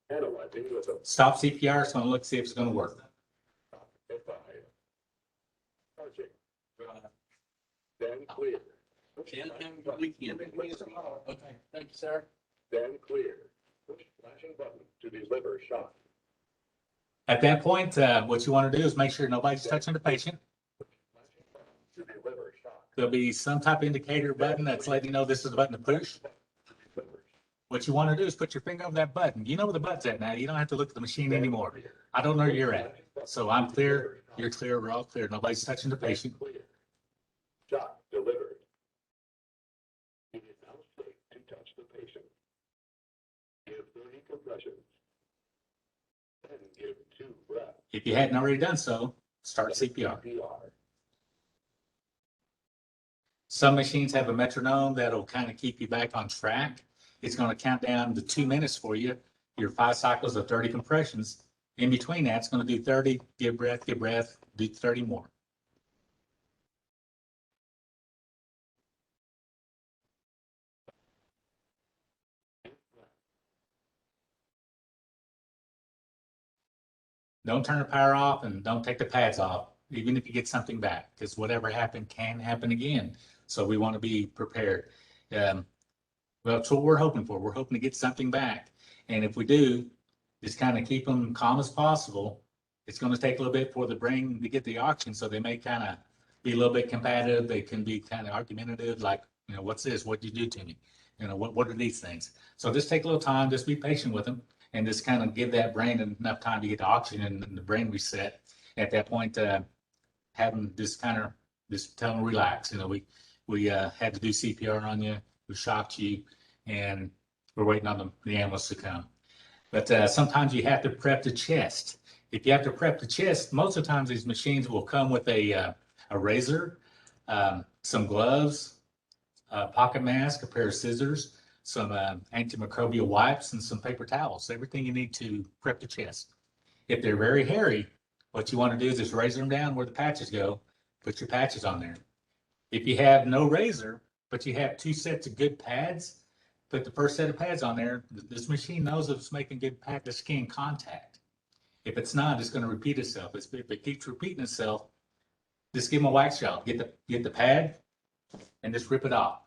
Analyzing rhythm. Stop CPR, so I'm going to look see if it's going to work. F5. Charging. Stand clear. Weekend. Okay, thank you, sir. Stand clear. Push flashing button to deliver shock. At that point, what you want to do is make sure nobody's touching the patient. Flashing button to deliver shock. There'll be some type of indicator button that's letting you know this is the button to push. What you want to do is put your finger over that button. You know where the button's at now. You don't have to look at the machine anymore. I don't know where you're at. So I'm clear, you're clear, we're all clear. Nobody's touching the patient. Clear. Shock delivered. It is now safe to touch the patient. Give 30 compressions. Then give 2 breaths. If you hadn't already done so, start CPR. CPR. Some machines have a metronome that'll kind of keep you back on track. It's going to count down to 2 minutes for you, your 5 cycles of 30 compressions. In between that, it's going to do 30, give breath, do 30 more. Don't turn the power off and don't take the pads off, even if you get something back, because whatever happened can happen again. So we want to be prepared. Well, that's what we're hoping for. We're hoping to get something back. And if we do, just kind of keep them calm as possible. It's going to take a little bit for the brain to get the oxygen. So they may kind of be a little bit combative. They can be kind of argumentative, like, you know, what's this? What did you do to me? You know, what are these things? So just take a little time, just be patient with them and just kind of give that brain enough time to get the oxygen and the brain reset. At that point, have them just kind of just tell them relax. You know, we had to do CPR on you. We shocked you, and we're waiting on the ambulance to come. But sometimes you have to prep the chest. If you have to prep the chest, most of the times these machines will come with a razor, some gloves, a pocket mask, a pair of scissors, some antimicrobial wipes, and some paper towels. Everything you need to prep the chest. If they're very hairy, what you want to do is just razor them down where the patches go. Put your patches on there. If you have no razor, but you have 2 sets of good pads, put the first set of pads on there. This machine knows if it's making good pad to skin contact. If it's not, it's going to repeat itself. If it keeps repeating itself, just give them a wax job. Get the pad and just rip it off.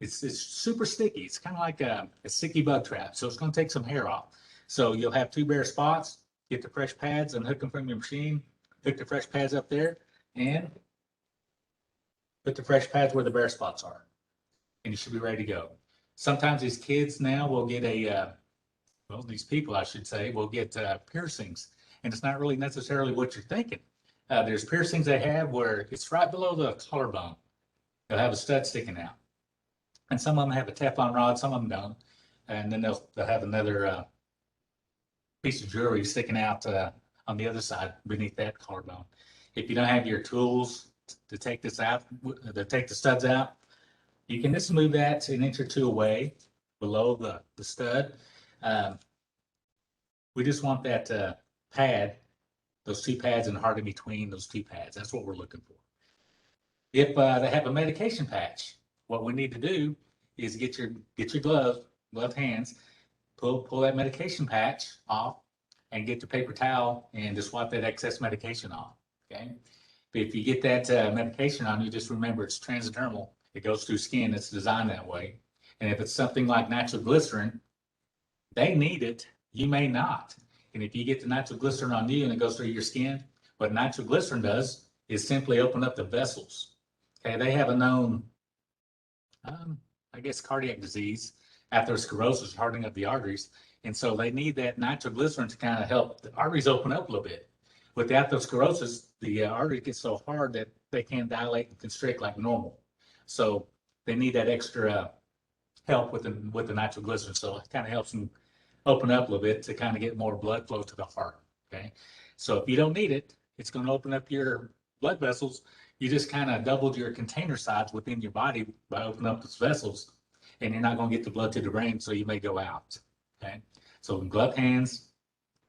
It's super sticky. It's kind of like a sticky bug trap. So it's going to take some hair off. So you'll have 2 bare spots. Get the fresh pads and hook them from your machine. Hook the fresh pads up there and put the fresh pads where the bare spots are. And you should be ready to go. Sometimes these kids now will get these people, I should say, will get piercings. And it's not really necessarily what you're thinking. There's piercings they have where it's right below the collarbone. They'll have a stud sticking out. And some of them have a Teflon rod, some of them don't. And then they'll have another piece of jewelry sticking out on the other side beneath that collarbone. If you don't have your tools to take this out, to take the studs out, you can just move that 1 inch or 2 away below the stud. We just want that pad those two pads and the heart in between those two pads. That's what we're looking for. If they have a medication patch, what we need to do is get your gloved hands, pull that medication patch off, and get the paper towel and just wipe that excess medication off. Okay. But if you get that medication on, you just remember it's transdermal. It goes through skin. It's designed that way. And if it's something like nitroglycerin, they need it. You may not. And if you get the nitroglycerin on you and it goes through your skin, what nitroglycerin does is simply open up the vessels. Okay, they have a known, I guess, cardiac disease, atherosclerosis, hardening of the arteries. And so they need that nitroglycerin to kind of help the arteries open up a little bit. With the atherosclerosis, the artery gets so hard that they can't dilate and constrict like normal. So they need that extra help with the nitroglycerin. So it kind of helps them open up a little bit to kind of get more blood flow to the heart. Okay. So if you don't need it, it's going to open up your blood vessels. You just kind of doubled your container size within your body by opening up those vessels, and you're not going to get the blood to the brain, so you may go out. Okay. So gloved hands,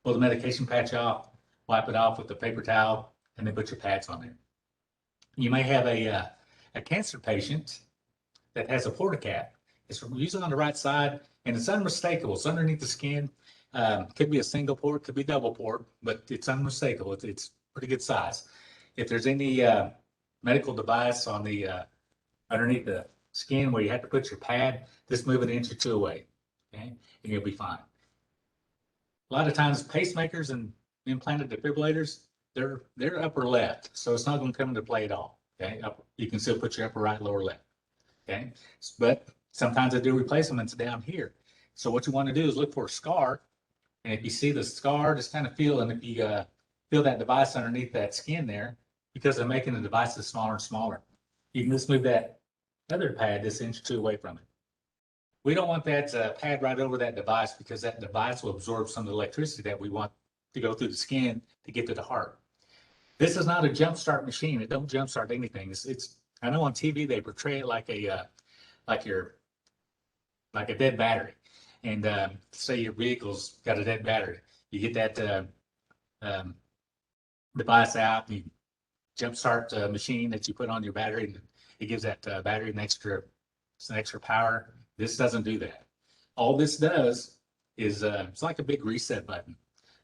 pull the medication patch off, wipe it off with the paper towel, and then put your pads on there. You may have a cancer patient that has a portacat. It's usually on the right side, and it's unmistakable. It's underneath the skin. Could be a single port, could be double port, but it's unmistakable. It's pretty good size. If there's any medical device on the underneath the skin where you have to put your pad, just move it an inch or two away, okay, and you'll be fine. A lot of times, pacemakers and implanted defibrillators, they're upper left, so it's not going to come into play at all. Okay, you can still put your upper right, lower left. Okay, but sometimes I do replacements down here. So what you want to do is look for a scar, and if you see the scar, just kind of feel, and if you feel that device underneath that skin there, because they're making the devices smaller and smaller, you can just move that other pad this inch or two away from it. We don't want that pad right over that device, because that device will absorb some of the electricity that we want to go through the skin to get to the heart. This is not a jump start machine. It don't jump start anything. It's I know on TV they portray it like a dead battery, and say your vehicle's got a dead battery. You get that device out, and you jump start machine that you put on your battery, and it gives that battery some extra power. This doesn't do that. All this does is it's like a big reset button.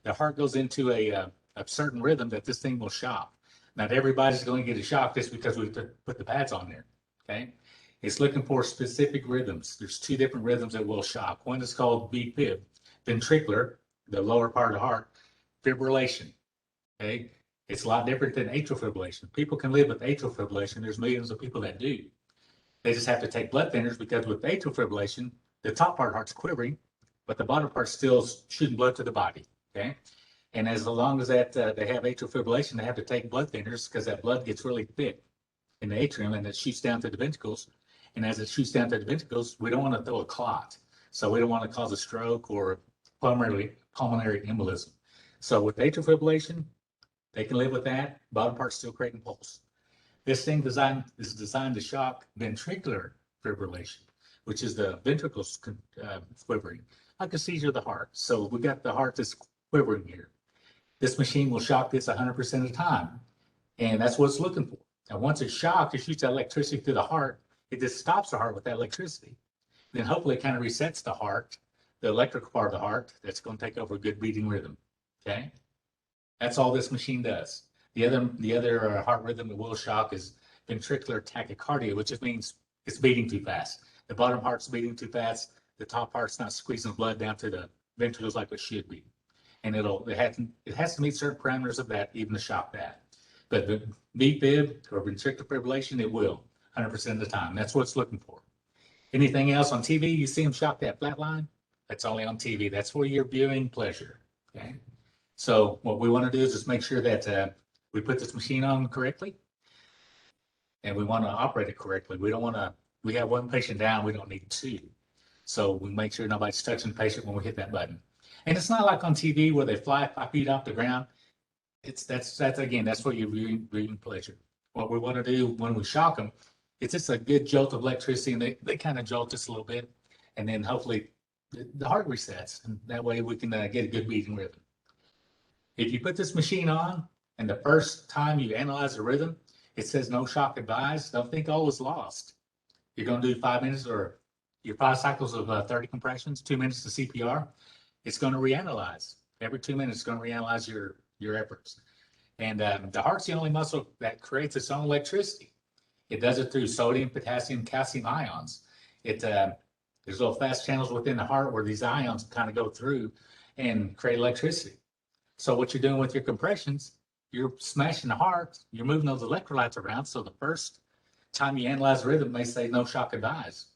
The heart goes into a certain rhythm that this thing will shock. Not everybody's going to get a shock just because we put the pads on there. Okay, it's looking for specific rhythms. There's two different rhythms that will shock. One is called VFib, ventricular, the lower part of the heart, fibrillation. Okay, it's a lot different than atrial fibrillation. People can live with atrial fibrillation. There's millions of people that do. They just have to take blood thinners, because with atrial fibrillation, the top part of the heart's quivering, but the bottom part's still shooting blood to the body. Okay, and as long as that they have atrial fibrillation, they have to take blood thinners, because that blood gets really thick in the atrium and it shoots down to the ventricles. And as it shoots down to the ventricles, we don't want to throw a clot. So we don't want to cause a stroke or pulmonary embolism. So with atrial fibrillation, they can live with that. Bottom part's still creating pulse. This thing is designed to shock ventricular fibrillation, which is the ventricles quivering, like a seizure of the heart. So we got the heart that's quivering here. This machine will shock this 100% of the time, and that's what it's looking for. And once it's shocked, it shoots that electricity through the heart. It just stops the heart with that electricity. Then hopefully it kind of resets the heart, the electrical part of the heart, that's going to take over a good beating rhythm. Okay, that's all this machine does. The other heart rhythm that will shock is ventricular tachycardia, which just means it's beating too fast. The bottom heart's beating too fast. The top heart's not squeezing blood down to the ventricles like it should be. And it has to meet certain parameters of that, even to shock that. But the VFib or ventricular fibrillation, it will 100% of the time. That's what it's looking for. Anything else on TV, you see them shock that flat line? That's only on TV. That's for your viewing pleasure. Okay. So what we want to do is just make sure that we put this machine on correctly, and we want to operate it correctly. We don't want to. We have one patient down. We don't need two. So we make sure nobody's touching the patient when we hit that button. And it's not like on TV where they fly 5 feet off the ground. That's for your viewing pleasure. What we want to do when we shock them, it's just a good jolt of electricity, and they kind of jolt us a little bit, and then hopefully the heart resets, and that way we can get a good beating rhythm. If you put this machine on and the first time you analyze the rhythm, it says no shock advised, don't think all is lost. You're going to do 5 minutes or your 5 cycles of 30 compressions, 2 minutes to CPR. It's going to reanalyze. Every 2 minutes, it's going to reanalyze your efforts. And the heart's the only muscle that creates its own electricity. It does it through sodium, potassium, calcium ions. There's little fast channels within the heart where these ions kind of go through and create electricity. So what you're doing with your compressions, you're smashing the heart, you're moving those electrolytes around. So the first time you analyze the rhythm, it may say no shock advised.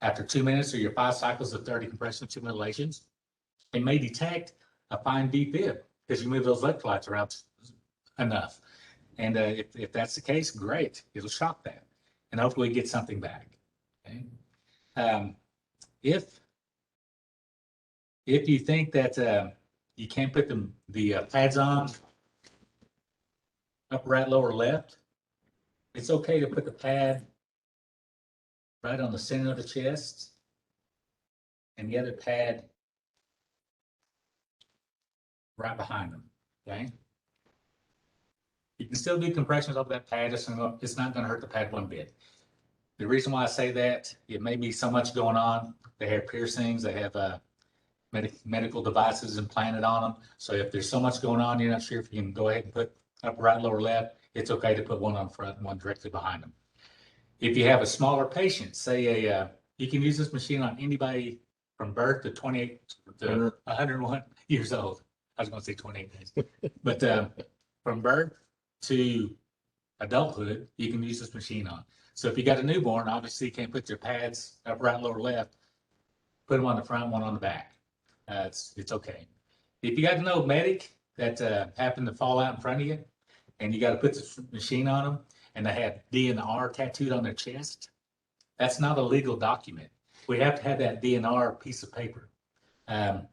After 2 minutes or your 5 cycles of 30 compressions, 2 ventilations, it may detect a fine defib because you move those electrolytes around enough. And if that's the case, great, it'll shock that and hopefully get something back. Okay. If you think that you can't put the pads on upper right, lower left, it's okay to put the pad right on the center of the chest and the other pad right behind them. Okay. You can still do compressions off that pad. It's not going to hurt the pad one bit. The reason why I say that, it may be so much going on. They have piercings, they have medical devices implanted on them. So if there's so much going on, you're not sure if you can go ahead and put upper right, lower left, it's okay to put one on front and one directly behind them. If you have a smaller patient, say you can use this machine on anybody from birth to 28 to 101 years old. I was going to say 28 days, but from birth to adulthood, you can use this machine on. So if you got a newborn, obviously you can't put your pads up right, lower, left. Put them on the front, one on the back. It's okay. If you got an old medic that happened to fall out in front of you, and you got to put this machine on them, and they have DNR tattooed on their chest, that's not a legal document. We have to have that DNR piece of paper, and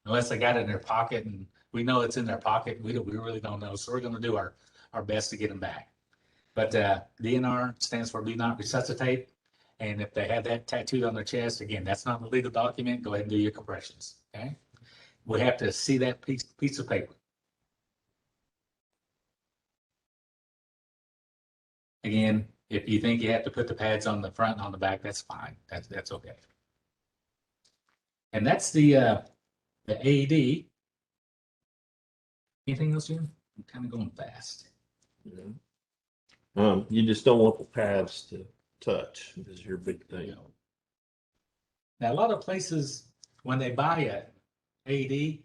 unless they got it in their pocket, and we know it's in their pocket, we really don't know. So we're going to do our best to get them back. But DNR stands for do not resuscitate. And if they have that tattooed on their chest, again, that's not a legal document. Go ahead and do your compressions. Okay. We have to see that piece of paper. Again, if you think you have to put the pads on the front and on the back, that's fine. That's okay. And that's the AED. Anything else, Jim? I'm kind of going fast. You just don't want the pads to touch is your big thing. Now, a lot of places, when they buy a AED,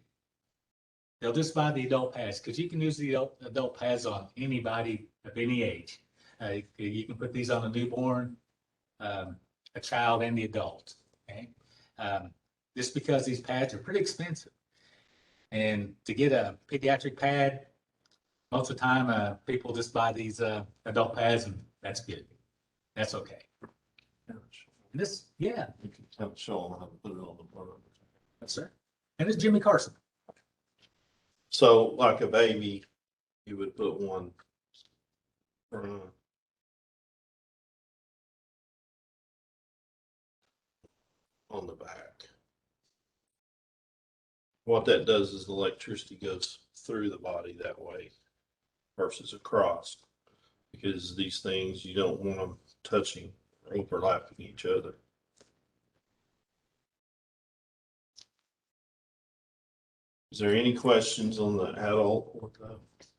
they'll just buy the adult pads because you can use the adult pads on anybody of any age. You can put these on a newborn, a child, and the adult. Okay, just because these pads are pretty expensive, and to get a pediatric pad, most of the time people just buy these adult pads, and that's good. That's okay. This, yeah. You can kind of show them how to put it on the bottom. Yes, sir. And it's Jimmy Carson. So like a baby, you would put one front on the back. What that does is the electricity goes through the body that way versus across, because these things, you don't want them touching or overlapping each other. Is there any questions on the adult or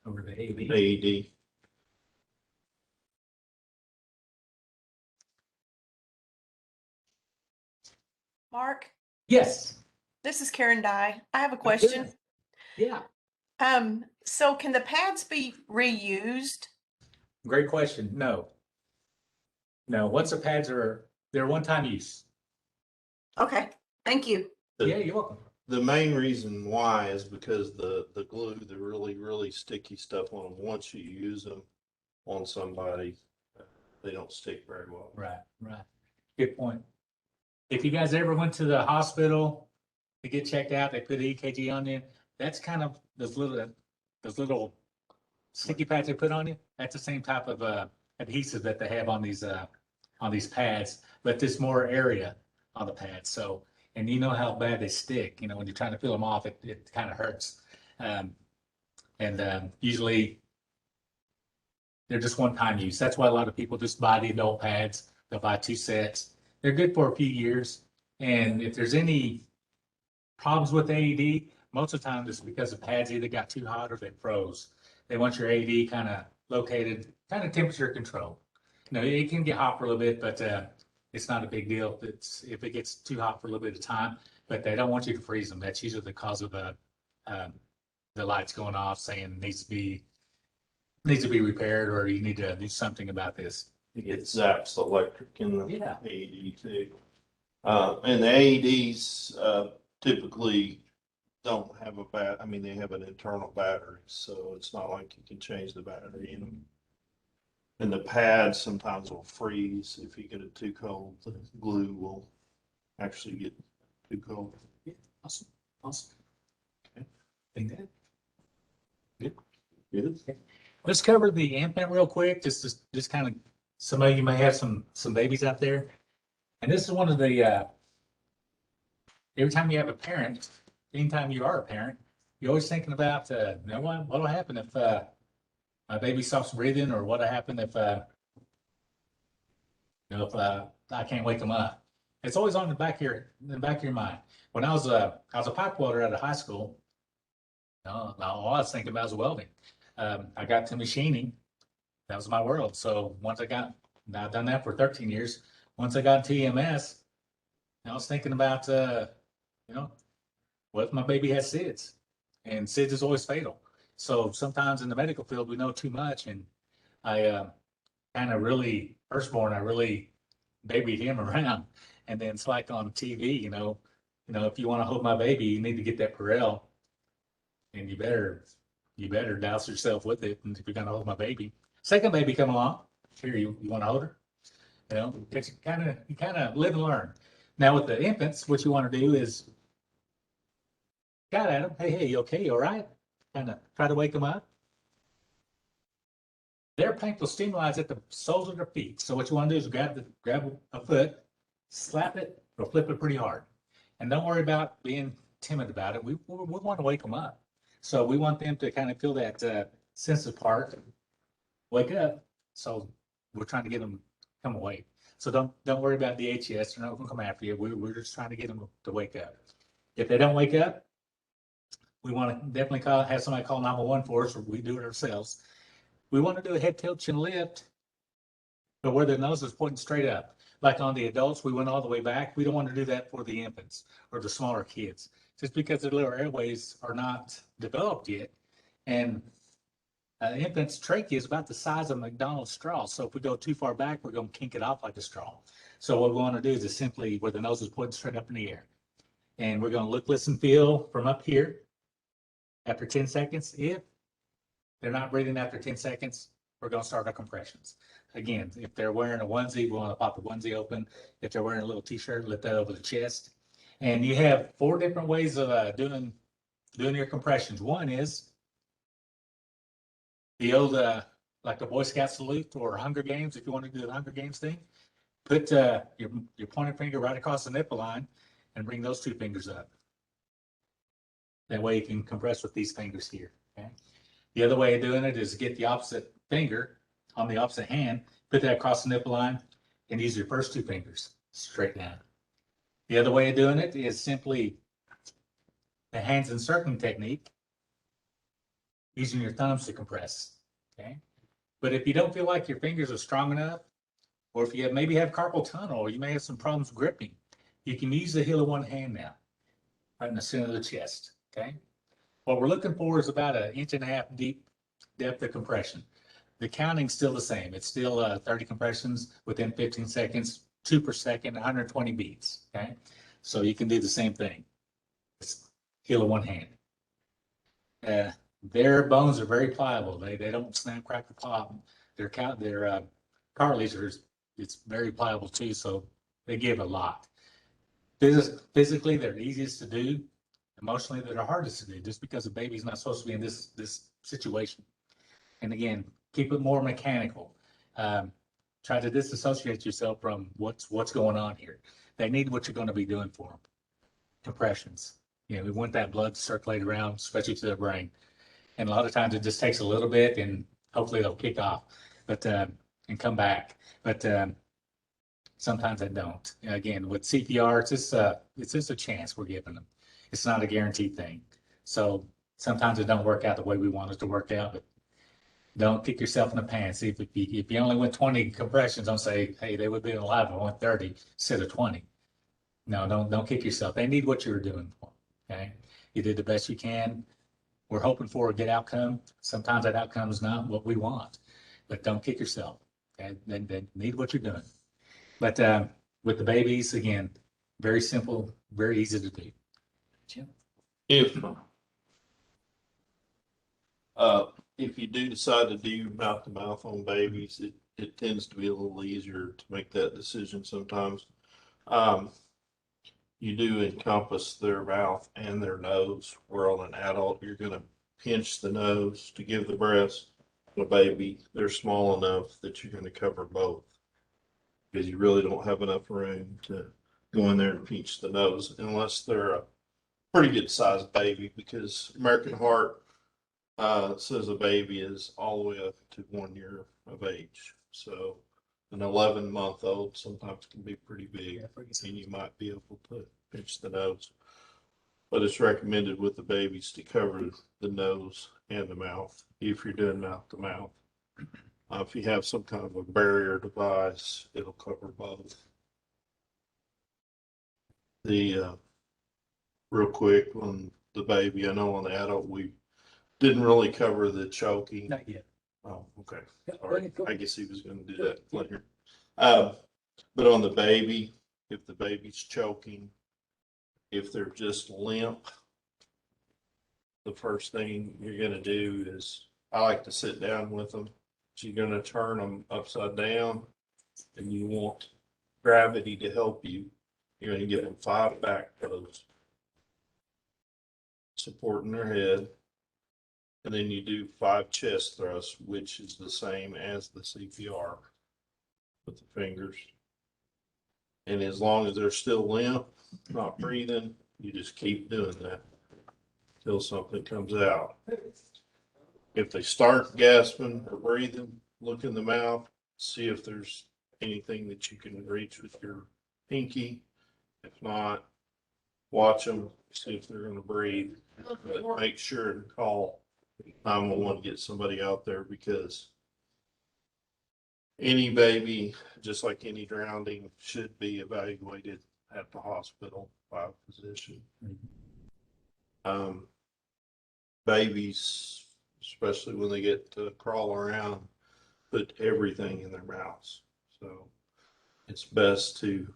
Over the the AED. AED? Mark, Yes. this is Karen Dye. I have a question. Yeah. So can the pads be reused? Great question. No. No, once the pads they're one-time use. Okay, thank you. Yeah, you're welcome. The main reason why is because the glue, the really sticky stuff on them, once you use them on somebody, they don't stick very well. Right. Good point. If you guys ever went to the hospital to get checked out, they put an EKG on you. That's kind of those little sticky pads they put on you. That's the same type of adhesive that they have on these pads, but there's more area on the pads. So, and you know how bad they stick. When you're trying to peel them off, it kind of hurts. Usually they're just one-time use. That's why a lot of people just buy the adult pads. They'll buy 2 sets. They're good for a few years. And if there's any problems with AED, most of the time it's because the pads either got too hot or they froze. They want your AED kind of located, kind of temperature control. You know, it can get hot for a little bit, but it's not a big deal if it gets too hot for a little bit of time. But they don't want you to freeze them. That's usually the cause of the lights going off, saying needs to be repaired, or you need to do something about this. It zaps the electric in the Yeah. AED too. And the AEDs, typically don't have I mean, they have an internal battery, so it's not like you can change the battery in them. And the pads sometimes will freeze if you get it too cold. The glue will actually get too cold. Yeah, awesome. Okay. Think that. Good. Okay. Let's cover the infant real quick, just kind of, some of you may have some babies out there. And this is one of the, every time you have a parent, anytime you are a parent, you're always thinking about, you know, what'll happen if my baby stops breathing, or what'll happen if, you know, if I can't wake them up. It's always on the back of your mind. When I was a pipe welder out of high school, all I was thinking about was welding. I got to machining. That was my world. So I've done that for 13 years. Once I got into EMS, I was thinking about, you know, what if my baby has SIDS? And SIDS is always fatal. So sometimes in the medical field, we know too much. And I kind of really, firstborn, I really babied him around. And then it's like on TV, you know, if you want to hold my baby, you need to get that Purell, and you better douse yourself with it. And if you're going to hold my baby, second baby come along, here, you want to hold her? You know, because you kind of live and learn. Now with the infants, what you want to do is got at them. Hey, you okay? You all right? Kind of try to wake them up. Their painful stimuli is at the soles of their feet. So what you want to do is grab a foot, slap it, or flip it pretty hard. And don't worry about being timid about it. We want to wake them up. So we want them to kind of feel that sense of part, wake up. So we're trying to get them come awake. So don't worry about DHS. They're not going to come after you. We're just trying to get them to wake up. If they don't wake up, we want to definitely have somebody call 911 for us, or we do it ourselves. We want to do a head tilt chin lift, but where the nose is pointing straight up. Like on the adults, we went all the way back. We don't want to do that for the infants or the smaller kids, just because their little airways are not developed yet. And infant's trachea is about the size of a McDonald's straw. So if we go too far back, we're going to kink it off like a straw. So what we want to do is just simply where the nose is pointing straight up in the air. And we're going to look, listen, feel from up here. After 10 seconds, if they're not breathing after 10 seconds, we're going to start our compressions. Again, if they're wearing a onesie, we want to pop the onesie open. If they're wearing a little t-shirt, lift that over the chest. And you have 4 different ways of doing your compressions. One is the old, like the Boy Scout salute or Hunger Games, if you want to do the Hunger Games thing. Put your pointer finger right across the nipple line and bring those 2 fingers up. That way you can compress with these fingers here, okay? The other way of doing it is get the opposite finger on the opposite hand, put that across the nipple line, and use your first 2 fingers straight down. The other way of doing it is simply the hands encircling technique, using your thumbs to compress, okay? But if you don't feel like your fingers are strong enough, or if you maybe have carpal tunnel, or you may have some problems gripping, you can use the heel of one hand now, right in the center of the chest, okay? What we're looking for is about 1.5 inches deep depth of compression. The counting's still the same. It's still 30 compressions within 15 seconds, 2 per second, 120 beats, okay? So you can do the same thing. It's heel of one hand. Their bones are very pliable. They don't snap, crack, or pop. Their cartilage it's very pliable too, so they give a lot. Physically, they're easiest to do. Emotionally, they're the hardest to do, just because the baby's not supposed to be in this situation. And again, keep it more mechanical. Try to disassociate yourself from what's going on here. They need what you're going to be doing for them. Compressions. You know, we want that blood to circulate around, especially to the brain. And a lot of times it just takes a little bit and hopefully they'll kick off, but, and come back. But, sometimes they don't. Again, with CPR, it's just a chance we're giving them. It's not a guaranteed thing. So sometimes it don't work out the way we want it to work out, but don't kick yourself in the pants. If you only went 20 compressions, don't say, hey, they would be alive if I went 30 instead of 20. No, don't kick yourself. They need what you're doing for them. Okay. You did the best you can. We're hoping for a good outcome. Sometimes that outcome is not what we want, but don't kick yourself. Okay. They need what you're doing. But with the babies, again, very simple, very easy to do. Jim? If you do decide to do mouth to mouth on babies, it tends to be a little easier to make that decision sometimes. You do encompass their mouth and their nose, where on an adult, you're gonna pinch the nose to give the breast. On a baby, they're small enough that you're gonna cover both. Because you really don't have enough room to go in there and pinch the nose unless they're a pretty good sized baby, because American Heart says a baby is all the way up to 1 year of age. So an 11-month-old sometimes can be pretty big, and you might be able to pinch the nose. But it's recommended with the babies to cover the nose and the mouth if you're doing mouth to mouth. If you have some kind of a barrier device, it'll cover both. Real quick on the baby, I know on the adult, we didn't really cover the choking. Not yet. Oh, okay. Yeah, All right. go I ahead. guess he was gonna do that later. But on the baby, if the baby's choking, if they're just limp, the first thing you're gonna do is, I like to sit down with them. So you're gonna turn them upside down, and you want gravity to help you. You're gonna give them 5 back throws, supporting their head. And then you do 5 chest thrusts, which is the same as the CPR with the fingers. And as long as they're still limp, not breathing, you just keep doing that till something comes out. If they start gasping or breathing, look in the mouth, see if there's anything that you can reach with your pinky. If not, watch them, see if they're going to breathe. But make sure and call 911 to get somebody out there, because any baby, just like any drowning, should be evaluated at the hospital by a physician. Babies, especially when they get to crawl around, put everything in their mouths. So it's best to,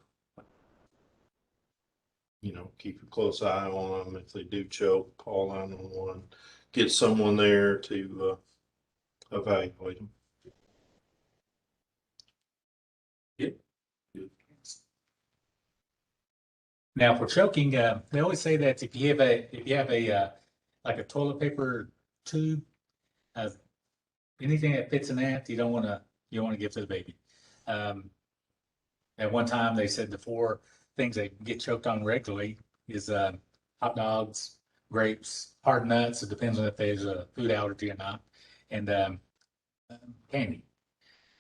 keep a close eye on them. If they do choke, call 911. Get someone there to evaluate them. Now for choking, they always say that if you have a like a toilet paper tube, anything that fits in that, you don't want to give to the baby. At one time they said the 4 things that get choked on regularly is hot dogs, grapes, hard nuts. It depends on if there's a food allergy or not, and candy.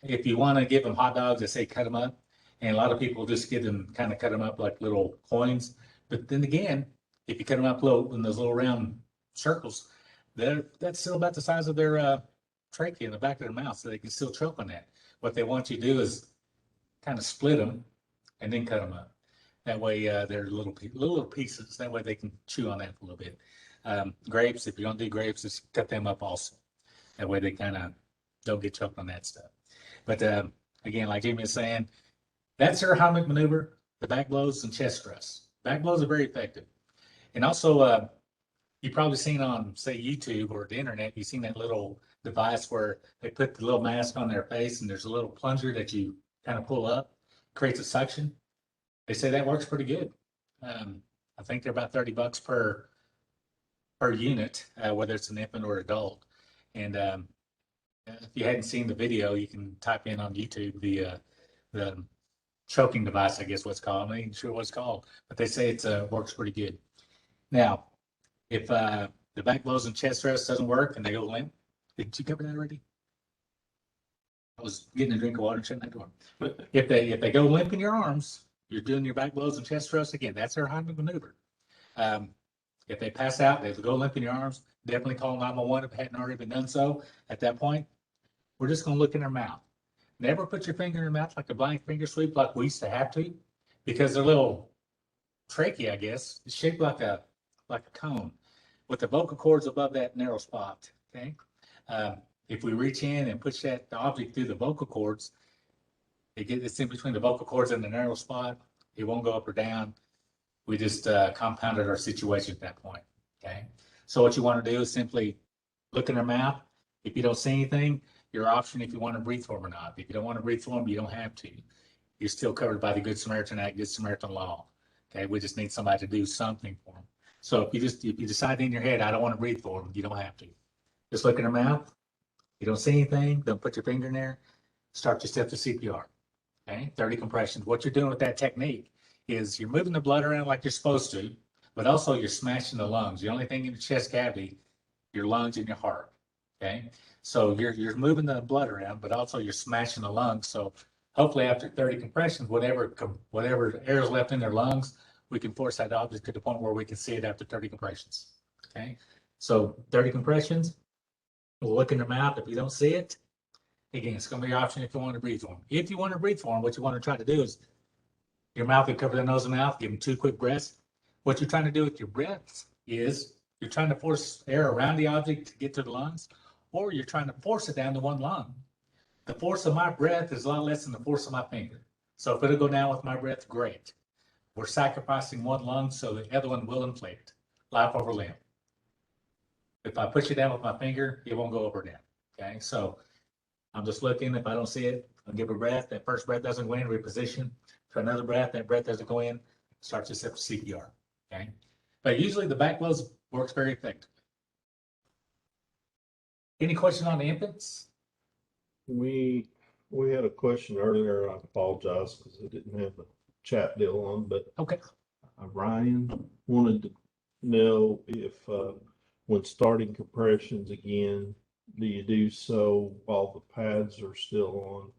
If you want to give them hot dogs, they say cut them up. And a lot of people just cut them up like little coins. But then again, if you cut them up in those little round circles, that's still about the size of their trachea in the back of their mouth, so they can still choke on that. What they want you to do is kind of split them and then cut them up. That way they're little pieces. That way they can chew on that a little bit. Grapes, if you don't do grapes, just cut them up also. That way they kind of don't get choked on that stuff. But again, like Jimmy was saying, that's their Heimlich maneuver, the back blows and chest thrusts. Back blows are very effective. And also, you've probably seen on, say, YouTube or the internet, you've seen that little device where they put the little mask on their face and there's a little plunger that you kind of pull up, creates a suction. They say that works pretty good. I think they're about $30 per unit, whether it's an infant or adult. And if you hadn't seen the video, you can type in on YouTube the choking device, I guess what's called. I'm not even sure what it's called, but they say it works pretty good. Now, if the back blows and chest thrust doesn't work and they go limp, did you cover that already? I was getting a drink of water and shutting that door. If they go limp in your arms, you're doing your back blows and chest thrust again. That's their Heimlich maneuver. If they pass out, they go limp in your arms, definitely call 911 if it hadn't already been done so. At that point, we're just going to look in their mouth. Never put your finger in their mouth like a blind finger sweep like we used to have to, because they're a little trachea, I guess. It's shaped like a cone with the vocal cords above that narrow spot. Okay. If we reach in and push the object through the vocal cords, it's in between the vocal cords and the narrow spot. It won't go up or down. We just compounded our situation at that point. Okay. So what you want to do is simply look in their mouth. If you don't see anything, your option if you want to breathe for them or not. If you don't want to breathe for them, you don't have to. You're still covered by the Good Samaritan Act, Good Samaritan law. Okay. We just need somebody to do something for them. So if you decide in your head, I don't want to breathe for them, you don't have to. Just look in their mouth. You don't see anything, don't put your finger in there. Start your step to CPR. Okay. 30 compressions. What you're doing with that technique is you're moving the blood around like you're supposed to, but also you're smashing the lungs. The only thing in the chest cavity, your lungs and your heart. Okay. So you're moving the blood around, but also you're smashing the lungs. So hopefully after 30 compressions, whatever air is left in their lungs, we can force that object to the point where we can see it after 30 compressions. Okay. So 30 compressions, we'll look in their mouth. If you don't see it, again, it's going to be your option if you want to breathe for them. If you want to breathe for them, what you want to try to do is your mouth will cover the nose and mouth, give them 2 quick breaths. What you're trying to do with your breaths is you're trying to force air around the object to get to the lungs, or you're trying to force it down to one lung. The force of my breath is a lot less than the force of my finger. So if it'll go down with my breath, great. We're sacrificing one lung so the other one will inflate, life over limb. If I push it down with my finger, it won't go over down. Okay, so I'm just looking. If I don't see it, I'll give a breath. That first breath doesn't go in, reposition. For another breath, that breath doesn't go in, start to step to CPR. Okay, but usually the back blows works very effectively. Any question on the infants? We had a question earlier. I apologize because I didn't have the chat deal on, but Okay. Ryan wanted to know if when starting compressions again, do you do so while the pads are still on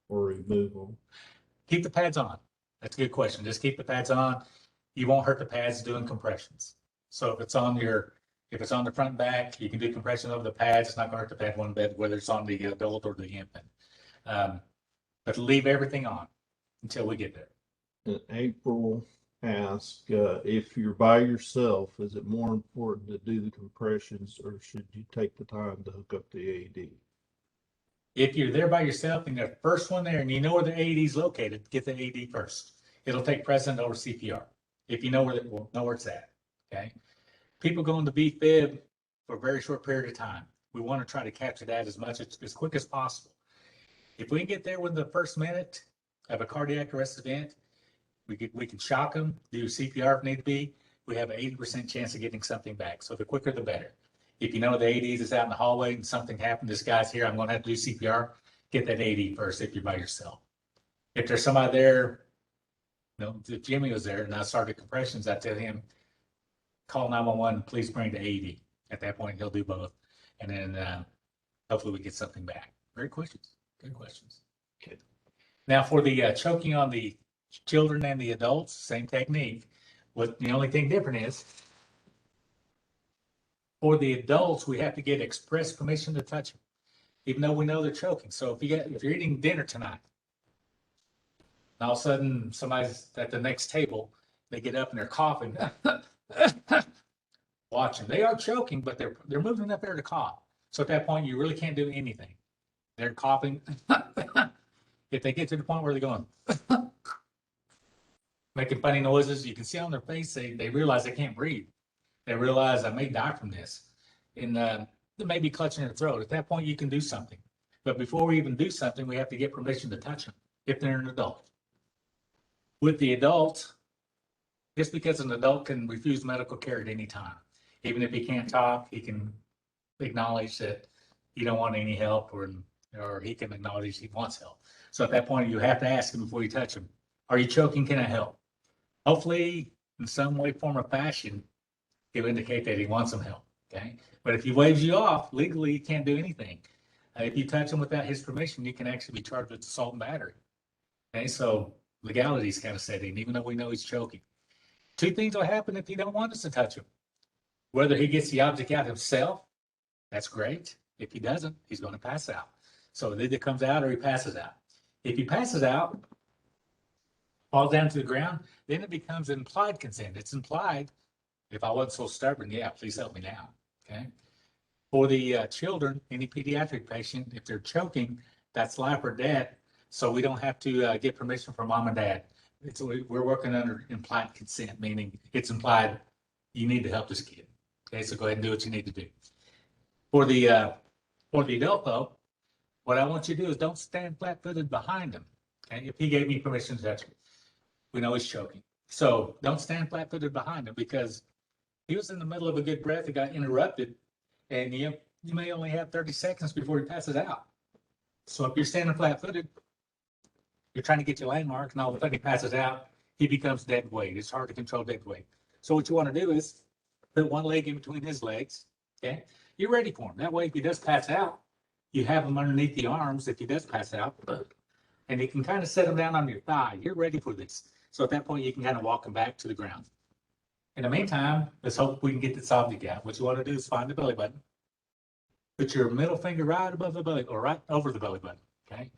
or remove them? Keep the pads on. That's a good question. Just keep the pads on. You won't hurt the pads doing compressions. So if it's on the front and back, you can do compression over the pads. It's not going to hurt the pad one bit, whether it's on the adult or the infant. But leave everything on until we get there. And April asked, if you're by yourself, is it more important to do the compressions or should you take the time to hook up the AED? If you're there by yourself and you're the first one there and you know where the AED is located, get the AED first. It'll take precedent over CPR if you know where it's at. Okay. People go into B-fib for a very short period of time. We want to try to capture that as quick as possible. If we can get there within the first minute of a cardiac arrest event, we can shock them, do CPR if need be. We have an 80% chance of getting something back. So the quicker, the better. If you know the AED is out in the hallway and something happened, this guy's here, I'm going to have to do CPR, get that AED first if you're by yourself. If there's somebody there, if Jimmy was there and I started compressions, I tell him, call 911, please bring the AED. At that point, he'll do both. And then hopefully we get something back. Great questions. Good questions. Okay. Now for the choking on the children and the adults, same technique. What the only thing different is, for the adults, we have to get express permission to touch them, even though we know they're choking. So if you're eating dinner tonight, and all of a sudden somebody's at the next table, they get up and they're coughing. Watch them. They are choking, but they're moving up there to cough. So at that point, you really can't do anything. They're coughing. If they get to the point where they're going, making funny noises, you can see on their face, they realize they can't breathe. They realize I may die from this. And they may be clutching their throat. At that point, you can do something. But before we even do something, we have to get permission to touch them if they're an adult. With the adult, just because an adult can refuse medical care at any time, even if he can't talk, he can acknowledge that you don't want any help, or he can acknowledge he wants help. So at that point, you have to ask him before you touch him, are you choking? Can I help? Hopefully, in some way, form, or fashion, he'll indicate that he wants some help, okay? But if he waves you off, legally, you can't do anything. If you touch him without his permission, you can actually be charged with assault and battery. Okay, so legality's kind of set in, even though we know he's choking. Two things will happen if you don't want us to touch him. Whether he gets the object out himself, that's great. If he doesn't, he's going to pass out. So it either comes out or he passes out. If he passes out, falls down to the ground, then it becomes implied consent. It's implied, if I wasn't so stubborn, yeah, please help me now, okay? For the children, any pediatric patient, if they're choking, that's life or death. So we don't have to get permission from mom and dad. We're working under implied consent, meaning it's implied you need to help this kid. Okay, so go ahead and do what you need to do. For the adult though, what I want you to do is don't stand flat-footed behind him. Okay, if he gave me permission to touch him, we know he's choking. So don't stand flat-footed behind him because he was in the middle of a good breath. It got interrupted. And you may only have 30 seconds before he passes out. So if you're standing flat-footed, you're trying to get your landmark, and all of a sudden he passes out, he becomes dead weight. It's hard to control dead weight. So what you want to do is put one leg in between his legs, okay? You're ready for him. That way, if he does pass out, you have him underneath the arms if he does pass out, and you can kind of set him down on your thigh. You're ready for this. So at that point, you can kind of walk him back to the ground. In the meantime, let's hope we can get this object out. What you want to do is find the belly button. Put your middle finger right above the belly, or right over the belly button, okay?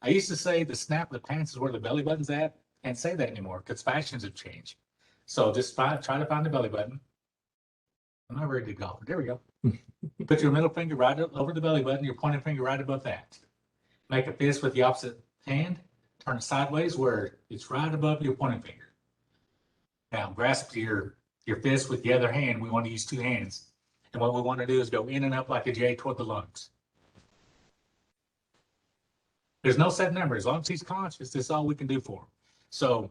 I used to say the snap of the pants is where the belly button's at. Can't say that anymore because fashions have changed. So just try to find the belly button. I'm not very good golfer. There we go. Put your middle finger right over the belly button, your pointing finger right above that. Make a fist with the opposite hand. Turn it sideways where it's right above your pointing finger. Now grasp your fist with the other hand. We want to use two hands. And what we want to do is go in and up like a J toward the lungs. There's no set number. As long as he's conscious, this is all we can do for him. So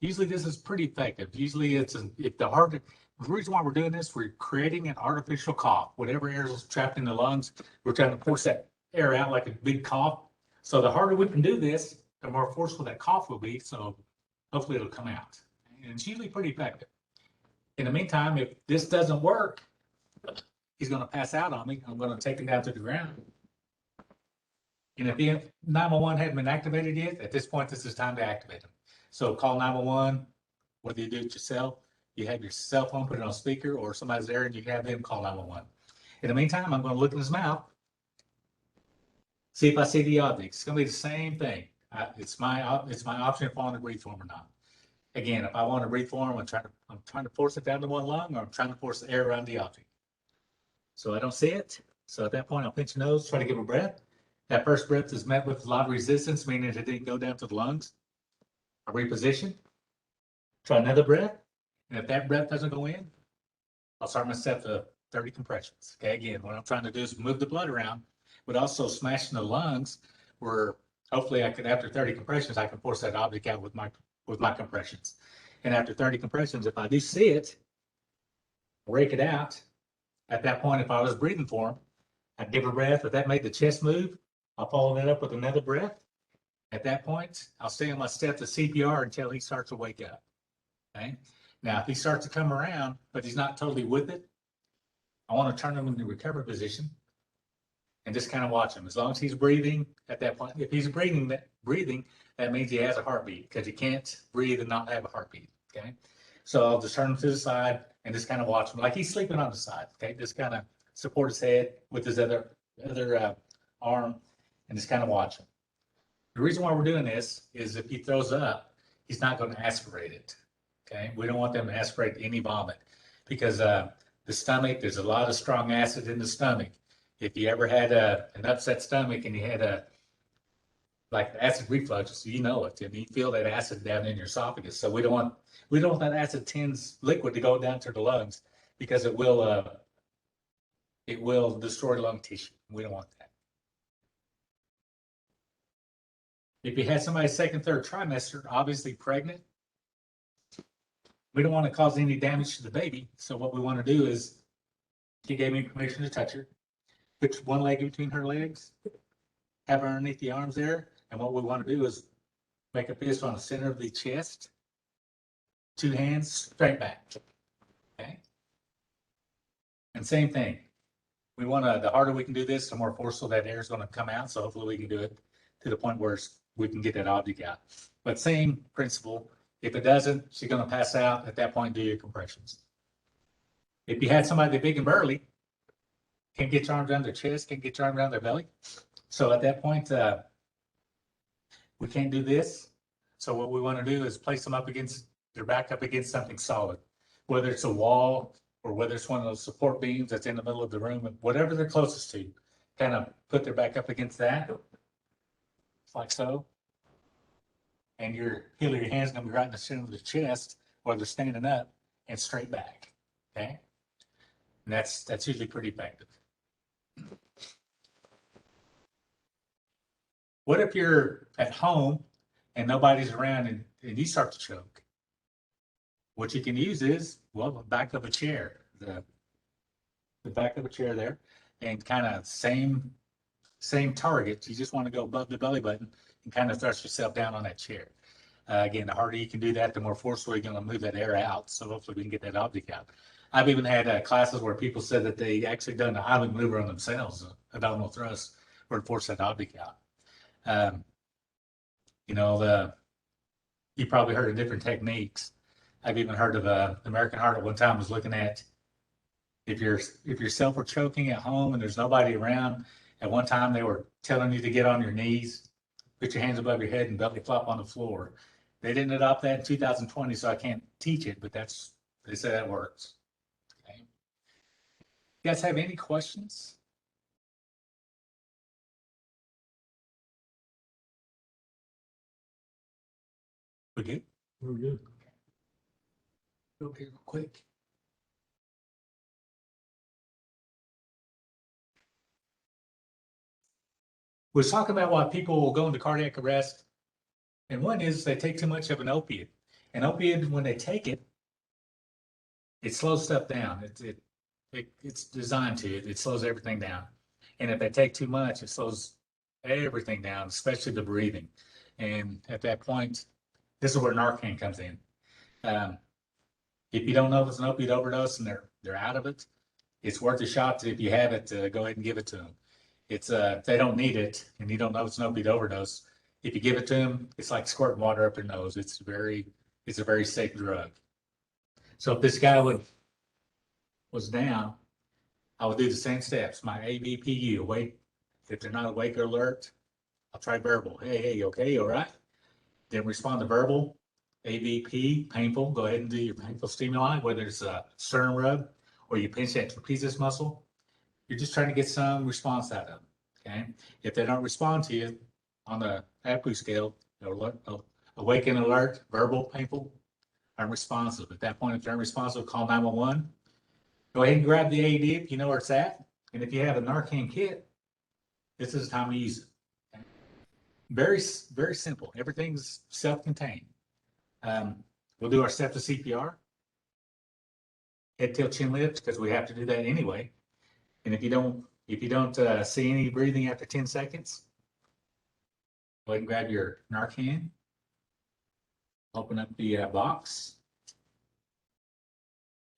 usually this is pretty effective. Usually the reason why we're doing this, we're creating an artificial cough. Whatever air is trapped in the lungs, we're trying to force that air out like a big cough. So the harder we can do this, the more forceful that cough will be. So hopefully it'll come out. And it's usually pretty effective. In the meantime, if this doesn't work, he's going to pass out on me. I'm going to take him down to the ground. And if the 911 hadn't been activated yet, at this point, this is time to activate him. So call 911, whether you do it yourself, you have your cell phone, put it on speaker, or somebody's there and you have them call 911. In the meantime, I'm going to look in his mouth, see if I see the object. It's going to be the same thing. It's my option if I want to breathe for him or not. Again, if I want to breathe for him, I'm trying to force it down to one lung, or I'm trying to force the air around the object. So I don't see it. So at that point, I'll pinch your nose, try to give a breath. That first breath is met with a lot of resistance, meaning it didn't go down to the lungs. I reposition, try another breath. And if that breath doesn't go in, I'll start myself to 30 compressions. Okay, again, what I'm trying to do is move the blood around, but also smashing the lungs where hopefully I can, after 30 compressions, I can force that object out with my compressions. And after 30 compressions, if I do see it, break it out. At that point, if I was breathing for him, I'd give a breath. If that made the chest move, I'll follow that up with another breath. At that point, I'll stay on my step to CPR until he starts to wake up. Okay. Now, if he starts to come around, but he's not totally with it, I want to turn him into recovery position and just kind of watch him. As long as he's breathing at that point, if he's breathing, that means he has a heartbeat because you can't breathe and not have a heartbeat. Okay. So I'll just turn him to the side and just kind of watch him like he's sleeping on the side. Okay. Just kind of support his head with his other arm and just kind of watch him. The reason why we're doing this is if he throws up, he's not going to aspirate it. Okay. We don't want them to aspirate any vomit because the stomach, there's a lot of strong acid in the stomach. If you ever had an upset stomach and you had like acid reflux, you know it, and you feel that acid down in your esophagus. So we don't want that acid tense liquid to go down to the lungs because it will destroy lung tissue. We don't want that. If you had somebody's second, third trimester, obviously pregnant, we don't want to cause any damage to the baby. So what we want to do is, she gave me permission to touch her, put one leg in between her legs, have her underneath the arms there. And what we want to do is make a fist on the center of the chest, two hands straight back. Okay. And same thing. We want to, the harder we can do this, the more forceful that air is going to come out. So hopefully we can do it to the point where we can get that object out. But same principle. If it doesn't, she's going to pass out. At that point, do your compressions. If you had somebody big and burly, can't get your arms around their chest, can't get your arm around their belly. So at that point, we can't do this. So what we want to do is place them up against, their back up against something solid, whether it's a wall or whether it's one of those support beams that's in the middle of the room, whatever they're closest to, kind of put their back up against that, like so. And your heel of your hand's gonna be right in the center of the chest, while they're standing up, and straight back, okay? And that's usually pretty effective. What if you're at home and nobody's around and you start to choke? What you can use is, well, the back of a chair, the back of a chair there, and kind of same target. You just want to go above the belly button and kind of thrust yourself down on that chair. Again, the harder you can do that, the more forcefully you're going to move that air out. So hopefully we can get that object out. I've even had classes where people said that they actually done a Heimlich maneuver on themselves, abdominal thrust, or to force that object out. You know, you probably heard of different techniques. I've even heard of the American Heart at one time was looking at if yourself were choking at home and there's nobody around. At one time they were telling you to get on your knees, put your hands above your head and belly flop on the floor. They didn't adopt that in 2020, so I can't teach it, but they say that works. Okay. You guys have any questions? We good? We're good. Go here real quick. We was talking about why people will go into cardiac arrest. And one is they take too much of an opiate. An opiate, when they take it, it slows stuff down. It's designed to. It slows everything down. And if they take too much, it slows everything down, especially the breathing. And at that point, this is where Narcan comes in. If you don't know if it's an opiate overdose and they're out of it, it's worth a shot. If you have it, go ahead and give it to them. It's if they don't need it and you don't know it's an opiate overdose, if you give it to them, it's like squirting water up their nose. It's a very safe drug. So if this guy was down, I would do the same steps. My ABPU, awake. If they're not awake or alert, I'll try verbal. Hey, okay, all right. Then respond to verbal. ABP, painful. Go ahead and do your painful stimuli, whether it's a sternum rub or you pinch that trapezius muscle. You're just trying to get some response out of them. Okay. If they don't respond to you on the APU scale, awake and alert, verbal, painful, unresponsive. At that point, if they're unresponsive, call 911. Go ahead and grab the AED if you know where it's at. And if you have a Narcan kit, this is the time to use it. Okay? Very, very simple. Everything's self-contained. We'll do our step to CPR. Head, tail, chin, lift, because we have to do that anyway. And if you don't see any breathing after 10 seconds, go ahead and grab your Narcan. Open up the box.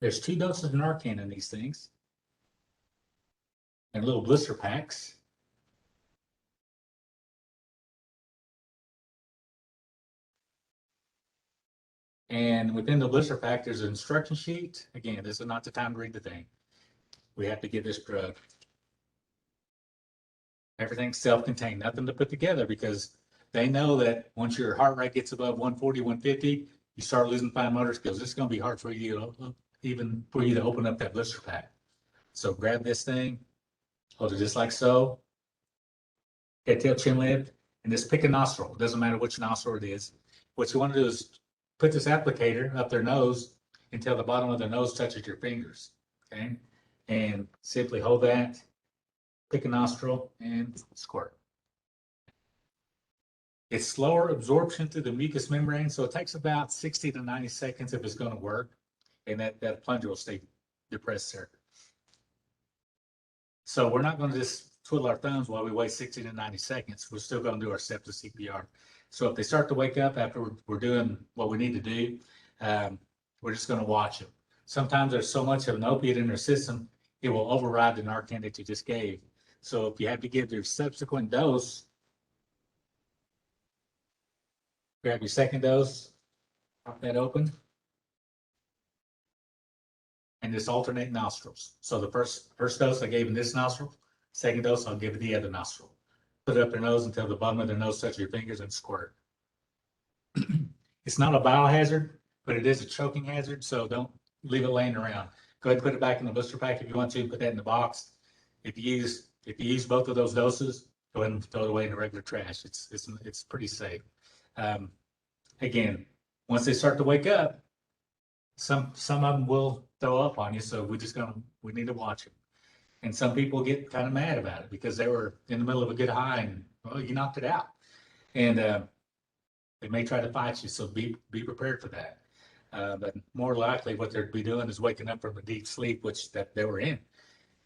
There's 2 doses of Narcan in these things. And little blister packs. And within the blister pack, there's an instruction sheet. Again, this is not the time to read the thing. We have to get this drug. Everything's self-contained, nothing to put together, because they know that once your heart rate gets above 140, 150, you start losing fine motor skills. It's going to be hard for you to open up that blister pack. So grab this thing, hold it just like so. Head, tail, chin, lift, and just pick a nostril. It doesn't matter which nostril it is. What you want to do is put this applicator up their nose until the bottom of their nose touches your fingers. Okay. And simply hold that, pick a nostril, and squirt. It's slower absorption through the mucous membrane, so it takes about 60 to 90 seconds if it's going to work, and that plunger will stay depressed there. So we're not going to just twiddle our thumbs while we wait 60 to 90 seconds. We're still going to do our step to CPR. So if they start to wake up after we're doing what we need to do, we're just going to watch them. Sometimes there's so much of an opiate in their system, it will override the Narcan that you just gave. So if you have to give your subsequent dose, grab your second dose, pop that open, and just alternate nostrils. So the first dose I gave in this nostril, second dose I'll give it the other nostril. Put it up their nose until the bottom of their nose touches your fingers and squirt. It's not a biohazard, but it is a choking hazard, so don't leave it laying around. Go ahead and put it back in the blister pack if you want to, put that in the box. If you use both of those doses, go ahead and throw it away in the regular trash. It's pretty safe. Again, once they start to wake up, some of them will throw up on you, so we need to watch them. And some people get kind of mad about it because they were in the middle of a good high and, well, you knocked it out. And they may try to fight you, so be prepared for that. But more likely what they'd be doing is waking up from a deep sleep, which that they were in,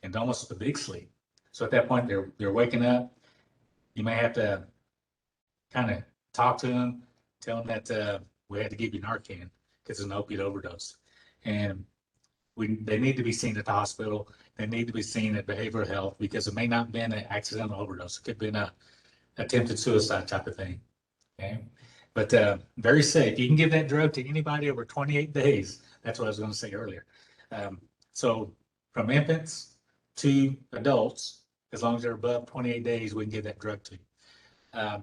and almost a big sleep. So at that point, they're waking up. You may have to kind of talk to them, tell them that we had to give you Narcan because it's an opiate overdose. And they need to be seen at the hospital. They need to be seen at behavioral health because it may not have been an accidental overdose. It could have been a attempted suicide type of thing. Okay. But very safe. You can give that drug to anybody over 28 days. That's what I was going to say earlier. So from infants to adults, as long as they're above 28 days, we can give that drug to you.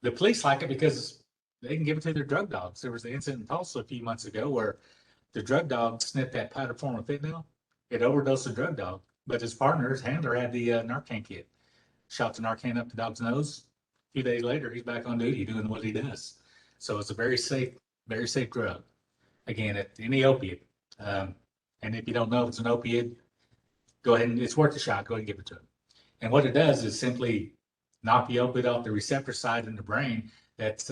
The police like it because they can give it to their drug dogs. There was an incident in Tulsa a few months ago where the drug dog sniffed that powder form of fentanyl. It overdosed the drug dog, but his handler, had the Narcan kit. Shot the Narcan up the dog's nose. A few days later, he's back on duty doing what he does. So it's a very safe drug. Again, any opiate. And if you don't know if it's an opiate, go ahead and it's worth a shot. Go ahead and give it to him. And what it does is simply knock the opiate off the receptor side in the brain that's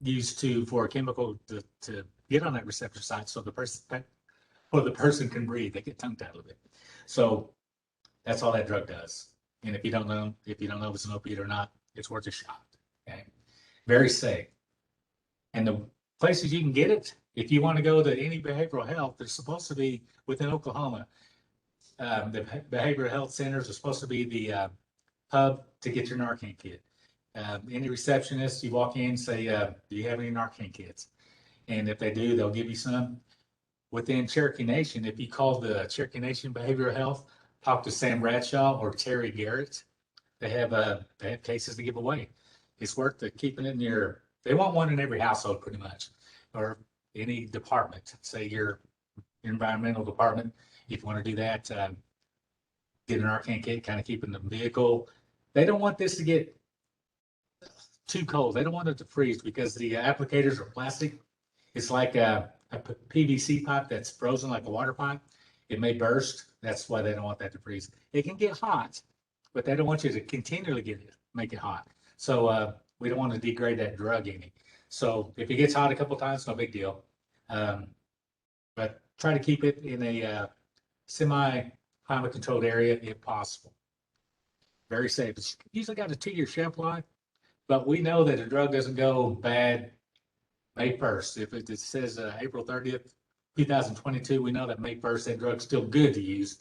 used for a chemical to get on that receptor side so the person can breathe. They get tongue tied a little bit. So that's all that drug does. And if you don't know if it's an opiate or not, it's worth a shot. Okay. Very safe. And the places you can get it, if you want to go to any behavioral health, there's supposed to be within Oklahoma, the behavioral health centers are supposed to be the hub to get your Narcan kit. Any receptionist, you walk in, say, do you have any Narcan kits? And if they do, they'll give you some. Within Cherokee Nation, if you call the Cherokee Nation Behavioral Health, talk to Sam Bradshaw or Terry Garrett, they have cases to give away. It's worth keeping it in they want one in every household pretty much, or any department, say your environmental department. If you want to do that, get an Narcan kit, kind of keep in the vehicle. They don't want this to get too cold. They don't want it to freeze because the applicators are plastic. It's like a PVC pipe that's frozen like a water pipe. It may burst. That's why they don't want that to freeze. It can get hot, but they don't want you to continually make it hot. So we don't want to degrade that drug any. So if it gets hot a couple times, no big deal. But try to keep it in a semi-climate controlled area if possible. Very safe. It's usually got a 2-year shelf life, but we know that a drug doesn't go bad May 1st. If it says April 30th, 2022, we know that May 1st, that drug's still good to use.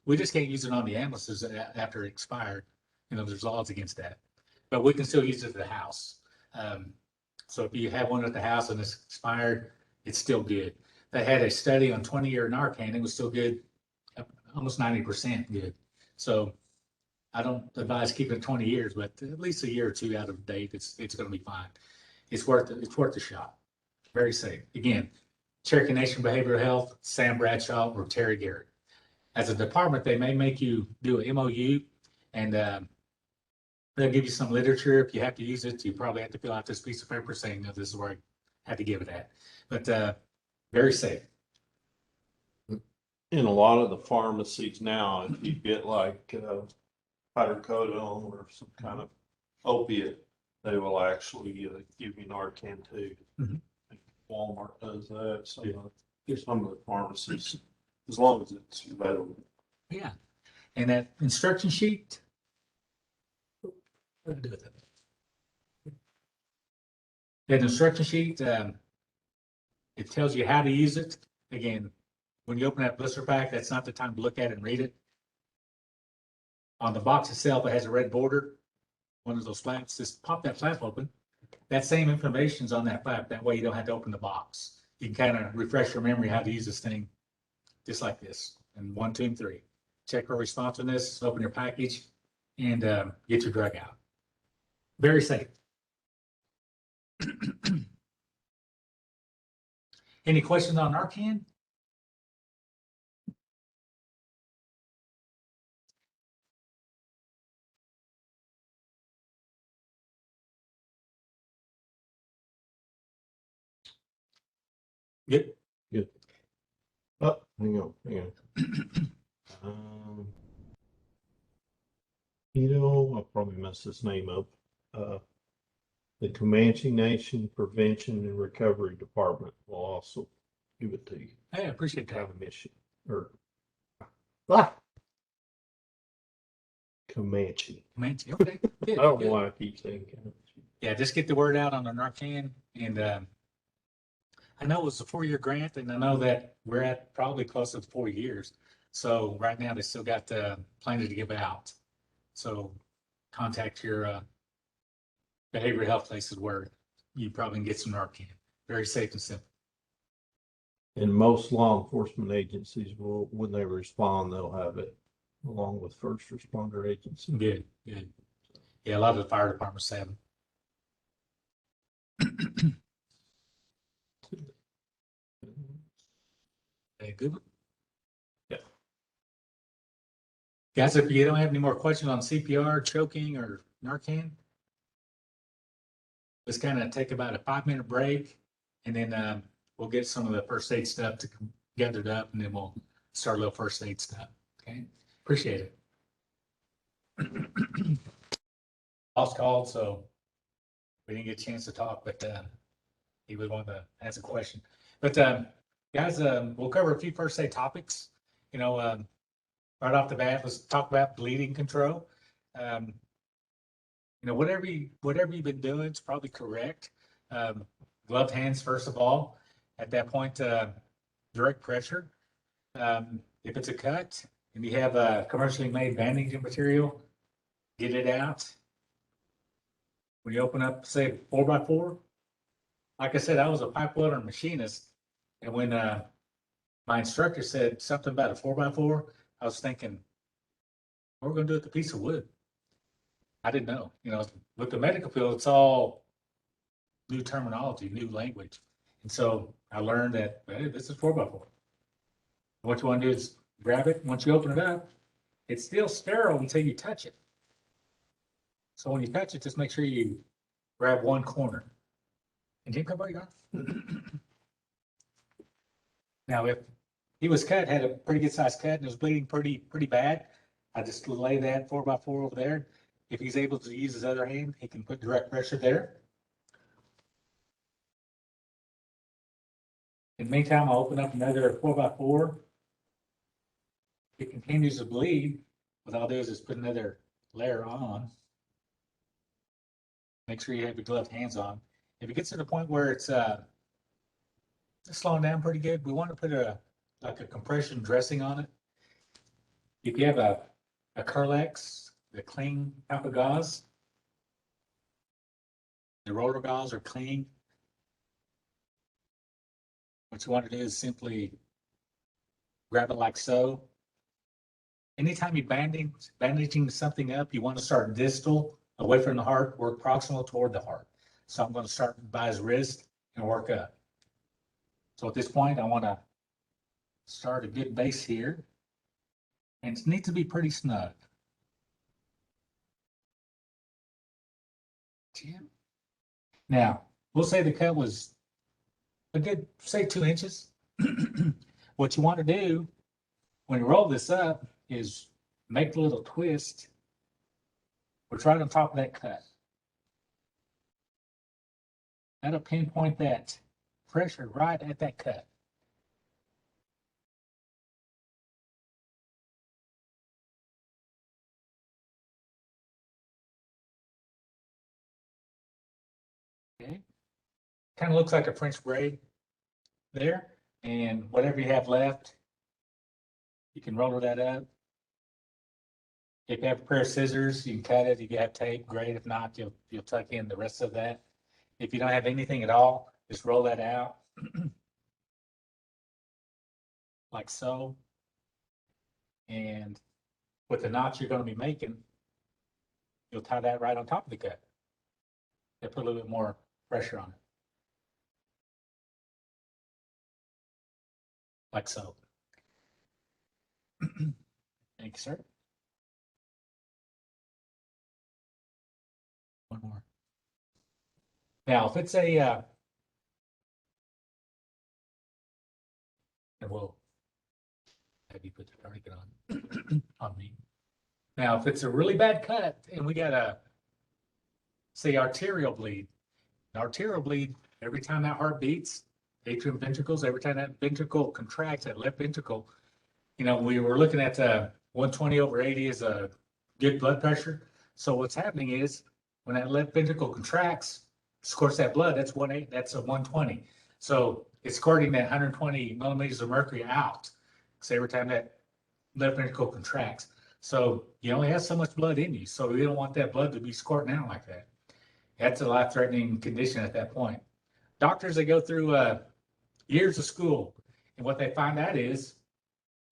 We just can't use it on the ambulances after it expired. There's laws against that. But we can still use it at the house. So if you have one at the house and it's expired, it's still good. They had a study on 20-year Narcan. It was still good, almost 90% good. So I don't advise keeping it 20 years, but at least a year or two out of date, it's going to be fine. It's worth a shot. Very safe. Again, Cherokee Nation Behavioral Health, Sam Bradshaw, or Terry Garrett. As a department, they may make you do an MOU, and they'll give you some literature. If you have to use it, you probably have to fill out this piece of paper saying that this is where I had to give it at. But very safe. In a lot of the pharmacies now, if you get like hydrocodone or some kind of opiate, they will actually give you Narcan too. Mhm. Walmart does that. So some of the pharmacies, as long as it's available. Yeah. And that instruction sheet, what do I do with it? That instruction sheet, it tells you how to use it. Again, when you open that blister pack, that's not the time to look at it and read it. On the box itself, it has a red border, one of those flaps. Just pop that flap open. That same information is on that flap. That way you don't have to open the box. You can kind of refresh your memory how to use this thing just like this. And 1, 2, and 3. Check for responsiveness, open your package, and get your drug out. Very safe. Any questions on Narcan? Good. Oh, hang on. I'll probably mess this name up. The Comanche Nation Prevention and Recovery Department will also give it to you. Hey, I appreciate that. Have a mission or Comanche. Comanche. Okay. Good, I don't good. know why I keep saying Comanche. Yeah, just get the word out on the Narcan. And I know it was a 4-year grant, and I know that we're at probably close to 4 years. So right now they still got plenty to give out. So contact your behavioral health places where you probably can get some Narcan. Very safe and simple. And most law enforcement agencies will, when they respond, they'll have it along with first responder agencies. Good, good. Yeah, a lot of the fire departments have them. Okay, good. Yeah. Guys, if you don't have any more questions on CPR, choking, or Narcan, let's kind of take about a 5-minute break, and then we'll get some of the first aid stuff gathered up, and then we'll start a little first aid stuff. Okay, appreciate it. Boss called, so we didn't get a chance to talk, but he would want to ask a question. But guys, we'll cover a few first aid topics. Right off the bat, let's talk about bleeding control. Whatever you've been doing, it's probably correct. Gloved hands, first of all. At that point, direct pressure. If it's a cut and you have commercially made bandaging material, get it out. When you open up, say, 4x4, like I said, I was a pipe welder machinist, and when my instructor said something about a 4x4, I was thinking, we're going to do it with a piece of wood. I didn't know. With the medical field, it's all new terminology, new language. And so I learned that, hey, this is 4x4. What you want to do is grab it. Once you open it up, it's still sterile until you touch it. So when you touch it, just make sure you grab one corner. And Jim, come on. Now, if he was cut, had a pretty good sized cut, and was bleeding pretty bad, I just lay that 4x4 over there. If he's able to use his other hand, he can put direct pressure there. In the meantime, I'll open up another 4x4. If it continues to bleed, what I'll do is just put another layer on. Make sure you have your gloved hands on. If it gets to the point where it's slowing down pretty good, we want to put a compression dressing on it. If you have a Curlex, the clean type of gauze, the roller gauze are clean. What you want to do is simply grab it like so. Anytime you're bandaging something up, you want to start distal, away from the heart, work proximal toward the heart. So I'm going to start by his wrist and work up. So at this point, I want to start a good base here. And it needs to be pretty snug. Now, we'll say the cut was a good, say 2 inches. What you want to do when you roll this up is make a little twist. We're right on top of that cut. That'll pinpoint that pressure right at that cut. Okay. Kind of looks like a French braid there. And whatever you have left, You can roll that up. If you have a pair of scissors, you can cut it. If you have tape, great. If not, you'll tuck in the rest of that. If you don't have anything at all, just roll that out like so. And with the knots you're going to be making, you'll tie that right on top of the cut. They put a little bit more pressure on it. Like so. Thank you, sir. One more. Now, if it's a, and we'll have you put the tourniquet on, on me. Now, if it's a really bad cut and we got a, say, arterial bleed, every time that heart beats, atrium ventricles, every time that ventricle contracts, that left ventricle, you know, we were looking at 120/80 is a good blood pressure. So what's happening is when that left ventricle contracts, squirts that blood, that's a 120. So it's squirting that 120 millimeters of mercury out. So every time that left ventricle contracts. So you only have so much blood in you. So we don't want that blood to be squirting out like that. That's a life-threatening condition at that point. Doctors, they go through years of school, and what they find out is,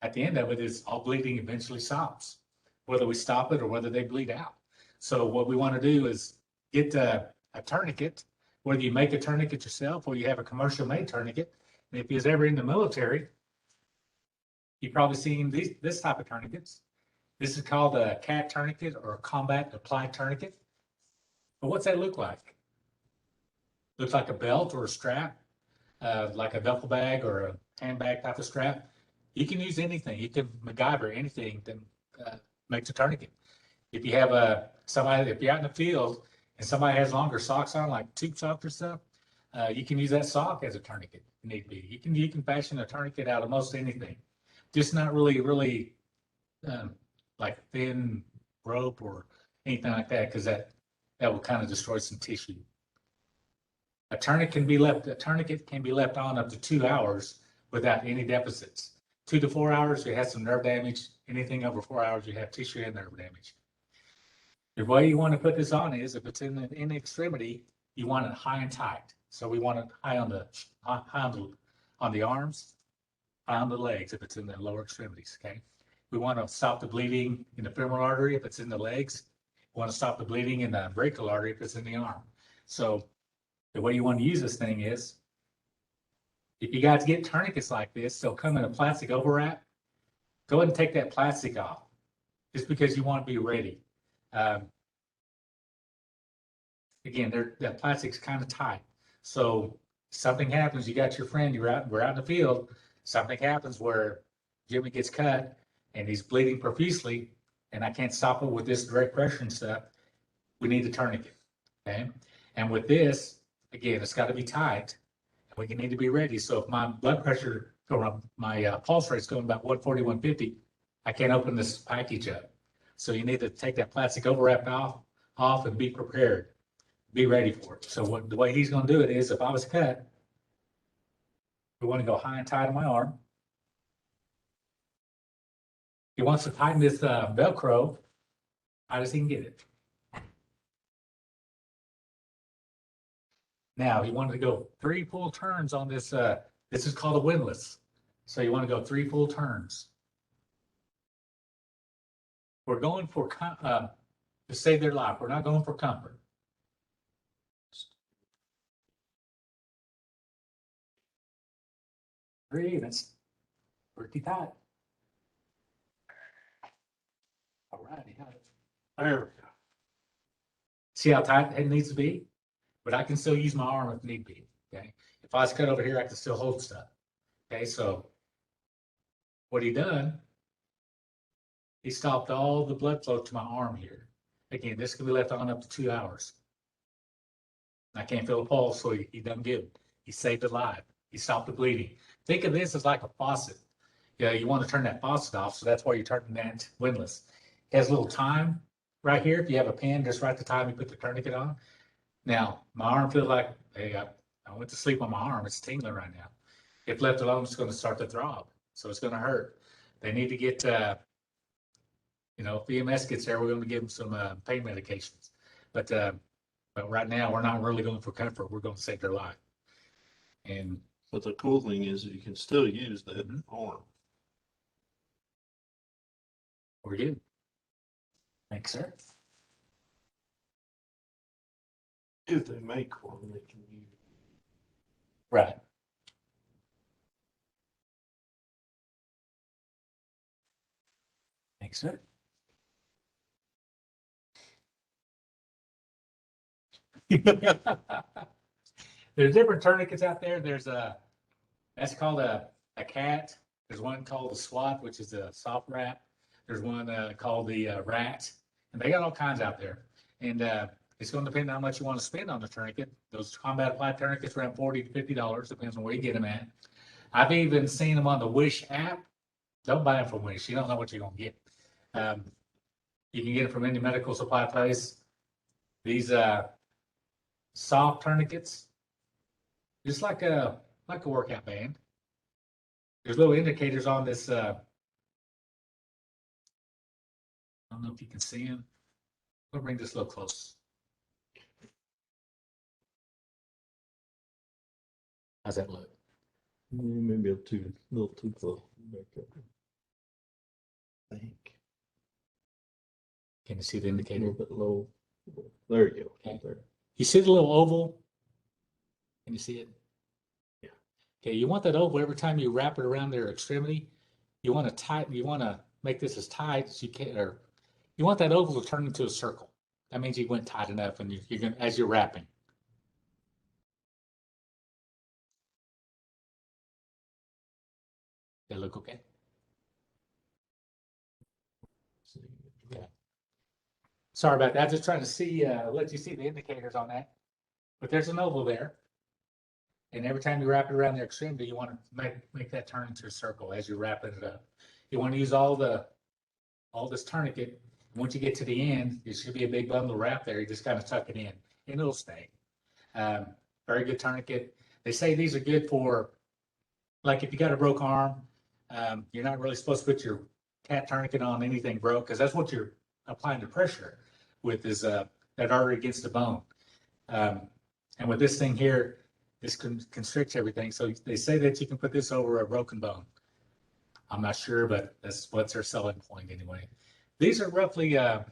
at the end of it, is all bleeding eventually stops, whether we stop it or whether they bleed out. So what we want to do is get a tourniquet, whether you make a tourniquet yourself or you have a commercial-made tourniquet. And if you're ever in the military, you've probably seen this type of tourniquets. This is called a CAT tourniquet or a combat applied tourniquet. But what's that look like? Looks like a belt or a strap, like a duffel bag or a handbag type of strap. You can use anything. You can MacGyver anything to make the tourniquet. If you have if you're out in the field and somebody has longer socks on, like tube socks or stuff, you can use that sock as a tourniquet if need be. You can fashion a tourniquet out of most anything, just not really like thin rope or anything like that, because that will kind of destroy some tissue. A tourniquet can be left on up to 2 hours without any deficits. 2 to 4 hours, you have some nerve damage. Anything over 4 hours, you have tissue and nerve damage. The way you want to put this on is, if it's in the extremity, you want it high and tight. So we want it high on the arms, high on the legs if it's in the lower extremities. Okay. We want to stop the bleeding in the femoral artery if it's in the legs. We want to stop the bleeding in the brachial artery if it's in the arm. So the way you want to use this thing is, if you guys get tourniquets like this, they'll come in a plastic overwrap. Go ahead and take that plastic off, just because you want to be ready. Again, that plastic's kind of tight. So something happens, you got your friend, we're out in the field, something happens where Jimmy gets cut and he's bleeding profusely, and I can't stop it with this direct pressure and stuff. We need a tourniquet, okay? And with this, again, it's got to be tight. We need to be ready. So if my blood pressure my pulse rate's going about 140, 150, I can't open this package up. So you need to take that plastic overwrap off and be prepared, be ready for it. So the way he's going to do it is, if I was cut, we want to go high and tight on my arm. He wants to tighten this Velcro high as he can get it. Now, you want to go 3 full turns on this. This is called a windlass. So you want to go 3 full turns. We're going for to save their life. We're not going for comfort. Three, that's pretty tight. All right, got it. There we go. See how tight it needs to be? But I can still use my arm if need be, okay? If I was cut over here, I can still hold stuff, okay? So what he done, he stopped all the blood flow to my arm here. Again, this can be left on up to 2 hours. I can't feel a pulse, so he done good. He saved a life. He stopped the bleeding. Think of this as like a faucet. Yeah, you want to turn that faucet off, so that's why you're turning that windlass. It has a little time right here. If you have a pen, just right the time you put the tourniquet on. Now, my arm feels like, hey, I went to sleep on my arm. It's tingling right now. If left alone, it's going to start to throb. So it's going to hurt. They need to get, you know, if EMS gets there, we're going to give them some pain medications. But right now, we're not really going for comfort. We're going to save their life. And But the cool thing is you can still use that arm. we're good. Thanks, sir. If they make one, they can use. Right. Thanks, sir. There's different tourniquets out there. There's that's called a cat. There's one called the SWAT, which is a soft wrap. There's one called the rat, and they got all kinds out there. And it's going to depend on how much you want to spend on the tourniquet. Those combat applied tourniquets around $40 to $50, depends on where you get them at. I've even seen them on the Wish app. Don't buy them from Wish. You don't know what you're going to get. You can get it from any medical supply place. These soft tourniquets, just like a workout band. There's little indicators on this. I don't know if you can see them. I'll bring this a little close. How's that look? Maybe a little too close. I think. Can you see the A indicator? little bit low. There you go. Okay. There. You see the little oval? Can you see it? Yeah. Okay, you want that oval every time you wrap it around their extremity. You want to tighten, you want to make this as tight as you can, or you want that oval to turn into a circle. That means you went tight enough and you're going as you're wrapping. They look okay? Okay. Sorry about that. Just trying to see, let you see the indicators on that. But there's an oval there. And every time you wrap it around the extremity, you want to make that turn into a circle as you're wrapping it up. You want to use all this tourniquet. Once you get to the end, there should be a big bundle of wrap there. You just kind of tuck it in and it'll stay. Very good tourniquet. They say these are good for, like if you got a broke arm, you're not really supposed to put your cat tourniquet on anything broke, because that's what you're applying the pressure with, is that artery against the bone. And with this thing here, this constricts everything. So they say that you can put this over a broken bone. I'm not sure, but that's what's their selling point anyway. These are roughly, I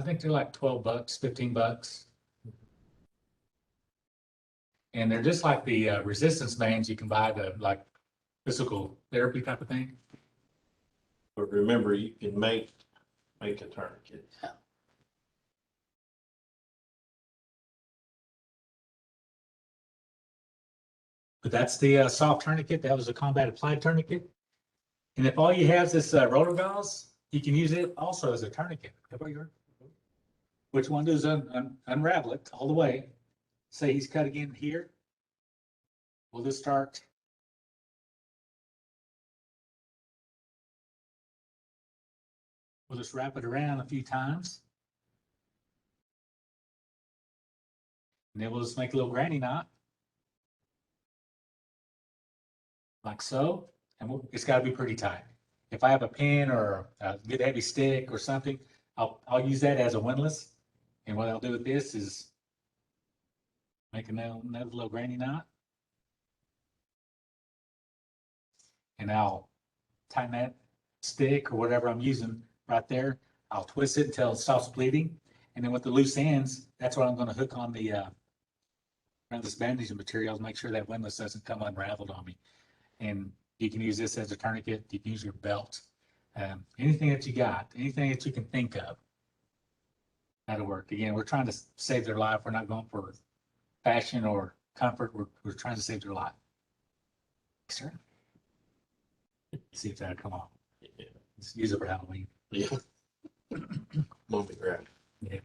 think they're like $12, $15. And they're just like the resistance bands you can buy, the like physical therapy type of thing. But remember, you can make a tourniquet. But that's the soft tourniquet. That was a combat applied tourniquet. And if all you have is this rotor gauze, you can use it also as a tourniquet. Which one does unravel it all the way? Say he's cutting in here. We'll just start. We'll just wrap it around a few times. And then we'll just make a little granny knot. Like so. And it's got to be pretty tight. If I have a pin or a good heavy stick or something, I'll use that as a windlass. And what I'll do with this is make another little granny knot. And I'll tighten that stick or whatever I'm using right there. I'll twist it until it stops bleeding. And then with the loose ends, that's what I'm going to hook on the around this bandaging material to make sure that windlass doesn't come unraveled on me. And you can use this as a tourniquet. You can use your belt. Anything that you got, anything that you can think of, that'll work. Again, we're trying to save their life. We're not going for fashion or comfort. We're trying to save their life. Sir, see if that'll come off. Yeah. Let's use it for Halloween. Yeah. Mummy grab. Yeah.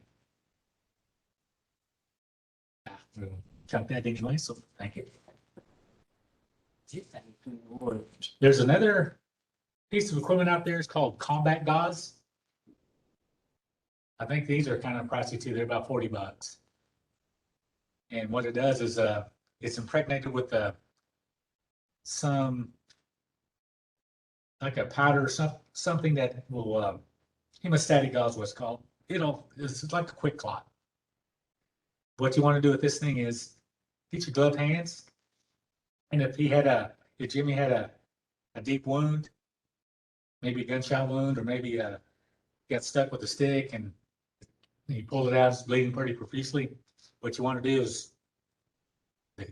Chunk that anyway, so thank you. There's another piece of equipment out there. It's called combat gauze. I think these are kind of pricey too. They're about $40. And what it does is it's impregnated with some like a powder or something that will, hemostatic gauze, what's called. It's like a quick clot. What you want to do with this thing is get your gloved hands. And if Jimmy had a deep wound, maybe a gunshot wound, or maybe got stuck with a stick and you pulled it out, it's bleeding pretty profusely. What you want to do is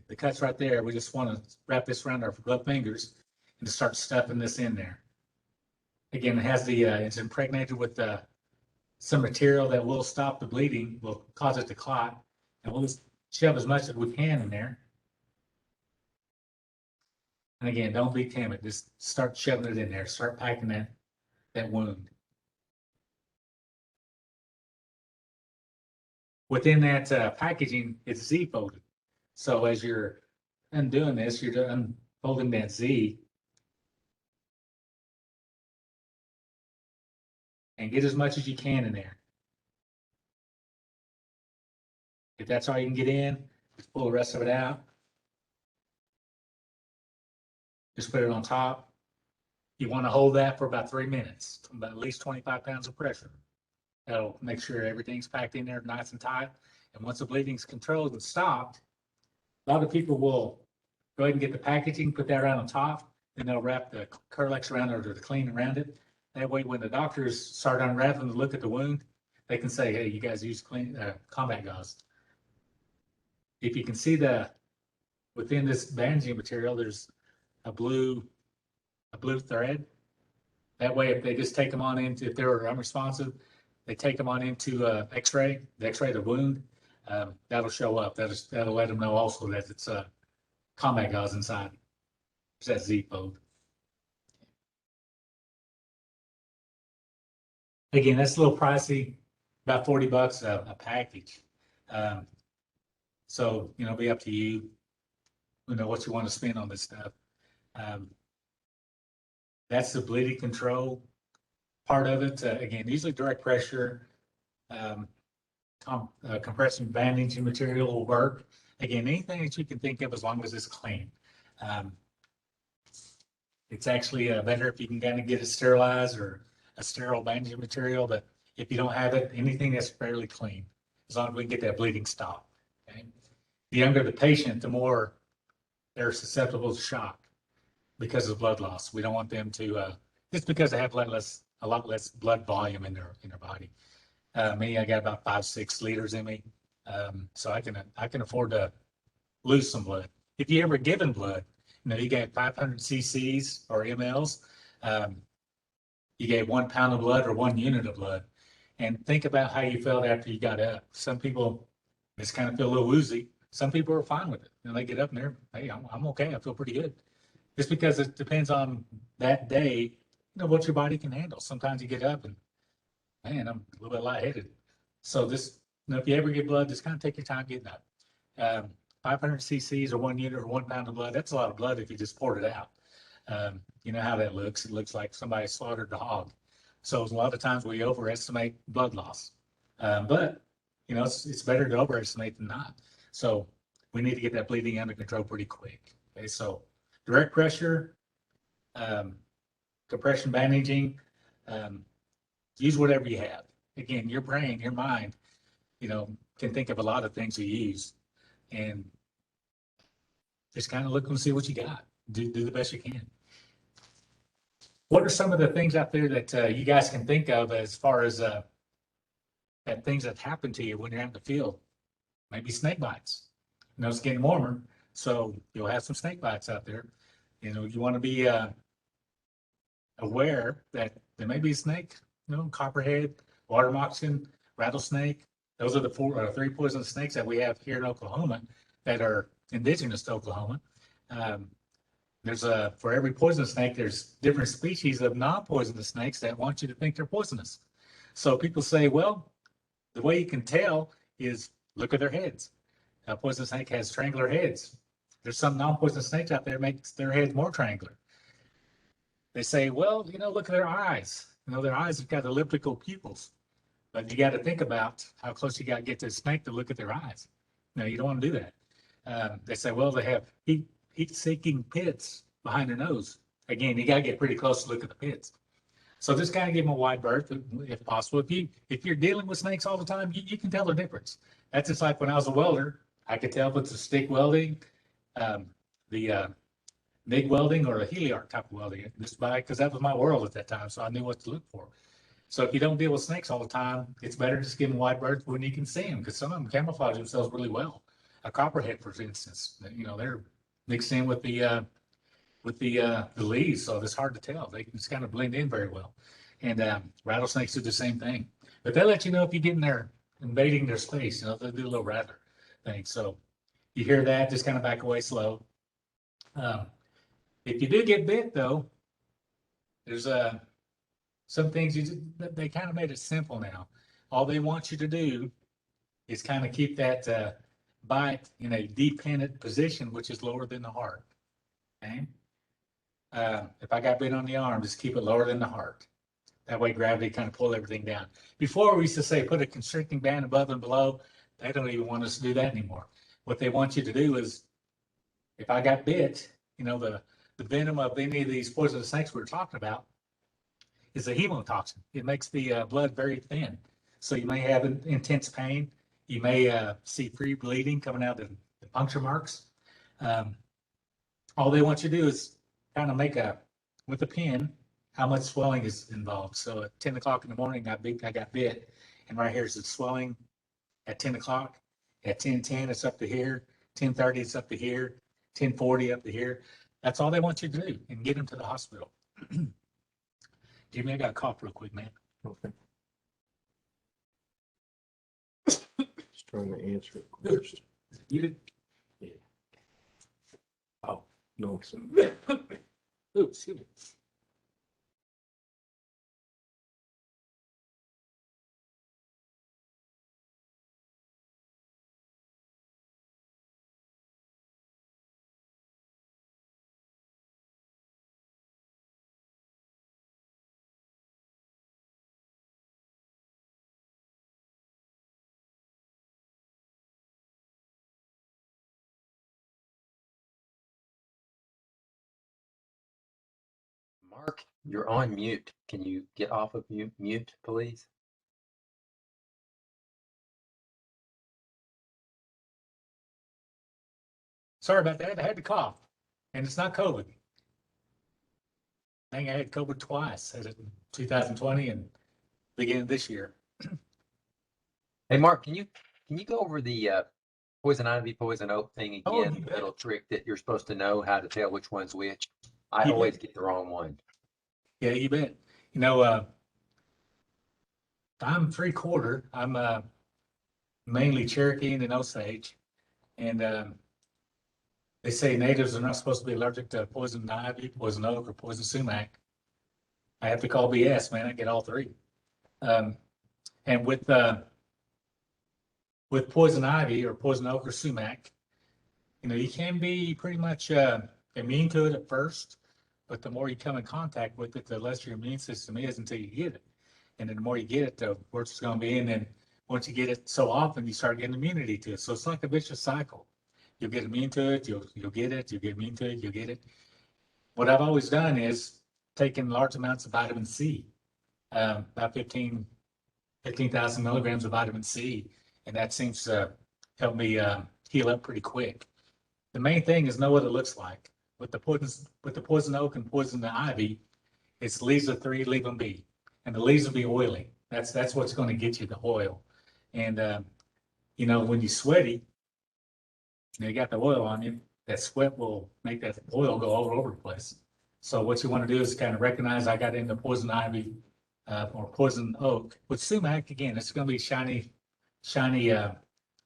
the cut's right there. We just want to wrap this around our gloved fingers and just start stuffing this in there. Again, it has it's impregnated with some material that will stop the bleeding, will cause it to clot, and we'll just shove as much as we can in there. And again, don't be timid. Just start shoving it in there. Start packing that wound. Within that packaging, it's Z-folded. So as you're undoing this, you're unfolding that Z. And get as much as you can in there. If that's all you can get in, just pull the rest of it out. Just put it on top. You want to hold that for about 3 minutes, about at least 25 pounds of pressure. That'll make sure everything's packed in there nice and tight. And once the bleeding's controlled and stopped, a lot of people will go ahead and get the packaging, put that right on top, then they'll wrap the Kerlix around it or the clean around it. That way, when the doctors start unwrapping to look at the wound, they can say, hey, you guys use combat gauze. If you can see within this bandaging material, there's a blue thread. That way, if they just take them on into, if they're unresponsive, they take them on into X-ray, the X-ray of the wound. That'll show up. That'll let them know also that it's combat gauze inside. It's that Z-fold. Again, that's a little pricey, about $40 a package. So, be up to you. What you want to spend on this stuff. That's the bleeding control part of it. Again, usually direct pressure, compression bandaging material will work. Again, anything that you can think of as long as it's clean. It's actually better if you can kind of get it sterilized or a sterile bandaging material, but if you don't have it, anything that's fairly clean, as long as we can get that bleeding stopped. Okay? The younger the patient, the more they're susceptible to shock because of blood loss. We don't want them to, just because they have a lot less blood volume in their body. Me, I got about 5-6 liters in me, so I can afford to lose some blood. If you ever given blood, you get 500 cc's or mLs. You gave 1 pound of blood or 1 unit of blood, and think about how you felt after you got up. Some people just kind of feel a little woozy. Some people are fine with it, and they get up and they're, hey, I'm okay. I feel pretty good. Just because it depends on that day, what your body can handle. Sometimes you get up and, man, I'm a little bit lightheaded. So this, if you ever get blood, just kind of take your time getting up. 500 cc's or 1 unit or 1 pound of blood, that's a lot of blood if you just poured it out. You know how that looks. It looks like somebody slaughtered the hog. So a lot of times we overestimate blood loss. But, it's better to overestimate than not. So we need to get that bleeding under control pretty quick. Okay, so direct pressure, compression bandaging, use whatever you have. Again, your brain, your mind, can think of a lot of things to use, and just kind of look and see what you got. Do the best you can. What are some of the things out there that you guys can think of as far as that things that happen to you when you're out in the field? Maybe snake bites. It's getting warmer, so you'll have some snake bites out there. You want to be aware that there may be a snake, copperhead, water moccasin, rattlesnake. Those are the 3 poisonous snakes that we have here in Oklahoma that are indigenous to Oklahoma. There's for every poisonous snake, there's different species of non-poisonous snakes that want you to think they're poisonous. So people say, well, the way you can tell is look at their heads. A poisonous snake has triangular heads. There's some non-poisonous snakes out there that makes their heads more triangular. They say, well, look at their eyes. Their eyes have got elliptical pupils. But you got to think about how close you got to get to a snake to look at their eyes. You don't want to do that. They say, well, they have heat-seeking pits behind their nose. again, you gotta get pretty close to look at the pits. So just kind of give them a wide berth if possible. If you're dealing with snakes all the time, you can tell the difference. That's just like when I was a welder, I could tell if it's a stick welding, the MIG welding or a heliarc type of welding, just by, because that was my world at that time, so I knew what to look for. So if you don't deal with snakes all the time, it's better to just give them wide berth when you can see them, because some of them camouflage themselves really well. A copperhead, for instance, they're mixed in with the leaves, so it's hard to tell. They can just kind of blend in very well. And rattlesnakes do the same thing. But they'll let you know if you get in there invading their space. They'll do a little rattler thing. So you hear that, just kind of back away slow. If you do get bit, though, there's some things they kind of made it simple now. All they want you to do is kind of keep that bite in a dependent position, which is lower than the heart. Okay. If I got bit on the arm, just keep it lower than the heart. That way gravity kind of pull everything down. Before we used to say put a constricting band above and below. They don't even want us to do that anymore. What they want you to do is, if I got bit, the venom of any of these poisonous snakes we were talking about is a hemotoxin. It makes the blood very thin. So you may have intense pain. You may see free bleeding coming out of the puncture marks. All they want you to do is kind of make with a pin, how much swelling is involved. So at 10 o'clock in the morning, I got bit, and right here's the swelling at 10 o'clock. At 10:10, it's up to here. 10:30, it's up to here. 10:40, up to here. That's all they want you to do, and get them to the hospital. Jimmy, I got a cough real quick, man. Okay. Just trying to answer it first. You did? Yeah. Oh, no. Ooh, excuse me. Mark, you're on mute. Can you get off of mute, please? Sorry about that. I had to cough, and it's not COVID. I think I had COVID twice, in 2020 and beginning of this year. Hey, Mark, can you go over the poison ivy, poison oak thing Oh, again? you The bet. little trick that you're supposed to know how to tell which one's which. I You always bet. get the wrong one. Yeah, you bet. I'm 3/4. I'm mainly Cherokee and Osage, and they say natives are not supposed to be allergic to poison ivy, poison oak, or poison sumac. I have to call BS, man. I get all three. And with poison ivy or poison oak or sumac, you can be pretty much immune to it at first, but the more you come in contact with it, the less your immune system is until you get it. And then the more you get it, the worse it's going to be. And then once you get it so often, you start getting immunity to it. So it's like a vicious cycle. You'll get immune to it, you'll get it, you'll get immune to it, you'll get it. What I've always done is taken large amounts of vitamin C, about 15,000 milligrams of vitamin C, and that seems to help me heal up pretty quick. The main thing is know what it looks like. With the poison oak and poison ivy, it's leaves of 3, leave them be, and the leaves will be oily. That's what's going to get you the oil. And when you're sweaty, you got the oil on you, that sweat will make that oil go all over the place. So what you want to do is kind of recognize I got into poison ivy or poison oak. With sumac, again, it's going to be shiny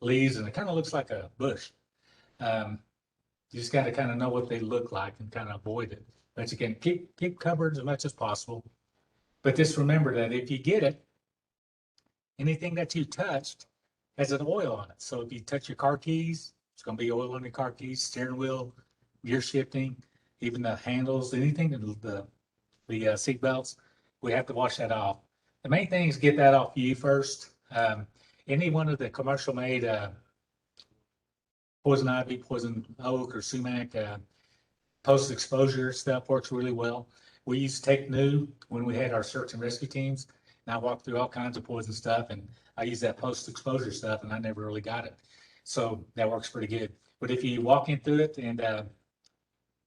leaves, and it kind of looks like a bush. You just got to kind of know what they look like and kind of avoid it. But you can keep covered as much as possible. But just remember that if you get it, anything that you touched has an oil on it. So if you touch your car keys, it's going to be oil on your car keys, steering wheel, gear shifting, even the handles, anything, the seat belts, we have to wash that off. The main thing is get that off you first. Any one of the commercial made poison ivy, poison oak, or sumac, post-exposure stuff works really well. We used to take new when we had our search and rescue teams, and I walked through all kinds of poison stuff, and I use that post-exposure stuff, and I never really got it. So that works pretty good. But if you walk into it and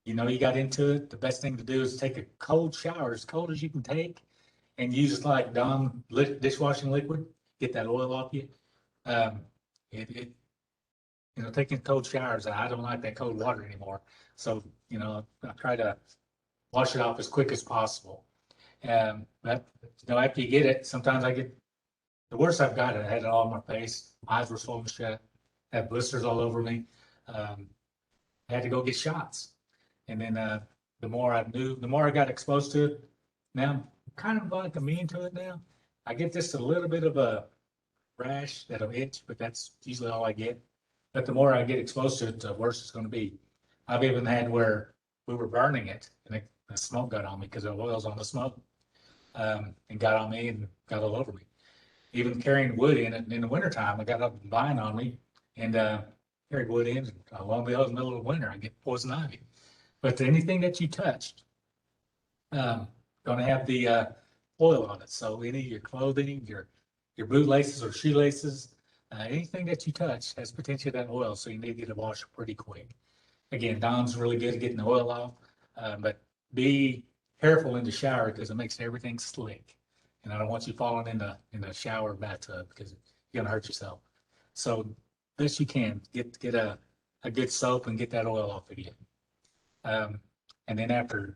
you got into it, the best thing to do is take a cold shower, as cold as you can take, and use like Dawn dishwashing liquid, get that oil off you. It taking cold showers, I don't like that cold water anymore. So, I try to wash it off as quick as possible. But after you get it, sometimes I get the worst I've got it. I had it all on my face, eyes were swollen shut, had blisters all over me. I had to go get shots. And then the more I knew, the more I got exposed to it. Now I'm kind of like immune to it now. I get just a little bit of a rash that'll itch, but that's usually all I get. But the more I get exposed to it, the worse it's going to be. I've even had where we were burning it and the smoke got on me because the oil's on the smoke, and got on me and got all over me. Even carrying wood in it in the wintertime, I got up and vine on me and carried wood in. And lo and behold, in the middle of the winter, I get poison ivy. But anything that you touched, going to have the oil on it. So any of your clothing, your bootlaces or shoelaces, anything that you touch has potential that oil. So you need to get it washed pretty quick. Again, Dawn's really good at getting the oil off, but be careful in the shower because it makes everything slick. And I don't want you falling in the shower bathtub because you're gonna hurt yourself. So best you can get a good soap and get that oil off of you. And then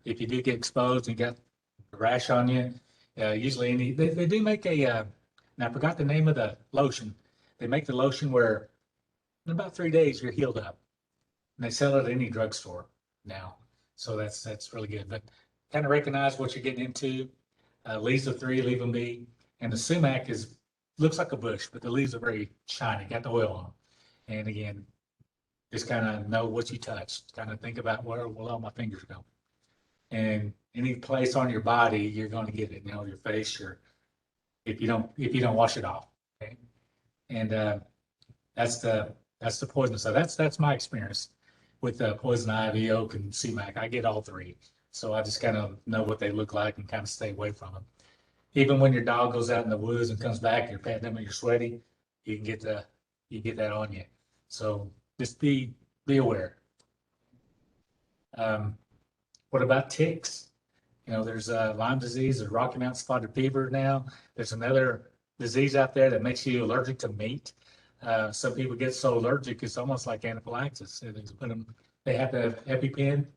if you do get exposed and you got a rash on you, usually they do make and I forgot the name of the lotion. They make the lotion where in about 3 days you're healed up. And they sell it at any drugstore now. So that's really good. But kind of recognize what you're getting into. Leaves of 3, leave them be. And the sumac looks like a bush, but the leaves are very shiny, got the oil on them. And again, just kind of know what you touched. Kind of think about where will all my fingers go. And any place on your body, you're going to get it. Your face, if you don't wash it off. Okay. And that's the poison. So that's my experience with poison ivy, oak, and sumac. I get all 3. So I just kind of know what they look like and kind of stay away from them. Even when your dog goes out in the woods and comes back, you're patting them and you're sweaty, you can get that on you. So just be aware. What about ticks? There's Lyme disease, there's Rocky Mountain spotted fever now. There's another disease out there that makes you allergic to meat. Some people get so allergic, it's almost like anaphylaxis. They have to have EpiPen,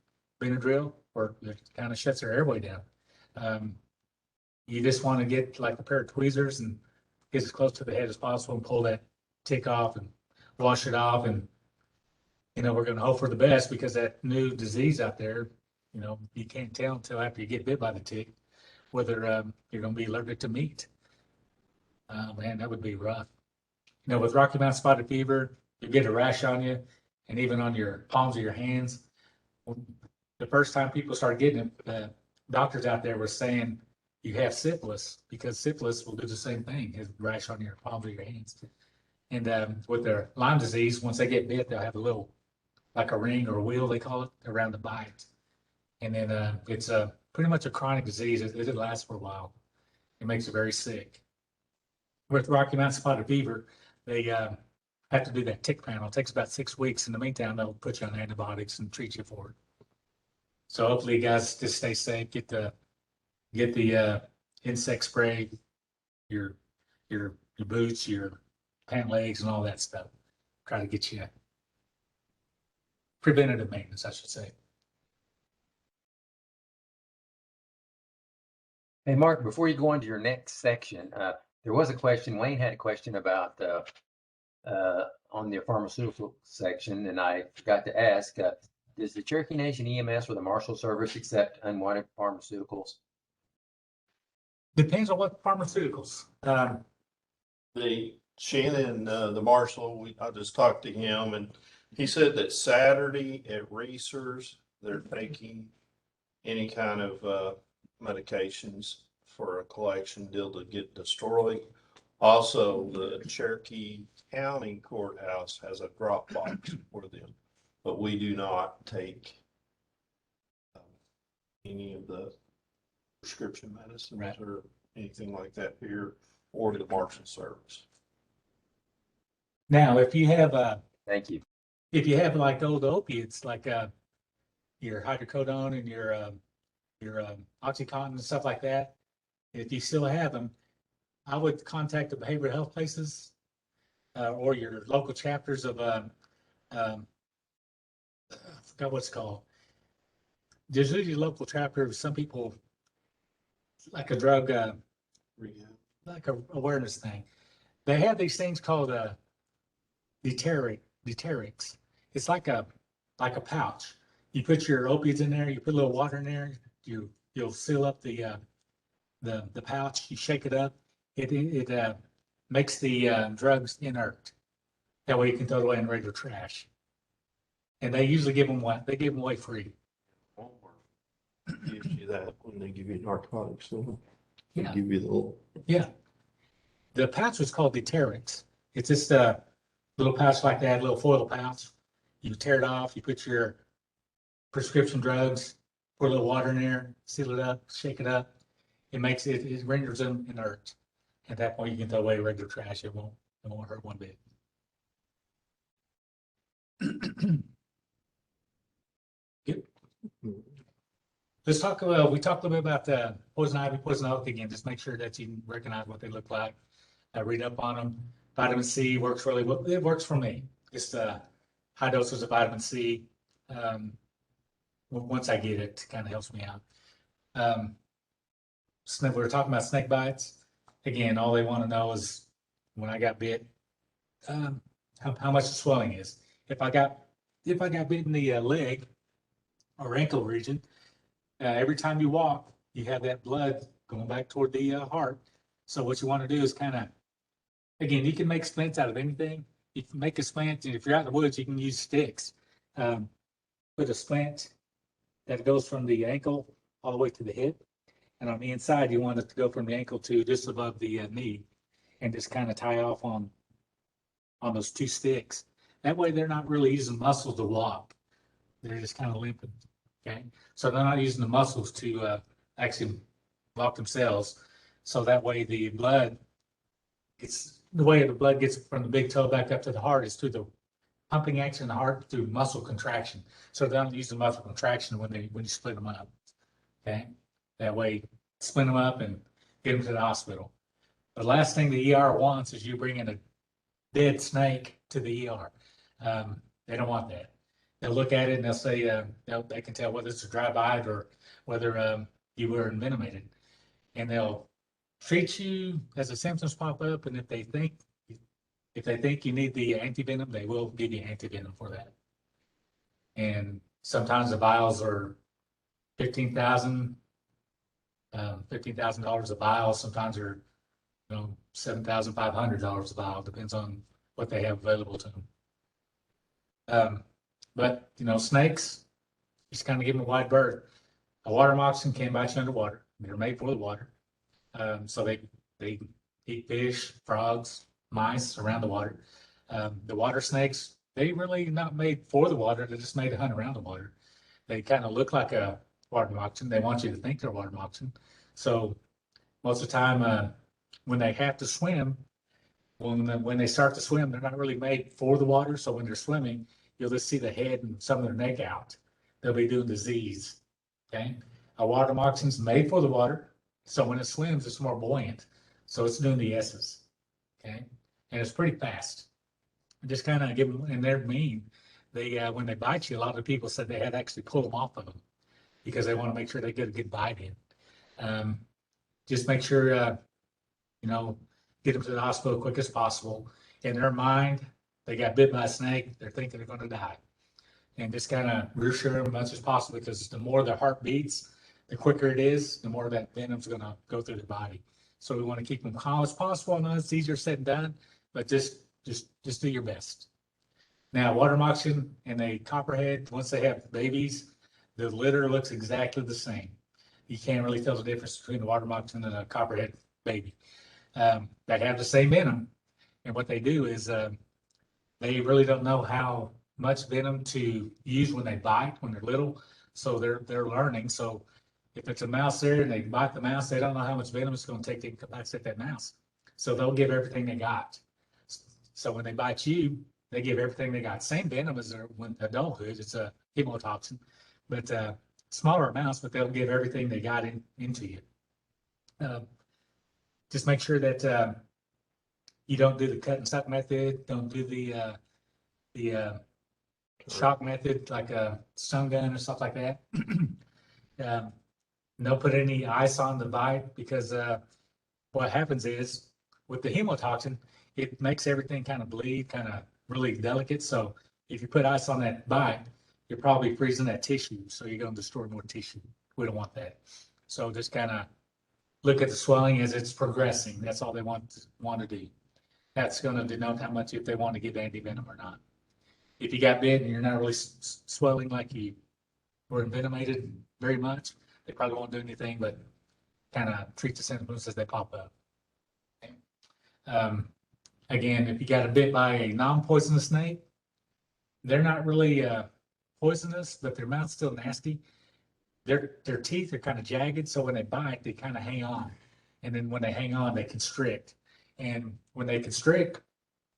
Benadryl, or it kind of shuts their airway down. You just want to get like a pair of tweezers and get as close to the head as possible and pull that tick off and wash it off. And, we're going to hope for the best because that new disease out there, you can't tell until after you get bit by the tick whether you're going to be allergic to meat. Man, that would be rough. With Rocky Mountain spotted fever, you get a rash on you and even on your palms of your hands. The first time people started getting it, doctors out there were saying you have syphilis because syphilis will do the same thing, has rash on your palms of your hands. And with their Lyme disease, once they get bit, they'll have a little, like a ring or a wheel, they call it, around the bite. And then it's pretty much a chronic disease. It lasts for a while. It makes it very sick. With Rocky Mountain spotted fever, they have to do that tick panel. It takes about 6 weeks. In the meantime, they'll put you on antibiotics and treat you for it. So hopefully you guys just stay safe, get the insect spray, your boots, your pant legs and all that stuff. Try to get you preventative maintenance, I should say. Hey, Mark, before you go into your next section, there was a question, Wayne had a question about on the pharmaceutical section, and I forgot to ask, does the Cherokee Nation EMS or the Marshal Service accept unwanted pharmaceuticals? Depends on what pharmaceuticals. The Shannon, the marshal, I just talked to him and he said that Saturday at Reese's, they're taking any kind of medications for a collection deal to get destroyed. Also, the Cherokee County Courthouse has a drop box for them, but we do not take any of the prescription medicines Right. or anything like that here, or the Marshal Service. Now, if you have Thank you. like old opiates, like your hydrocodone and your OxyContin and stuff like that, if you still have them, I would contact the behavioral health places or your local chapters of I forgot what it's called. There's usually a local chapter of some people like a drug Rehab. like a awareness thing. They have these things called deterrents. It's like a pouch. You put your opiates in there, you put a little water in there, you'll seal up the pouch, you shake it up, it makes the drugs inert. That way you can throw it away in regular trash. And they usually give them away free. Walmart gives you that when they give you narcotics, so they Yeah. give you the little. Yeah. The pouch was called deterrents. It's just a little pouch like that, a little foil pouch. You tear it off, you put your prescription drugs, pour a little water in there, seal it up, shake it up. It renders them inert. At that point, you can throw away regular trash. It won't hurt one bit. Good. Let's talk about, we talked a little bit about poison ivy, poison oak again. Just make sure that you recognize what they look like. Read up on them. Vitamin C works really well. It works for me. Just high doses of vitamin C. Once I get it, kind of helps me out. We were talking about snake bites. Again, all they want to know is when I got bit, how much the swelling is. If I got bit in the leg or ankle region, every time you walk, you have that blood going back toward the heart. So what you want to do is kind of, again, you can make splints out of anything. You can make a splint, and if you're out in the woods, you can use sticks. Put a splint that goes from the ankle all the way to the hip. And on the inside, you want it to go from the ankle to just above the knee, and just kind of tie off on those two sticks. That way, they're not really using muscles to walk. They're just kind of limping. Okay, so they're not using the muscles to actually walk themselves. So that way, the blood gets from the big toe back up to the heart is through the pumping action in the heart through muscle contraction. So they don't use the muscle contraction when you split them up. Okay, that way split them up and get them to the hospital. The last thing the ER wants is you bringing a dead snake to the ER. They don't want that. They'll look at it and they'll say they can tell whether it's a dry bite or whether you were envenomated, and they'll treat you as the symptoms pop up. And if they think you need the antivenom, they will give you antivenom for that. And sometimes the vials are $15,000 a vial. Sometimes they're $7,500 a vial. Depends on what they have available to them. But snakes, just kind of give them a wide berth. A water moccasin can't bite you underwater. They're made for the water. So they eat fish, frogs, mice around the water. The water snakes, they really not made for the water. They're just made to hunt around the water. They kind of look like a water moccasin. They want you to think they're a water moccasin. So most of the time, when they have to swim, when they start to swim, they're not really made for the water. So when they're swimming, you'll just see the head and some of their neck out. They'll be doing the Z's. Okay, a water moccasin's made for the water. So when it swims, it's more buoyant. So it's doing the S's. Okay, and it's pretty fast. Just kind of give them, and they're mean. They when they bite you, a lot of people said they had to actually pull them off of them because they want to make sure they get a good bite in. Just make sure get them to the hospital quick as possible. In their mind, they got bit by a snake. They're thinking they're going to die, and just kind of reassure them as much as possible because the more their heart beats, the quicker it is, the more that venom's going to go through their body. So we want to keep them calm as possible. I know it's easier said than done, but just do your best. Now, water moccasin and a copperhead, once they have babies, the litter looks exactly the same. You can't really tell the difference between a water moccasin and a copperhead baby. They have the same venom, and what they do is they really don't know how much venom to use when they bite when they're little, so they're learning. So If it's a mouse there and they bite the mouse, they don't know how much venom it's going to take to incapacitate that mouse. So they'll give everything they got. So when they bite you, they give everything they got. Same venom as when adulthood, it's a hemotoxin, but smaller amounts, but they'll give everything they got into you. Just make sure that you don't do the cut and suck method. Don't do the shock method like a stun gun or stuff like that. Don't put any ice on the bite because what happens is with the hemotoxin, it makes everything kind of bleed, kind of really delicate. So if you put ice on that bite, you're probably freezing that tissue. So you're going to destroy more tissue. We don't want that. So just kind of look at the swelling as it's progressing. That's all they want to do. That's going to denote how much, if they want to give antivenom or not. If you got bit and you're not really swelling like you were envenomated very much, they probably won't do anything but kind of treat the symptoms as they pop up. Okay. Again, if you got bit by a non-poisonous snake, they're not really poisonous, but their mouth's still nasty. Their teeth are kind of jagged, so when they bite, they kind of hang on. And then when they hang on, they constrict. And when they constrict,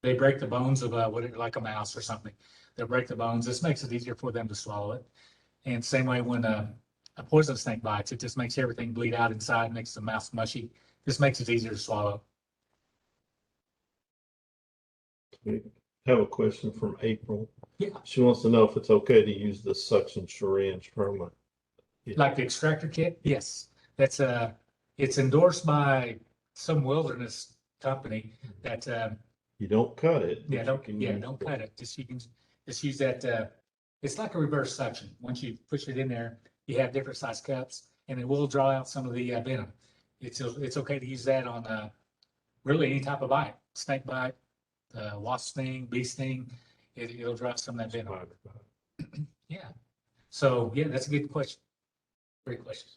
they break the bones of like a mouse or something. They'll break the bones. This makes it easier for them to swallow it. And same way when a poison snake bites, it just makes everything bleed out inside, makes the mouth mushy. Just makes it easier to swallow. We have a question from April. Yeah. She wants to know if it's okay to use the suction syringe from a. Like the extractor kit? Yes. That's it's endorsed by some wilderness company that You don't cut it. don't cut it. You can just use that. It's like a reverse suction. Once you push it in there, you have different size cups, and it will draw out some of the venom. It's okay to use that on really any type of bite, snake bite, wasp sting, bee sting. It'll draw out some of that venom. Yeah. So yeah, that's a good question. Great question.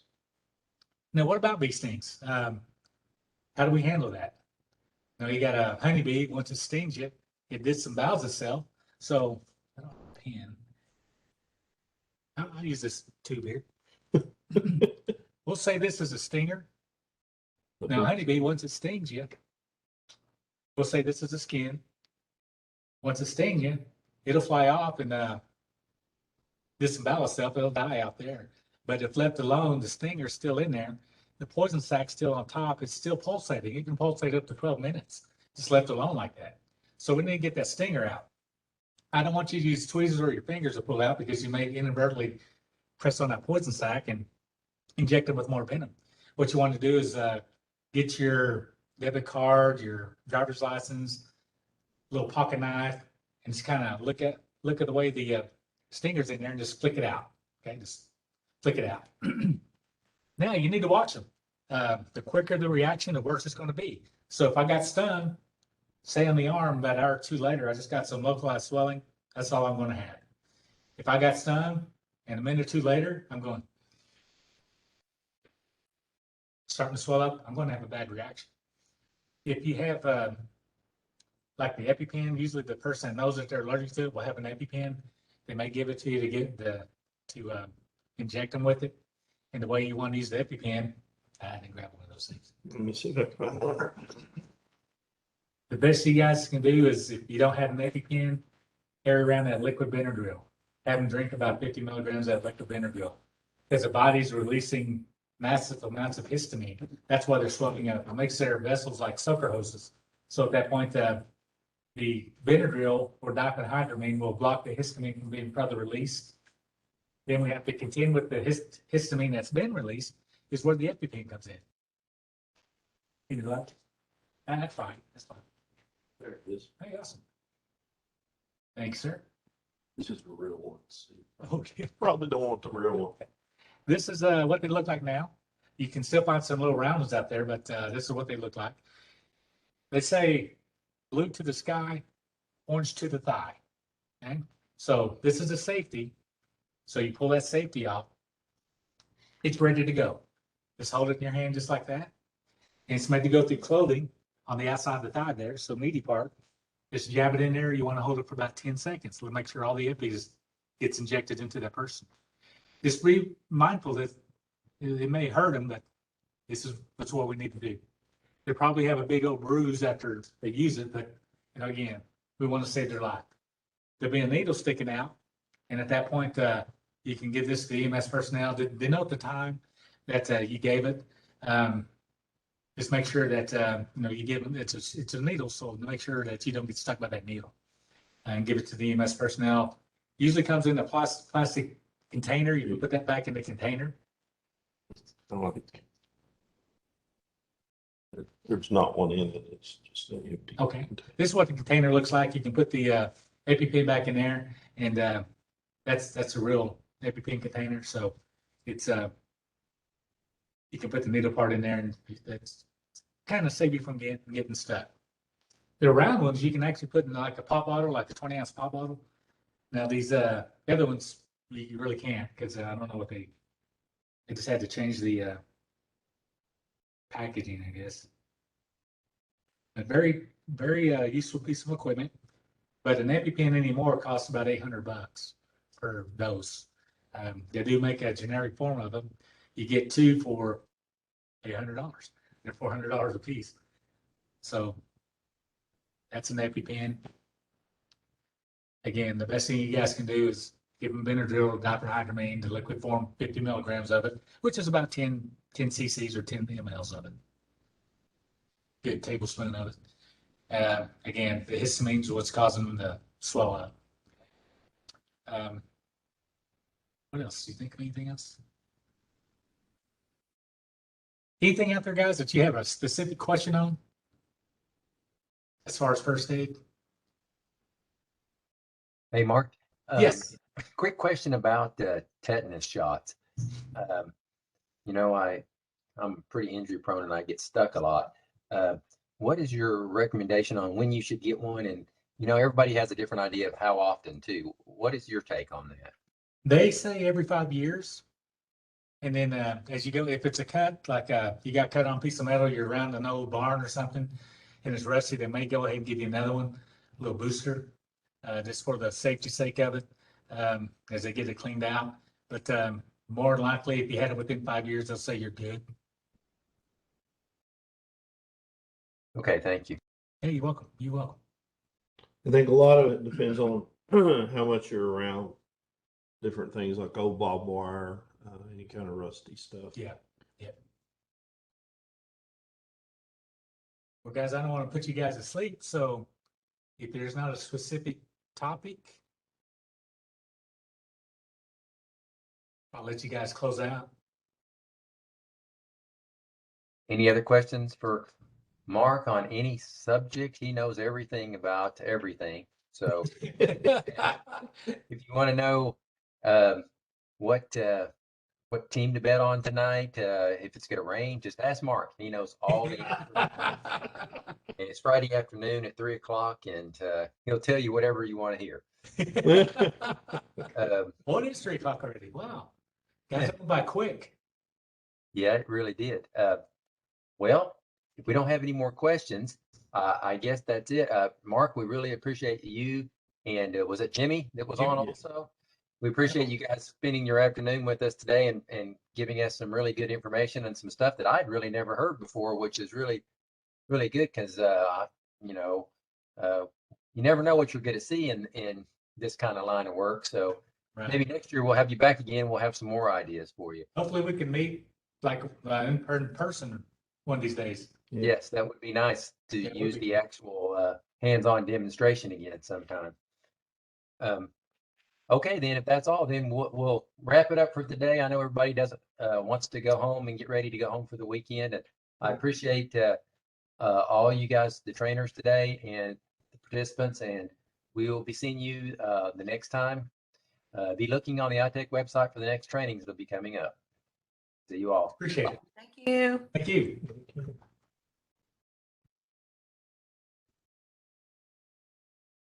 Now, what about bee stings? How do we handle that? Now, you got a honeybee. Once it stings you, it disembowels itself. So, I don't have a pen. I'll use this tube here. We'll say this is a stinger. Now, honeybee, once it stings you, we'll say this is the skin. Once it stings you, it'll fly off and disembowel itself. It'll die out there. But if left alone, the stinger's still in there. The poison sac still on top. It's still pulsating. It can pulsate up to 12 minutes, just left alone like that. So we need to get that stinger out. I don't want you to use tweezers or your fingers to pull out because you may inadvertently press on that poison sac and inject it with more venom. What you want to do is get your debit card, your driver's license, little pocket knife, and just kind of look at the way the stinger's in there and just flick it out. Okay, just flick it out. Now you need to watch them. The quicker the reaction, the worse it's going to be. So if I got stung, say on the arm, about an hour or two later, I just got some localized swelling, that's all I'm going to have. If I got stung and a minute or two later, I'm going starting to swell up, I'm going to have a bad reaction. If you have like the EpiPen, usually the person that knows that they're allergic to it will have an EpiPen. They may give it to you to inject them with it. And the way you want to use the EpiPen, I didn't grab one of those things. Let me see if I can find one. The best you guys can do is if you don't have an EpiPen, carry around that liquid Benadryl. Have them drink about 50 milligrams of liquid Benadryl. Because the body's releasing massive amounts of histamine. That's why they're swelling up. It makes their vessels like soaker hoses. So at that point, the Benadryl or diphenhydramine will block the histamine from being further released. Then we have to contend with the histamine that's been released, is where the EpiPen comes in. Any luck? That's fine. That's fine. There it is. Hey, awesome. Thanks, sir. This is the real one. Okay. Probably don't want the real one. This is what they look like now. You can still find some little round ones out there, but this is what they look like. They say blue to the sky, orange to the thigh. Okay? So this is a safety. So you pull that safety off. It's ready to go. Just hold it in your hand just like that. And it's made to go through clothing on the outside of the thigh there. So meaty part. Just jab it in there. You want to hold it for about 10 seconds. So make sure all the epi gets injected into that person. Just be mindful that it may hurt them, but that's what we need to do. They probably have a big old bruise after they use it, but, you know, again, we want to save their life. There'll be a needle sticking out, and at that point, you can give this to the EMS personnel. They know at the time that you gave it. Just make sure that you know, you give them, it's a needle, so make sure that you don't get stuck by that needle, and give it to the EMS personnel. Usually comes in a plastic container. You can put that back in the container. There's not one in it. It's just an empty. Okay. This is what the container looks like. You can put the EpiPen back in there, and that's a real EpiPen container. So it's you can put the needle part in there, and that's kind of save you from getting stuck. The round ones you can actually put in like a pop bottle, like a 20-ounce pop bottle. Now these the other ones you really can't, because I don't know what they just had to change the packaging, I guess. A very, very useful piece of equipment, but an EpiPen anymore costs about $800 per dose. They do make a generic form of them. You get 2 for $800. They're $400 a piece. So that's an EpiPen. Again, the best thing you guys can do is give them Benadryl or diphenhydramine, the liquid form, 50 milligrams of it, which is about 10 cc's or 10 mLs of it. Good tablespoon of it. Again, the histamine is what's causing them to swell up. What else? Do you think of anything else? Anything out there, guys, that you have a specific question on as far as first aid? Hey, Mark. Yes. Quick question about tetanus shots. You know, I'm pretty injury prone and I get stuck a lot. What is your recommendation on when you should get one? And, you know, everybody has a different idea of how often too. What is your take on that? They say every 5 years. And then as you go, if it's a cut, like you got cut on a piece of metal, you're around an old barn or something, and it's rusty, they may go ahead and give you another one, a little booster, just for the safety sake of it, as they get it cleaned out. But more than likely, if you had it within 5 years, they'll say you're good. Okay, thank you. Hey, you're welcome. You're welcome. I think a lot of it depends on how much you're around different things like old barbed wire, any kind of rusty stuff. Yeah. Yeah. Well, guys, I don't want to put you guys to sleep. So if there's not a specific topic, I'll let you guys close out. Any other questions for Mark on any subject? He knows everything about everything. So if you want to know what team to bet on tonight, if it's going to rain, just ask Mark. He knows all the answers. And it's Friday afternoon at 3 o'clock, and he'll tell you whatever you want to hear. What is 3 o'clock already? Wow. Guys, went by quick. Yeah, it really did. Well, if we don't have any more questions, I guess that's it. Mark, we really appreciate you. And was it Jimmy that was on Jimmy, also? We appreciate you guys spending your afternoon with us today and giving us some really good information and some stuff that I'd really never heard before, which is really, really good because, you know, you never know what you're going to see in this kind of line of work. So Right. maybe next year we'll have you back again. We'll have some more ideas for you. Hopefully we can meet like in person one of these days. Yeah. Yes, that would be nice to That would use be the actual hands-on demonstration again sometime. Okay, then if that's all, then we'll wrap it up for today. I know everybody doesn't wants to go home and get ready to go home for the weekend. And I appreciate all you guys, the trainers today and the participants, and we will be seeing you the next time. Be looking on the iTech website for the next trainings that'll be coming up. See you all. Appreciate it. Thank you. Thank you.